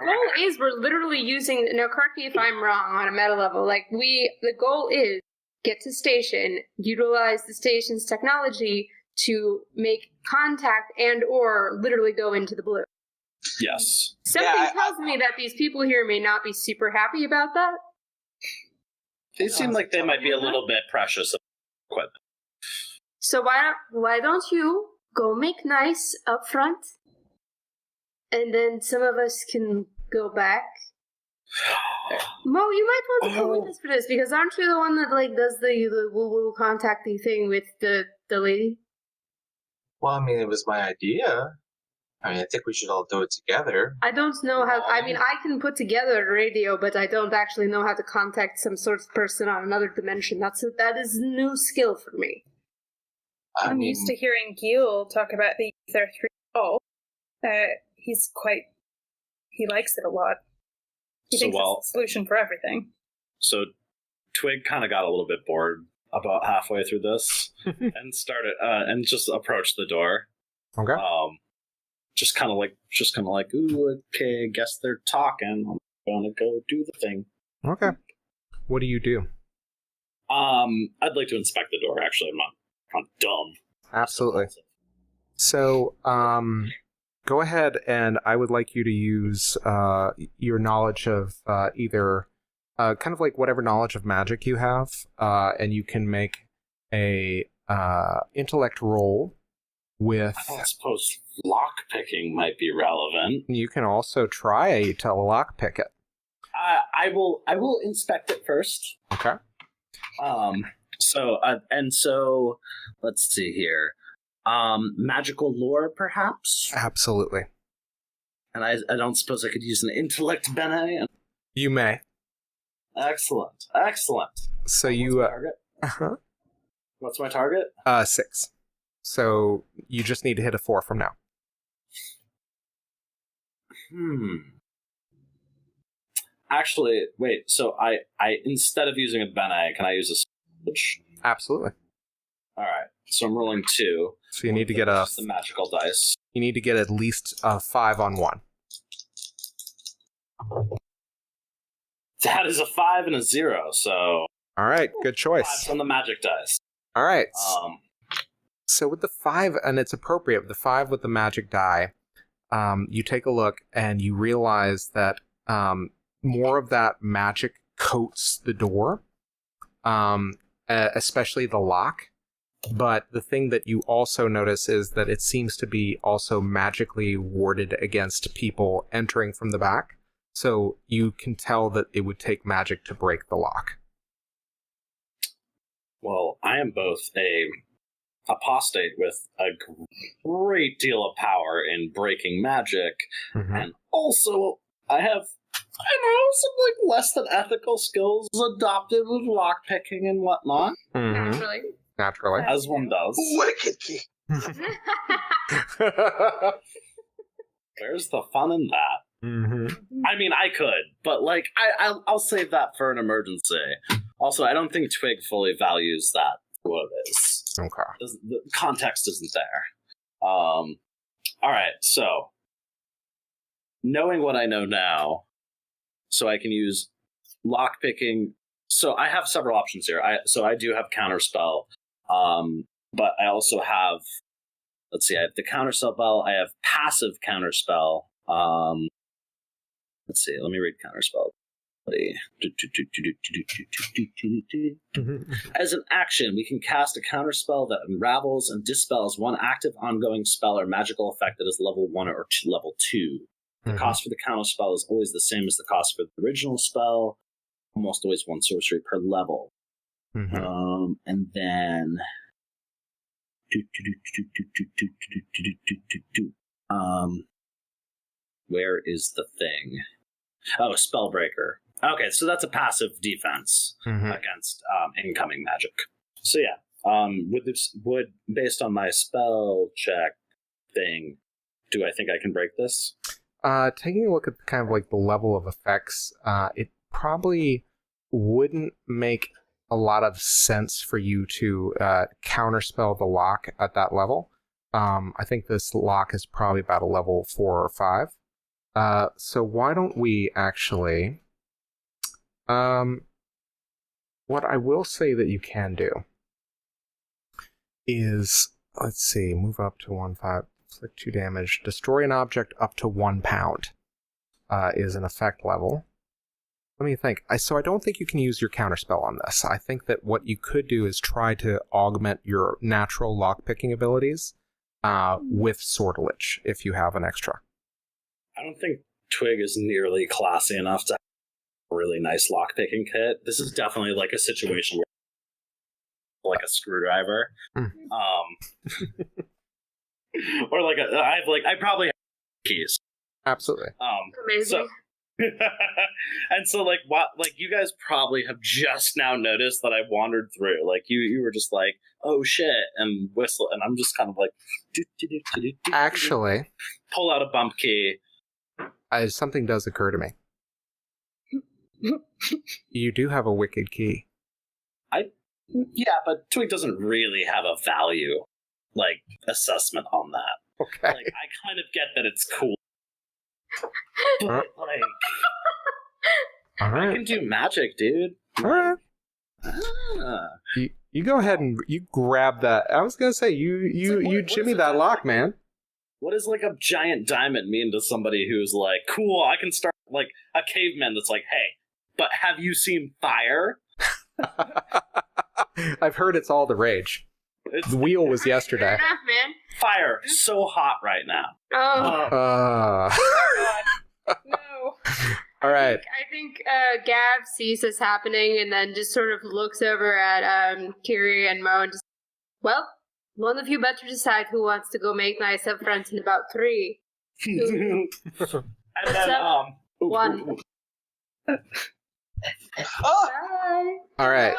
goal is we're literally using... Now, correct me if I'm wrong on a meta level. Like, the goal is get to station, utilize the station's technology to make contact and or literally go into the blue. Yes. Something tells me that these people here may not be super happy about that. They seem like they might be a little bit precious of equipment. So why don't you go make nice up front, and then some of us can go back. Mo, you might want to go with us for this, because aren't you the one that like does the woo-woo contacty thing with the lady? Well, I mean, it was my idea. I mean, I think we should all do it together. I don't know how. I mean, I can put together a radio, but I don't actually know how to contact some sort of person on another dimension. That is a new skill for me. I'm used to hearing Gil talk about the Ether 3. He likes it a lot. He thinks it's the solution for everything. So Twigg kind of got a little bit bored about halfway through this and started and just approached the door. Okay. Just kind of like, ooh, okay, guess they're talking. I'm gonna go do the thing. Okay. What do you do? I'd like to inspect the door. Actually, I'm not dumb. Absolutely. So, go ahead, and I would like you to use your knowledge of either kind of like whatever knowledge of magic you have, and you can make a intellect roll with. I don't suppose lockpicking might be relevant. You can also try to lockpick it. I will inspect it first. Okay. So let's see here. Magical lore, perhaps? Absolutely. And I don't suppose I could use an intellect bene? You may. Excellent. So What's you... my target? What's my target? 6. So you just need to hit a 4 from now. Actually, wait, so I instead of using a bene, can I use a switch? Absolutely. Alright, so I'm rolling 2. So you need to get the magical dice. You need to get at least a 5 on 1. That is a 5 and a 0, so... Alright, good choice. 5 on the magic dice. Alright. So with the 5, and it's appropriate, with the 5 with the magic die, you take a look and you realize that more of that magic coats the door, especially the lock. But the thing that you also notice is that it seems to be also magically warded against people entering from the back. So you can tell that it would take magic to break the lock. Well, I am both a apostate with a great deal of power in breaking magic, and also I have, some like less than ethical skills adopted with lockpicking and whatnot. Naturally. As one does. Wicked key. Where's the fun in that? I mean, I could, but like, I'll save that for an emergency. Also, I don't think Twigg fully values that for what it is. Okay. The context isn't there. All right, so knowing what I know now, so I can use lockpicking. So I have several options here. I do have counterspell, but I also have. Let's see. I have the counterspell. I have passive counterspell. Let's see. Let me read counterspell. As an action, we can cast a counterspell that unravels and dispels one active ongoing spell or magical effect that is level 1 or level 2. The cost for the counterspell is always the same as the cost for the original spell, almost always 1 sorcery per level. And then where is the thing? Oh, Spellbreaker. Okay, so that's a passive defense against incoming magic. So yeah, would based on my spell check thing, do I think I can break this? Taking a look at kind of like the level of effects, it probably wouldn't make a lot of sense for you to counterspell the lock at that level. I think this lock is probably about a level 4 or 5. So why don't we actually... what I will say that you can do is, let's see, move up to 1/5, inflict 2 damage, destroy an object up to 1 pound is an effect level. Let me think. So I don't think you can use your counterspell on this. I think that what you could do is try to augment your natural lockpicking abilities with sortilege if you have an extra. I don't think Twig is nearly classy enough to have a really nice lockpicking kit. This is definitely like a situation where like a screwdriver. Or like I probably have keys. Absolutely. Amazing. So, and so like you guys probably have just now noticed that I wandered through. Like you were just like, oh shit, and whistle, and I'm just kind of like Actually, pull out a bump key. Something does occur to me. You do have a wicked key. Yeah, but Twig doesn't really have a value like assessment on that. Okay. Like I kind of get that it's cool. But like All right. I can do magic, dude. All right. Ah. You go ahead and you grab that. I was gonna say you jimmy that lock, man. What does like a giant diamond mean to somebody who's like, cool, I can start like a caveman that's like, hey, but have you seen fire? I've heard it's all the rage. It's The wheel was yesterday. Fair enough, man. fire so hot right now. Oh. No. All right. I think Gav sees this happening and then just sort of looks over at Kyrrie and Mo and just, well, one of you better decide who wants to go make nice up friends in about 3. And then, One. Oh! Bye. All right.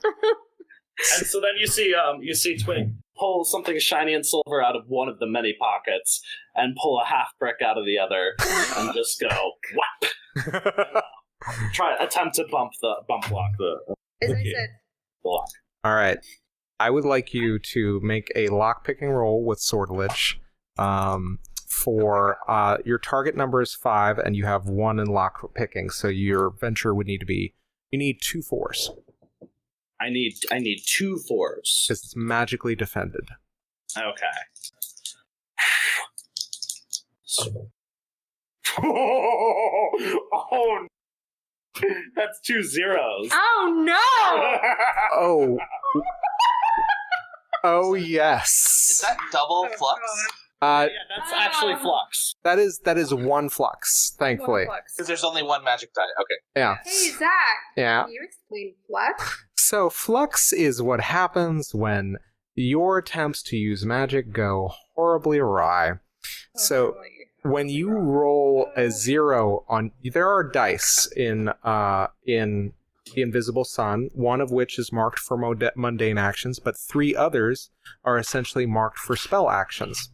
and so then you see Twig pull something shiny and silver out of one of the many pockets and pull a half brick out of the other and just go whap. Attempt to bump block the As I Okay. said, block. All right. I would like you to make a lockpicking roll with sortilege. For your target number is 5, and you have 1 in lockpicking, so your venture would need to be. You need 2 4s I need 2 4s. because it's magically defended. Okay. Oh, that's 2 zeros. oh no! Oh. Oh Is yes. that double Oh, flux? Uh, Yeah, that's actually Flux. that is 1 flux. Thankfully. Because there's only one magic die. Okay. Yeah. Hey, Zach. Yeah. Can you explain Flux? So flux is what happens when your attempts to use magic go horribly awry. So when you roll a 0 on, there are dice in the Invisible Sun, one of which is marked for mundane actions, but 3 others are essentially marked for spell actions.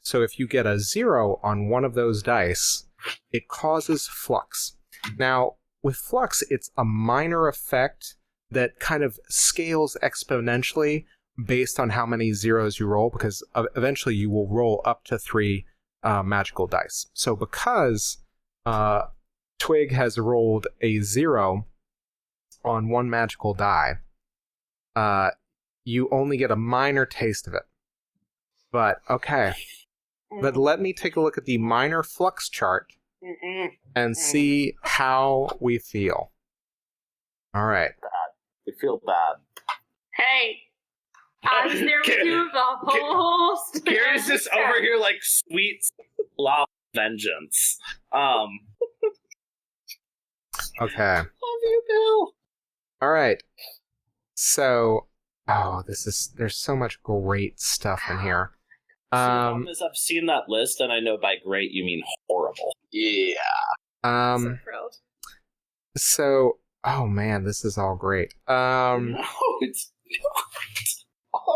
So if you get a 0 on one of those dice, it causes flux. Now, with flux, it's a minor effect that kind of scales exponentially based on how many zeros you roll, because eventually you will roll up to 3 magical dice. So because Twig has rolled a 0 on 1 magical die, you only get a minor taste of it. But, okay. But let me take a look at the minor flux chart and see how we feel. All right. We feel bad. Hey, I was there with you the whole Kyrrie's just over here like sweet love vengeance. Okay. Love you, Bill. All right. So, there's so much great stuff in here. The problem is I've seen that list and I know by great you mean horrible. Yeah. So thrilled. So, oh man, this is all great. No, it's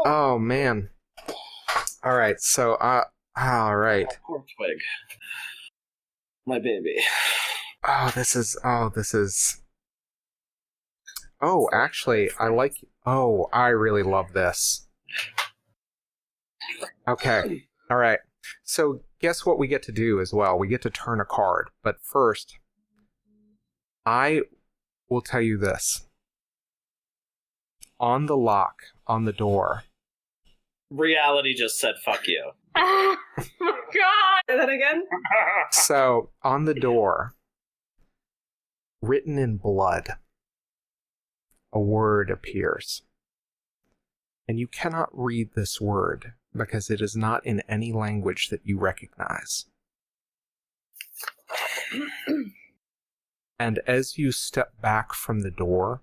Oh man. All right. So, all right. poor Twig. My baby. This is. Oh, actually, I really love this. Okay. All right. So, guess what we get to do as well? We get to turn a card. But first, I will tell you this. On the lock, on the door. Reality just said fuck you. Oh my god! Say that again? So, on the door, written in blood, a word appears. And you cannot read this word because it is not in any language that you recognize. And as you step back from the door,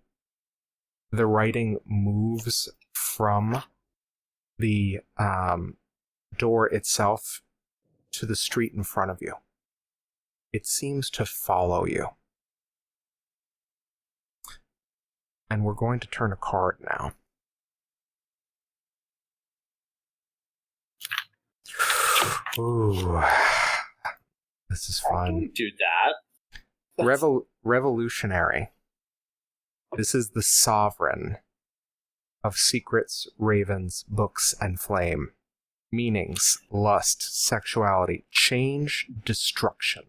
the writing moves from the door itself to the street in front of you. It seems to follow you. And we're going to turn a card now. Ooh, this is fun. Do that. Revolutionary. This is the sovereign of secrets, ravens, books, and flame. Meanings, lust, sexuality, change, destruction.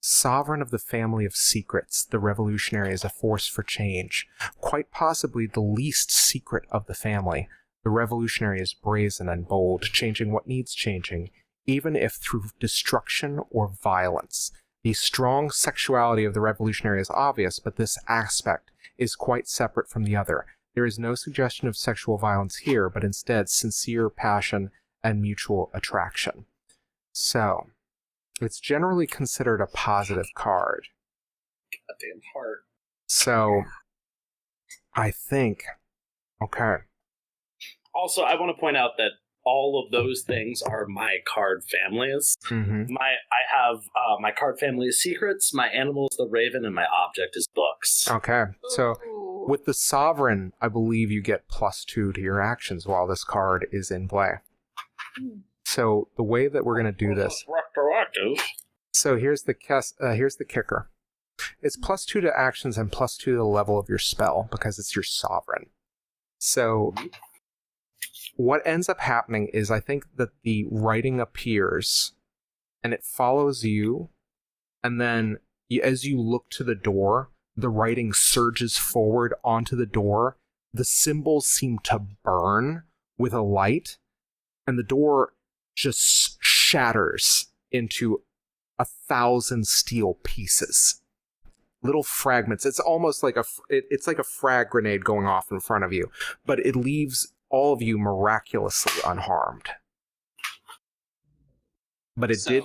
Sovereign of the family of secrets, the revolutionary is a force for change. Quite possibly the least secret of the family, the revolutionary is brazen and bold, changing what needs changing, even if through destruction or violence. The strong sexuality of the revolutionary is obvious, but this aspect is quite separate from the other. There is no suggestion of sexual violence here, but instead sincere passion and mutual attraction. So, it's generally considered a positive card. Goddamn heart. So, I think, okay. Also, I want to point out that all of those things are my card families. Mm-hmm. I have my card family is secrets, my animal is the raven, and my object is books. Okay, so Ooh. with the sovereign, I believe you get +2 to your actions while this card is in play. So the way that we're going to do this... Retroactive. So here's the kicker. It's +2 to actions and +2 to the level of your spell, because it's your sovereign. So what ends up happening is I think that the writing appears, and it follows you, and then as you look to the door, the writing surges forward onto the door. The symbols seem to burn with a light, and the door just shatters into 1,000 steel pieces. Little fragments. It's almost like it's like a frag grenade going off in front of you, but it leaves all of you miraculously unharmed. But it did.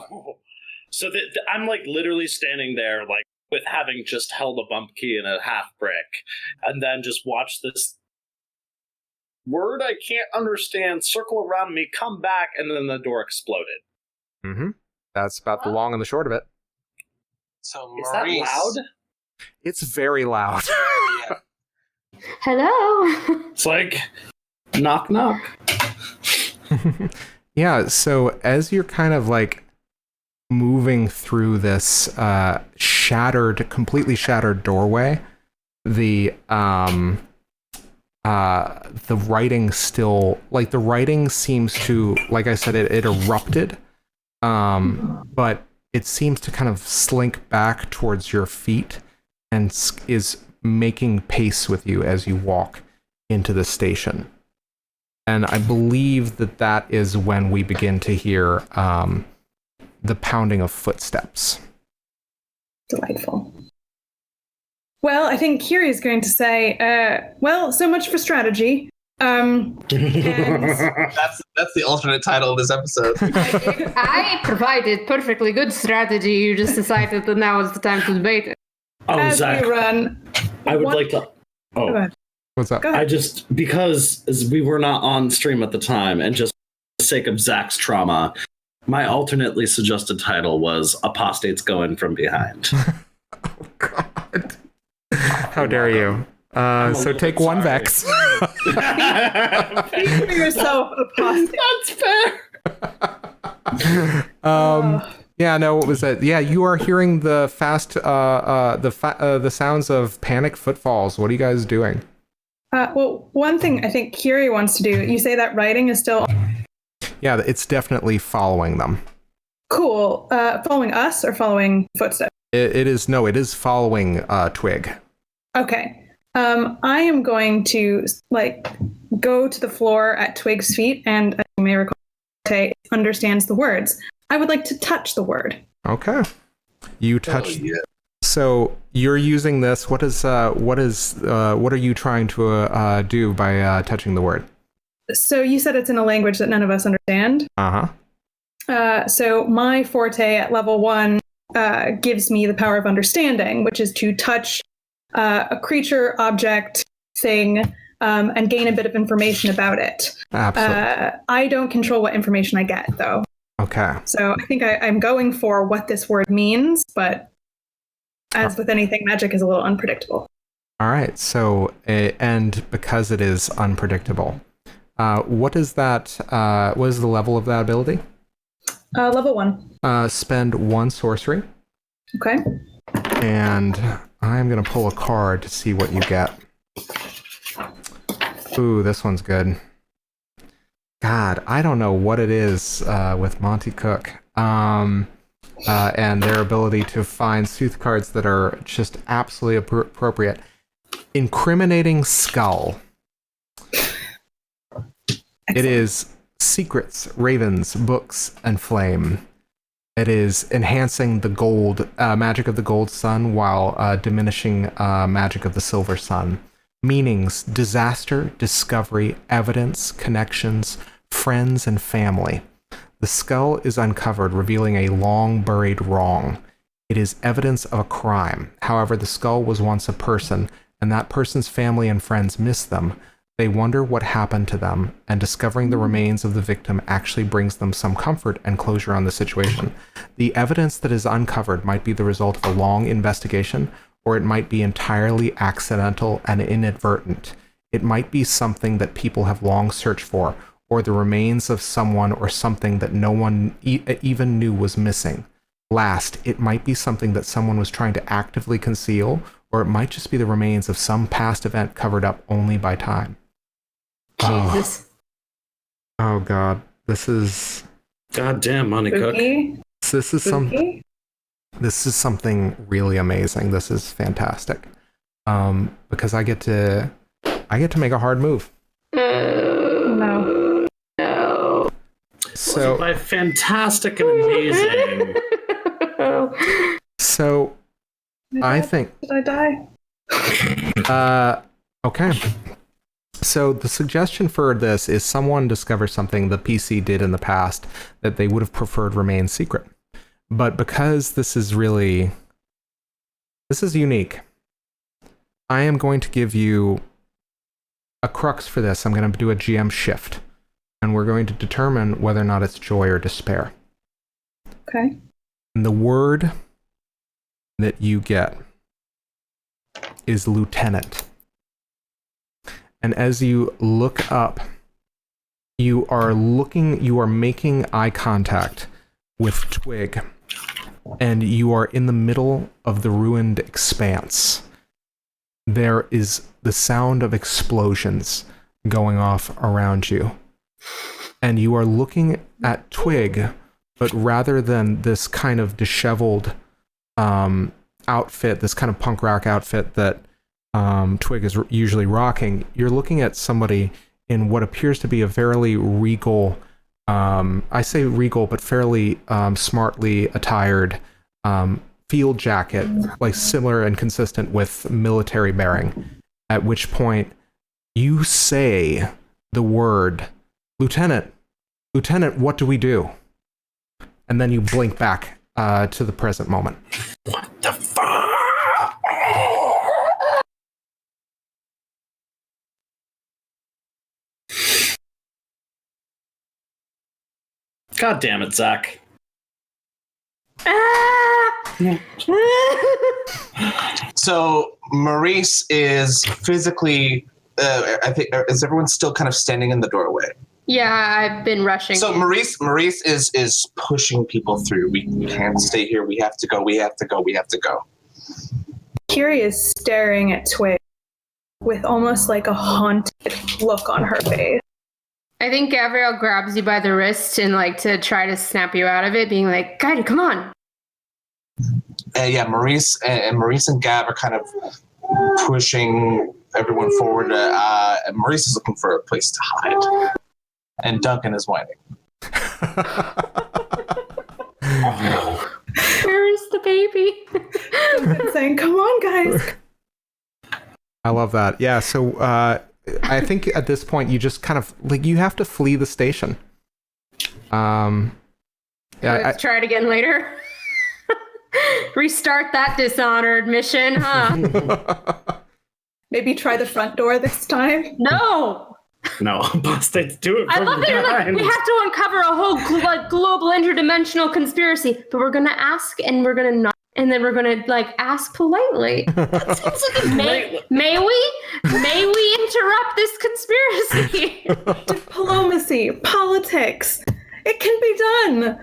So I'm like literally standing there, like with having just held a bump key and a half brick, and then just watch this word I can't understand circle around me, come back, and then the door exploded. Mm-hmm. That's about the long and the short of it. So Is that Maurice, loud? It's very loud. Yeah. Hello. It's like knock knock. Yeah, so as you're kind of like moving through this completely shattered doorway, the writing still, like the writing seems to, like I said, it erupted, but it seems to kind of slink back towards your feet and is making pace with you as you walk into the station. And I believe that is when we begin to hear the pounding of footsteps. Delightful. Well, I think Kyrrie is going to say, well, so much for strategy. And That's the alternate title of this episode. I provided perfectly good strategy. You just decided that now is the time to debate it. Oh, as Zach, we run, I would one- like to. Go Oh, ahead. What's up? Go ahead. I just, because as we were not on stream at the time, and just for the sake of Zach's trauma, my alternately suggested title was Apostates Going From Behind. Oh, God. How dare you? a So little take bit one sorry. vex. Speak for yourself, apostate. That's fair. Yeah, no, what was that? Yeah, you are hearing the the sounds of panic footfalls. What are you guys doing? Well, one thing I think Kyrrie wants to do, you say that writing is still Yeah, it's definitely following them. cool. Following us or following footsteps? It is following Twigg. Okay. I am going to go to the floor at Twigg's feet, and as you may recall, Tay understands the words. I would like to touch the word. Okay. You touch. Oh, yeah. So you're using this. What are you trying to do by touching the word? So you said it's in a language that none of us understand. So my forte at level 1 gives me the power of understanding, which is to touch a creature, object, thing, and gain a bit of information about it. Absolutely. I don't control what information I get, though. Okay. So I think I'm going for what this word means, but as with anything, magic is a little unpredictable. All right. So, and because it is unpredictable, what is that? What is the level of that ability? Level 1. Spend 1 sorcery. Okay. And I'm going to pull a card to see what you get. Ooh, this one's good. God, I don't know what it is with Monty Cook and their ability to find sooth cards that are just absolutely appropriate. Incriminating Skull. It is secrets, ravens, books, and flame. It is enhancing the gold magic of the gold sun while diminishing magic of the silver sun. Meanings: disaster, discovery, evidence, connections, friends, and family. The skull is uncovered, revealing a long-buried wrong. It is evidence of a crime. However, the skull was once a person, and that person's family and friends miss them. They wonder what happened to them, and discovering the remains of the victim actually brings them some comfort and closure on the situation. The evidence that is uncovered might be the result of a long investigation, or it might be entirely accidental and inadvertent. It might be something that people have long searched for, or the remains of someone or something that no one even knew was missing. Last, it might be something that someone was trying to actively conceal, or it might just be the remains of some past event covered up only by time. Jesus. Oh God, this is... Goddamn, Monty Cook. This is something really amazing. This is fantastic. Because I get to make a hard move. No. So by fantastic and amazing. So I think... Did I die? Okay. So the suggestion for this is someone discovers something the PC did in the past that they would have preferred remain secret. But because this is unique, I am going to give you a crux for this. I'm going to do a GM shift, and we're going to determine whether or not it's joy or despair. Okay. And the word that you get is lieutenant. And as you look up, you are making eye contact with Twigg, and you are in the middle of the ruined expanse. There is the sound of explosions going off around you. And you are looking at Twigg, but rather than this kind of disheveled outfit, this kind of punk rock outfit that Twigg is usually rocking, you're looking at somebody in what appears to be a fairly regal, I say regal, but fairly smartly attired field jacket, like similar and consistent with military bearing. At which point you say the word, Lieutenant, what do we do? And then you blink back to the present moment. What the fuck? God damn it, Zach. So Maurice is physically, I think, is everyone still kind of standing in the doorway? Yeah, I've been rushing. So Maurice is pushing people through. We can't stay here. We have to go. Kyrrie is staring at Twig with almost like a haunted look on her face. I think Gavriel grabs you by the wrist and to try to snap you out of it, being like, "Guide, come on." Yeah, Maurice and Gav are kind of pushing everyone forward. Maurice is looking for a place to hide, and Duncan is whining. Where is the baby? Duncan's saying, "Come on, guys." I love that. Yeah, so I think at this point you just kind of like you have to flee the station. Let's try it again later. Restart that dishonored mission, huh? Maybe try the front door this time. No. No, bastards, do it I from love it. behind. We have to uncover a whole global interdimensional conspiracy, but we're gonna ask, and we're gonna not, and then we're gonna like ask politely. That sounds like may we interrupt this conspiracy? Diplomacy, politics. It can be done.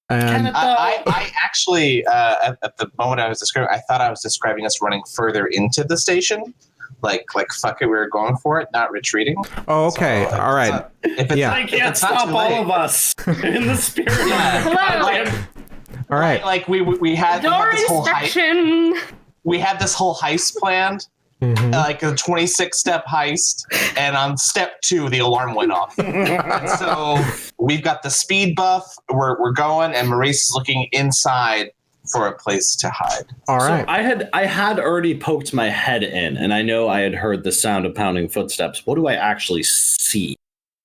And I actually, at the moment I was describing, I thought I was describing us running further into the station. Like fuck it, we were going for it, not retreating. oh, okay, So, all right. I can't stop all of us in the spirit. Hello. All right. Like we had Door this whole inspection. we had this whole heist planned, Mhm. like a 26-step heist, and on step 2 the alarm went off. And so we've got the speed buff. We're going, and Maurice is looking inside for a place to hide. All right. So I had already poked my head in, and I know I had heard the sound of pounding footsteps. What do I actually see?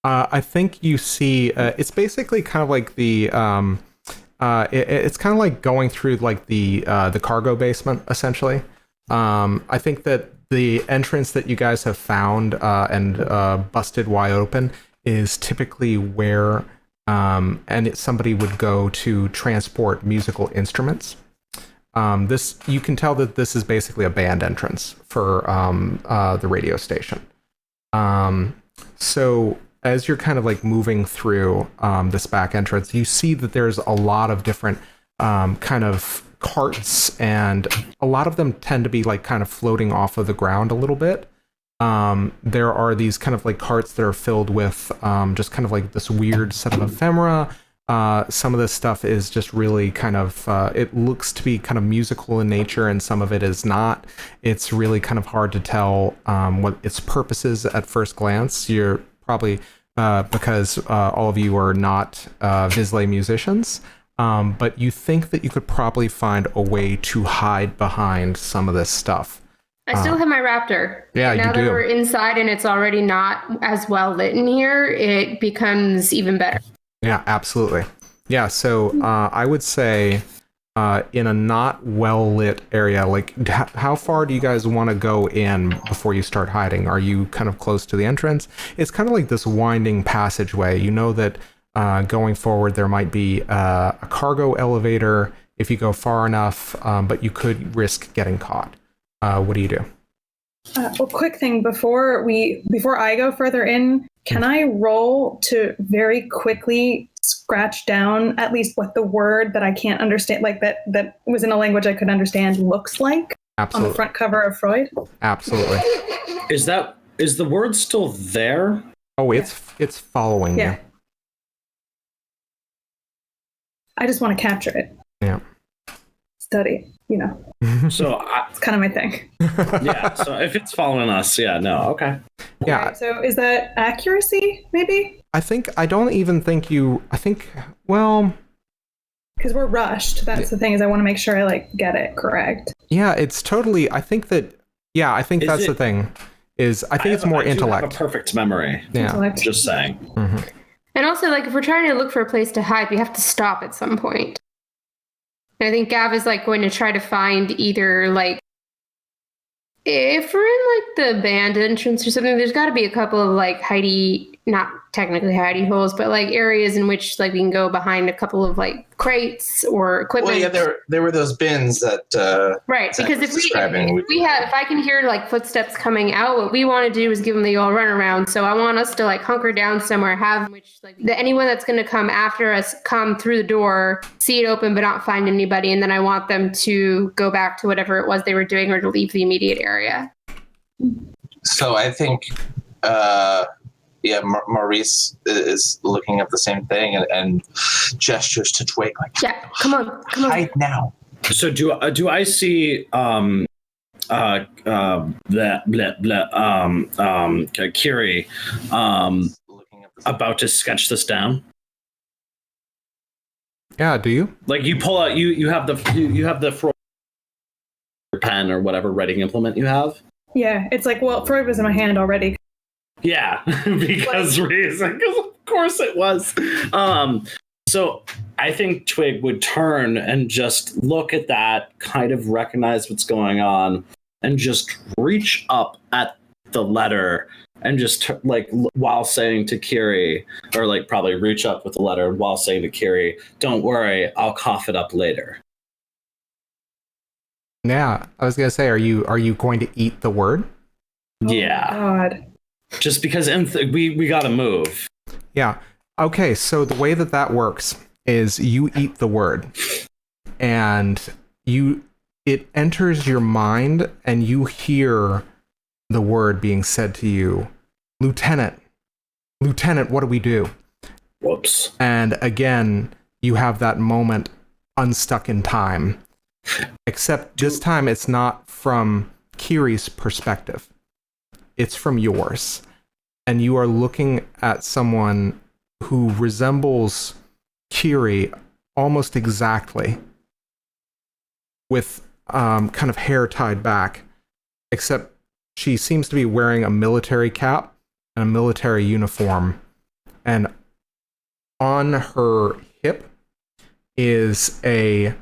I think you see. It's basically kind of like the. It's kind of like going through like the cargo basement, essentially. I think that the entrance that you guys have found and busted wide open is typically where somebody would go to transport musical instruments. This you can tell that this is basically a band entrance for the radio station. So as you're kind of like moving through this back entrance, you see that there's a lot of different kind of carts, and a lot of them tend to be like kind of floating off of the ground a little bit. There are these kind of like carts that are filled with just kind of like this weird set of ephemera. Some of this stuff is just really kind of, it looks to be kind of musical in nature, and some of it is not. It's really kind of hard to tell what its purpose is at first glance. You're probably, because all of you are not Vizsla musicians, but you think that you could probably find a way to hide behind some of this stuff. I still have my raptor. Yeah, now you that do. we're inside and it's already not as well lit in here, it becomes even better. Yeah, absolutely. Yeah, so I would say in a not well lit area, like how far do you guys want to go in before you start hiding? Are you kind of close to the entrance? It's kind of like this winding passageway. You know that going forward there might be a cargo elevator if you go far enough, but you could risk getting caught. What do you do? Well, quick thing before I go further in, can I roll to very quickly scratch down at least what the word that I can't understand, like that was in a language I could understand, looks like Absolutely. on the front cover of Freud? Absolutely. Is the word still there? Oh, it's following Yeah. you. I just want to capture it. Yeah. Study, So it's kind of my thing. yeah. So if it's following us, yeah, no, okay. Yeah. Right, so is that accuracy, maybe? I think well, Because we're rushed. That's the thing, is I want to make sure I get it correct. yeah, it's totally, I think that's the thing, is I think it's more I do have intellect. a perfect memory. Yeah. Intellect. Just saying. Mm-hmm. And also, if we're trying to look for a place to hide, we have to stop at some point. And I think Gav is going to try to find either if we're in the band entrance or something, there's got to be a couple of hidey, not technically hidey holes, but areas in which we can go behind a couple of crates or equipment. Well, yeah, there were those bins that. Right, Zach because was if describing. if I can hear footsteps coming out, what we want to do is give them the old runaround. So I want us to hunker down somewhere, have which anyone that's going to come after us come through the door, see it open but not find anybody, and then I want them to go back to whatever it was they were doing or to leave the immediate area. So I think, Maurice is looking at the same thing and gestures to Twigg Yeah, come on. hide now. So do I see Kyrrie Looking at the about to sketch this down? Yeah, do you? You pull out you have the Freud pen or whatever writing implement you have. Yeah, it's Freud was in my hand already. Yeah, because reason. Because of course it was. So I think Twig would turn and just look at that, kind of recognize what's going on, and just reach up at the letter and just like while saying to Kyrrie, or like probably reach up with the letter while saying to Kyrrie, "Don't worry, I'll cough it up later." Yeah, I was gonna say, are you going to eat the word? Yeah. Oh my God. Just because we gotta move. Yeah. Okay, so the way that works is you eat the word, and it enters your mind, and you hear the word being said to you, Lieutenant, what do we do? Whoops. And again, you have that moment unstuck in time. Except this time it's not from Kyrrie's perspective. It's from yours. And you are looking at someone who resembles Kyrrie almost exactly, with kind of hair tied back, except she seems to be wearing a military cap and a military uniform, and on her hip is an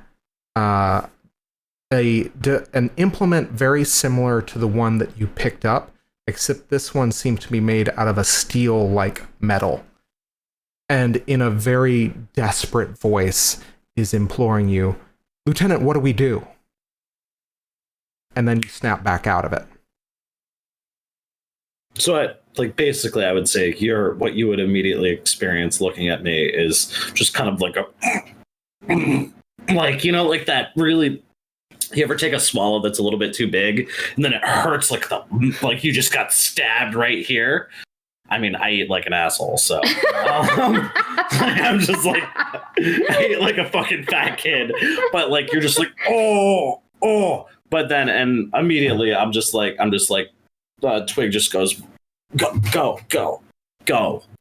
implement very similar to the one that you picked up, except this one seems to be made out of a steel-like metal, and in a very desperate voice is imploring you, Lieutenant, what do we do? And then you snap back out of it. So basically I would say what you would immediately experience looking at me is just kind of like a like, you know, like that really, you ever take a swallow that's a little bit too big and then it hurts like you just got stabbed right here? I mean, I eat like an asshole, so I'm just like, I eat like a fucking fat kid, but like you're just like, oh, but then and immediately I'm just like Twig just goes, go.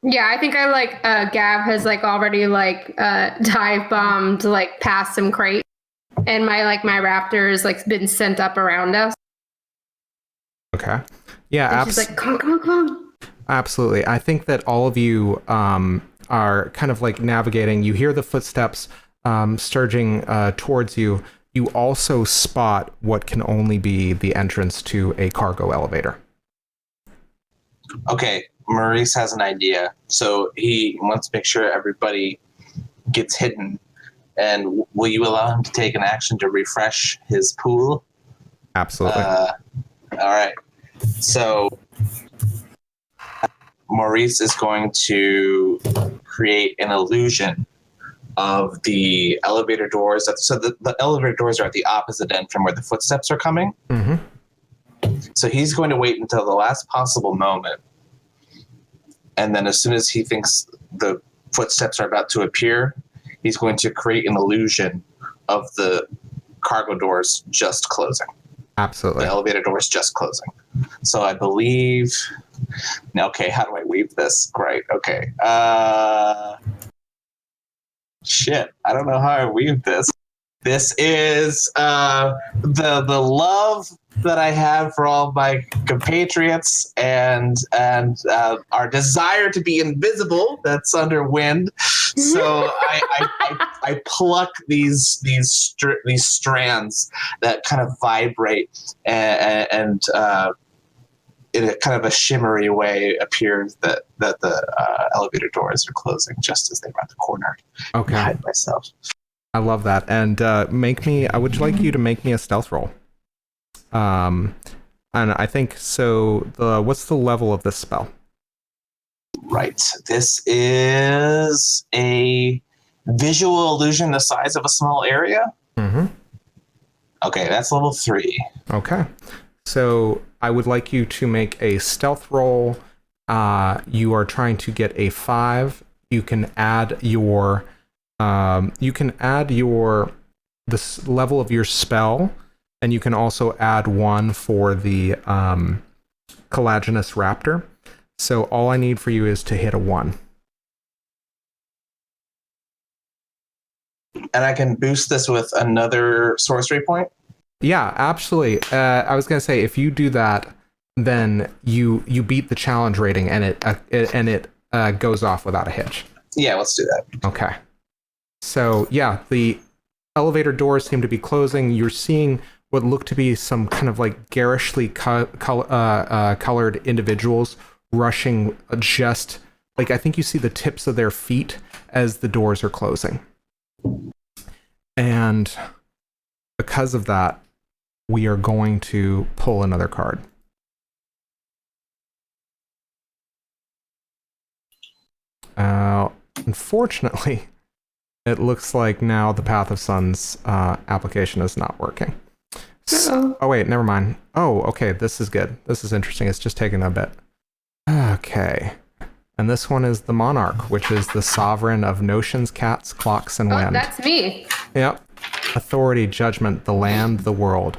Yeah, I think I like Gav has like already like dive bombed like past some crate, and my raptors like been sent up around us. Okay. Yeah, she's like, come on. Absolutely. I think that all of you are kind of like navigating. You hear the footsteps surging towards you. You also spot what can only be the entrance to a cargo elevator. Okay, Maurice has an idea. So he wants to make sure everybody gets hidden. And will you allow him to take an action to refresh his pool? Absolutely. All right. So Maurice is going to create an illusion of the elevator doors. So the elevator doors are at the opposite end from where the footsteps are coming. Mm-hmm. So he's going to wait until the last possible moment. And then as soon as he thinks the footsteps are about to appear, he's going to create an illusion of the cargo doors just closing. Absolutely. The elevator doors just closing. So I believe... Okay, how do I weave this? Great, okay. Shit, I don't know how I weave this. This is the love that I have for all my compatriots and our desire to be invisible that's under wind. So I pluck these strands that kind of vibrate and in a kind of a shimmery way appears that the elevator doors are closing just as they round the corner. Okay. I hide myself. I love that. And I would like you to make me a stealth roll. And I think so. What's the level of this spell? Right. This is a visual illusion the size of a small area. Mm-hmm. Okay, that's level 3. Okay. So I would like you to make a stealth roll. You are trying to get a 5. You can add your the level of your spell, and you can also add 1 for the collagenous raptor. So all I need for you is to hit a 1. And I can boost this with another sorcery point? Yeah, absolutely. I was going to say, if you do that, then you beat the challenge rating, and it goes off without a hitch. Yeah, let's do that. Okay. So yeah, the elevator doors seem to be closing. You're seeing what look to be some kind of like garishly colored individuals rushing just like, I think you see the tips of their feet as the doors are closing. And because of that, we are going to pull another card. Unfortunately, it looks like now the Path of Suns application is not working. So, oh wait, never mind. Oh, okay, this is good. This is interesting. It's just taking a bit. Okay. And this one is the Monarch, which is the sovereign of notions, cats, clocks, and wind. Oh, that's me. Yep. Authority, judgment, the land, the world.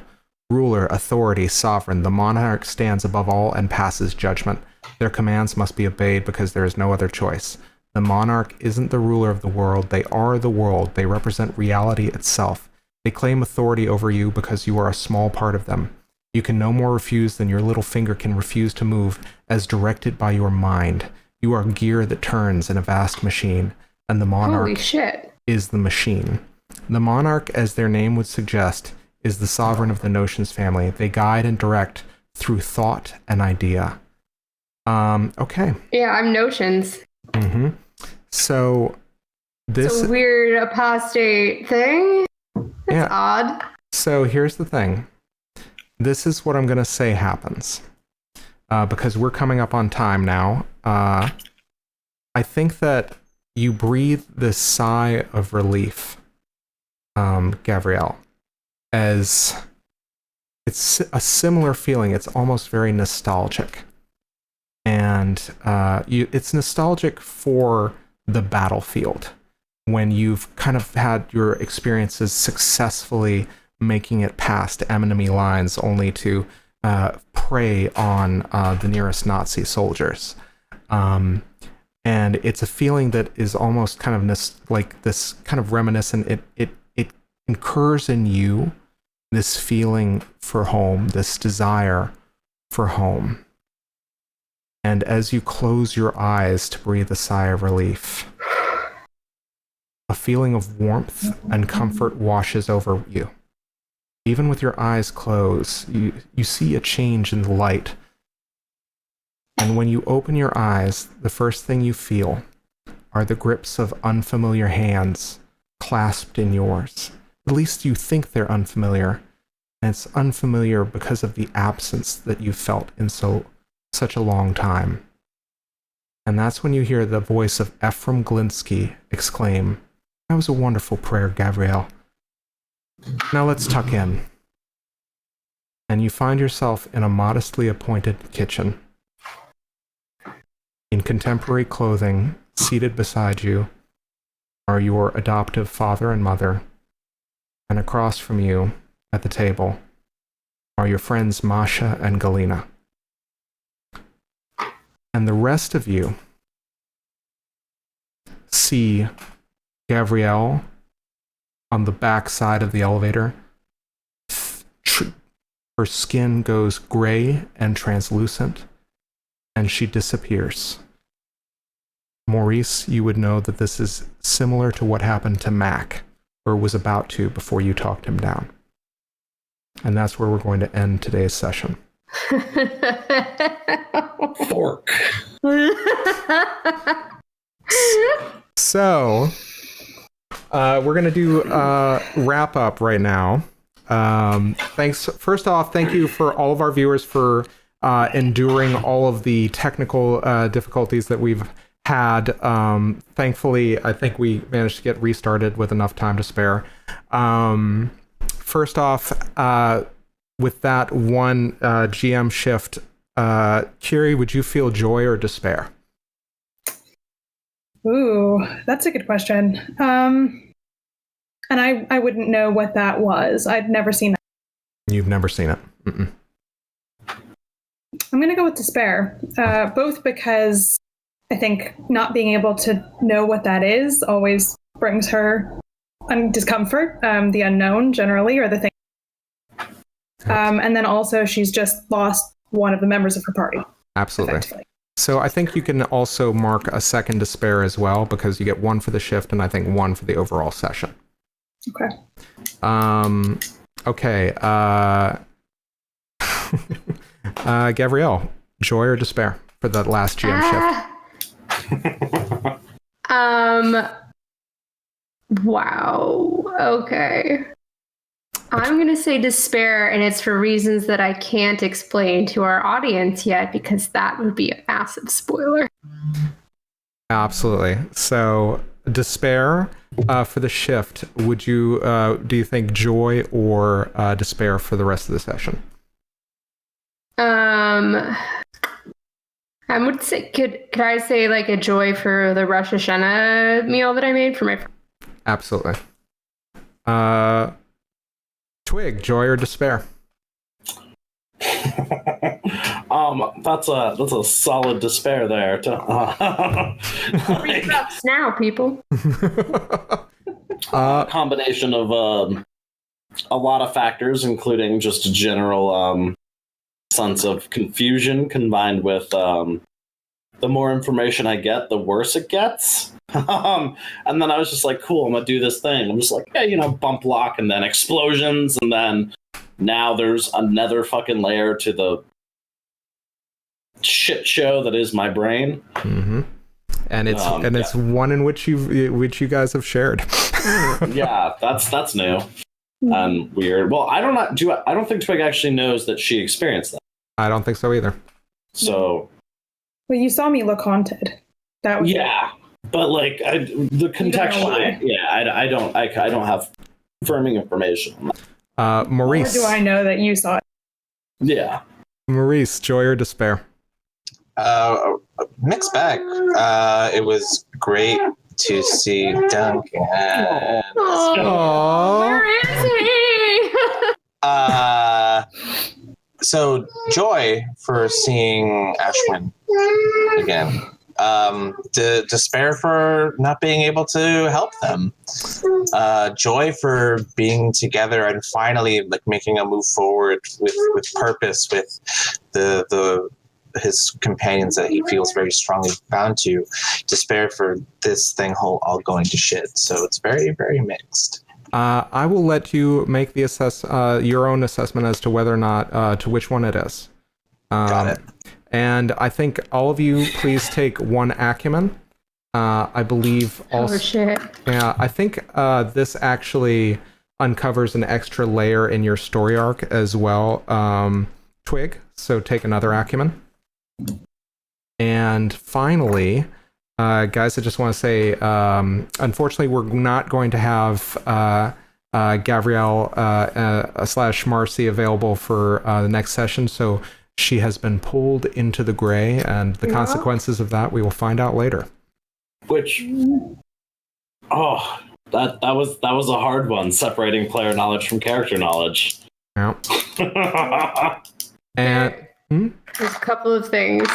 Ruler, authority, sovereign. The monarch stands above all and passes judgment. Their commands must be obeyed because there is no other choice. The monarch isn't the ruler of the world. They are the world. They represent reality itself. They claim authority over you because you are a small part of them. You can no more refuse than your little finger can refuse to move as directed by your mind. You are gear that turns in a vast machine, and the monarch Holy shit. is the machine. The monarch, as their name would suggest, is the sovereign of the notions family. They guide and direct through thought and idea. Okay. Yeah, I'm notions. Mm-hmm. So this It's a weird apostate thing. That's odd. So here's the thing. This is what I'm going to say happens. Because we're coming up on time now. I think that you breathe this sigh of relief, Gavriel, as it's a similar feeling. It's almost very nostalgic. And it's nostalgic for the battlefield, when you've kind of had your experiences successfully making it past enemy lines only to prey on the nearest Nazi soldiers. And it's a feeling that is almost kind of like this kind of reminiscent. It incurs in you this feeling for home, this desire for home. And as you close your eyes to breathe a sigh of relief, a feeling of warmth and comfort washes over you. Even with your eyes closed, you see a change in the light. And when you open your eyes, the first thing you feel are the grips of unfamiliar hands clasped in yours. At least you think they're unfamiliar. And it's unfamiliar because of the absence that you felt in such a long time. And that's when you hear the voice of Ephraim Glinsky exclaim, "That was a wonderful prayer, Gavriel. Now let's tuck in." And you find yourself in a modestly appointed kitchen. In contemporary clothing, seated beside you are your adoptive father and mother, and across from you at the table are your friends Masha and Galina. And the rest of you see Gavriel on the back side of the elevator. Her skin goes gray and translucent, and she disappears. Maurice, you would know that this is similar to what happened to Mac, or was about to before you talked him down. And that's where we're going to end today's session. Fork. So, we're going to do wrap up right now. Thanks. First off, thank you for all of our viewers for enduring all of the technical difficulties that we've had. Thankfully, I think we managed to get restarted with enough time to spare. First off, with that one GM shift, Kyrrie, would you feel joy or despair? Ooh, that's a good question. And I wouldn't know what that was. I'd never seen that. You've never seen it. Mm-mm. I'm going to go with despair, both because I think not being able to know what that is always brings her discomfort, the unknown generally, or the thing. And then also she's just lost one of the members of her party. Absolutely. Effectively. So I think you can also mark a second despair as well, because you get 1 for the shift and I think 1 for the overall session. Okay. Okay. Gavriel, joy or despair for the last GM shift? Wow. Okay. I'm going to say despair, and it's for reasons that I can't explain to our audience yet, because that would be a massive spoiler. Absolutely. So, despair for the shift. Would you, do you think joy or despair for the rest of the session? I would say, could I say like a joy for the Rosh Hashanah meal that I made for my... Absolutely. Twig, joy or despair? That's a solid despair there. $3 now, people. Combination of a lot of factors, including just a general sense of confusion combined with the more information I get, the worse it gets. And then I was just like, cool, I'm gonna do this thing. I'm just like, yeah, bump lock, and then explosions, and then now there's another fucking layer to the shit show that is my brain. Mm-hmm. And it's one in which you guys have shared. Yeah, that's new and weird. Well, I don't think Twig actually knows that she experienced that. I don't think so either. So, well, you saw me look haunted. That was but like the contextually, I don't have confirming information. Maurice, or do I know that you saw it? Yeah, Maurice, joy or despair? Mixed bag. It was great to see Duncan. Where is he? So joy for seeing Ashwin again. Despair for not being able to help them. Joy for being together and finally like making a move forward with purpose with his companions that he feels very strongly bound to. Despair for this thing all going to shit. So it's very, very mixed. I will let you make the your own assessment as to whether or not to which one it is. Got it. And I think all of you please take 1 acumen. I believe also. Oh shit. Yeah, I think this actually uncovers an extra layer in your story arc as well. Twig, so take another acumen. And finally, guys, I just want to say, unfortunately, we're not going to have Gavriel / Marcy available for the next session, so she has been pulled into the gray, and the consequences of that we will find out later. Which, that was a hard one, separating player knowledge from character knowledge. Yeah. And there's a couple of things.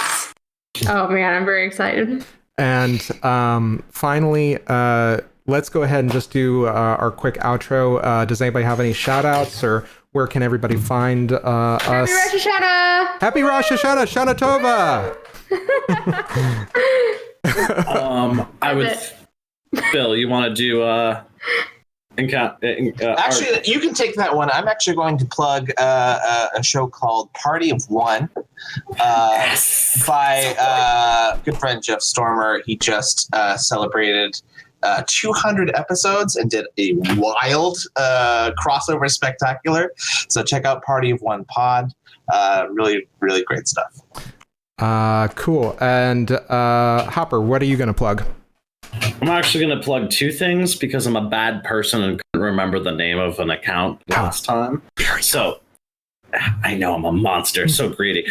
Oh man, I'm very excited. And finally, let's go ahead and just do our quick outro. Does anybody have any shout-outs, or where can everybody find us? Happy Rosh Hashanah! Happy Rosh Hashanah! Shana Tova! Phil, you want to do actually, you can take that one. I'm actually going to plug a show called Party of One by good friend Jeff Stormer. He just celebrated 200 episodes and did a wild crossover spectacular. So check out Party of One pod. Really, really great stuff. Cool. And Hopper, what are you going to plug? I'm actually going to plug 2 things because I'm a bad person and couldn't remember the name of an account last time. So I know I'm a monster, so greedy.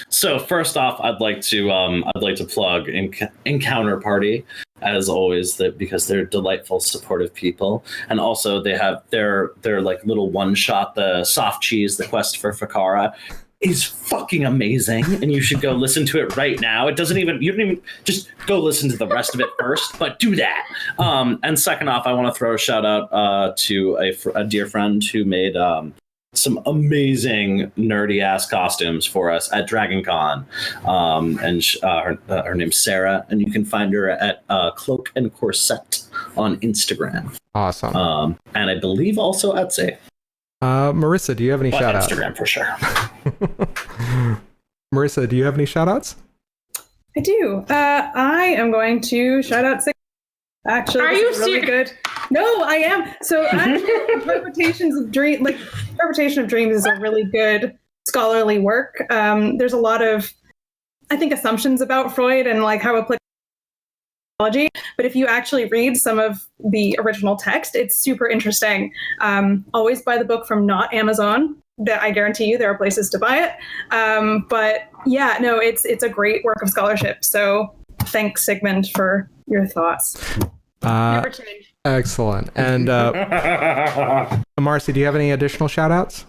So first off, I'd like to plug Encounter Party, as always, because they're delightful, supportive people, and also they have their like little one shot, the Soft Cheese, the Quest for Fakara, is fucking amazing, and you should go listen to it right now. You don't even just go listen to the rest of it first, but do that. And second off, I want to throw a shout out to a dear friend who made some amazing nerdy ass costumes for us at Dragon Con. Her name's Sarah, and you can find her at Cloak and Corset on Instagram. Awesome. And I believe also Etsy. Marissa, do you have any shout outs? Instagram for sure. Marissa, do you have any shout outs? I do. I am going to shout out Sigmund. Actually, Are you really serious? good. No, I am. So actually, Interpretation of Dreams is a really good scholarly work. There's a lot of, I think, assumptions about Freud and like how applicable technology. But if you actually read some of the original text, it's super interesting. Always buy the book from not Amazon. That I guarantee you there are places to buy it. But yeah, no, it's a great work of scholarship. So thanks, Sigmund, for your thoughts. Never change. Excellent. And Marcy, do you have any additional shout outs?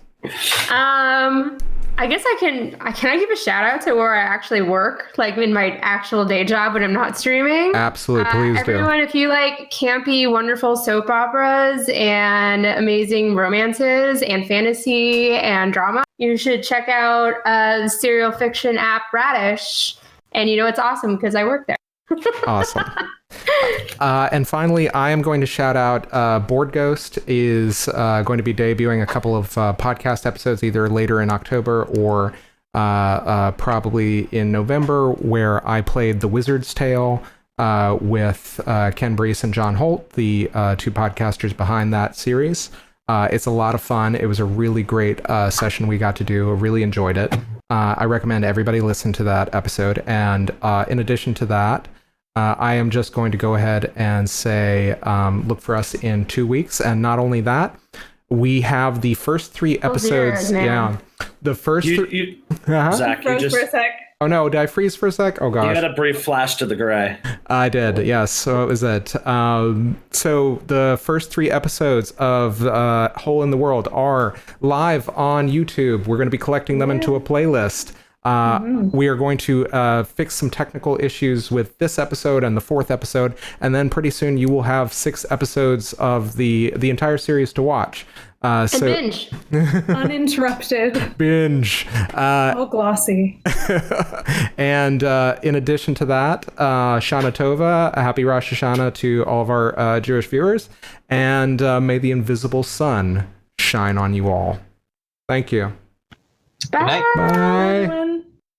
I guess can I give a shout out to where I actually work, like in my actual day job when I'm not streaming? Absolutely, please everyone, if you like campy, wonderful soap operas and amazing romances and fantasy and drama, you should check out the serial fiction app Radish. And you know it's awesome because I work there. Awesome. And finally, I am going to shout out Board Ghost is going to be debuting a couple of podcast episodes either later in October or probably in November, where I played The Wizard's Tale with Ken Brees and John Holt, the two podcasters behind that series. It's a lot of fun. It was a really great session we got to do. I really enjoyed it. I recommend everybody listen to that episode. And in addition to that, I am just going to go ahead and say, look for us in 2 weeks. And not only that, we have the first 3 episodes. The first Zach, you just for a sec. Oh no, did I freeze for a sec? Oh gosh. You had a brief flash to the gray. I did, yes. So it was it. So the first 3 episodes of Hole in the World are live on YouTube. We're going to be collecting them into a playlist. We are going to fix some technical issues with this episode and the 4th episode, and then pretty soon you will have 6 episodes of the entire series to watch. And binge. Uninterrupted. Binge. Oh, glossy. And in addition to that, Shana Tova, a happy Rosh Hashanah to all of our Jewish viewers, and may the invisible sun shine on you all. Thank you. Bye. Bye.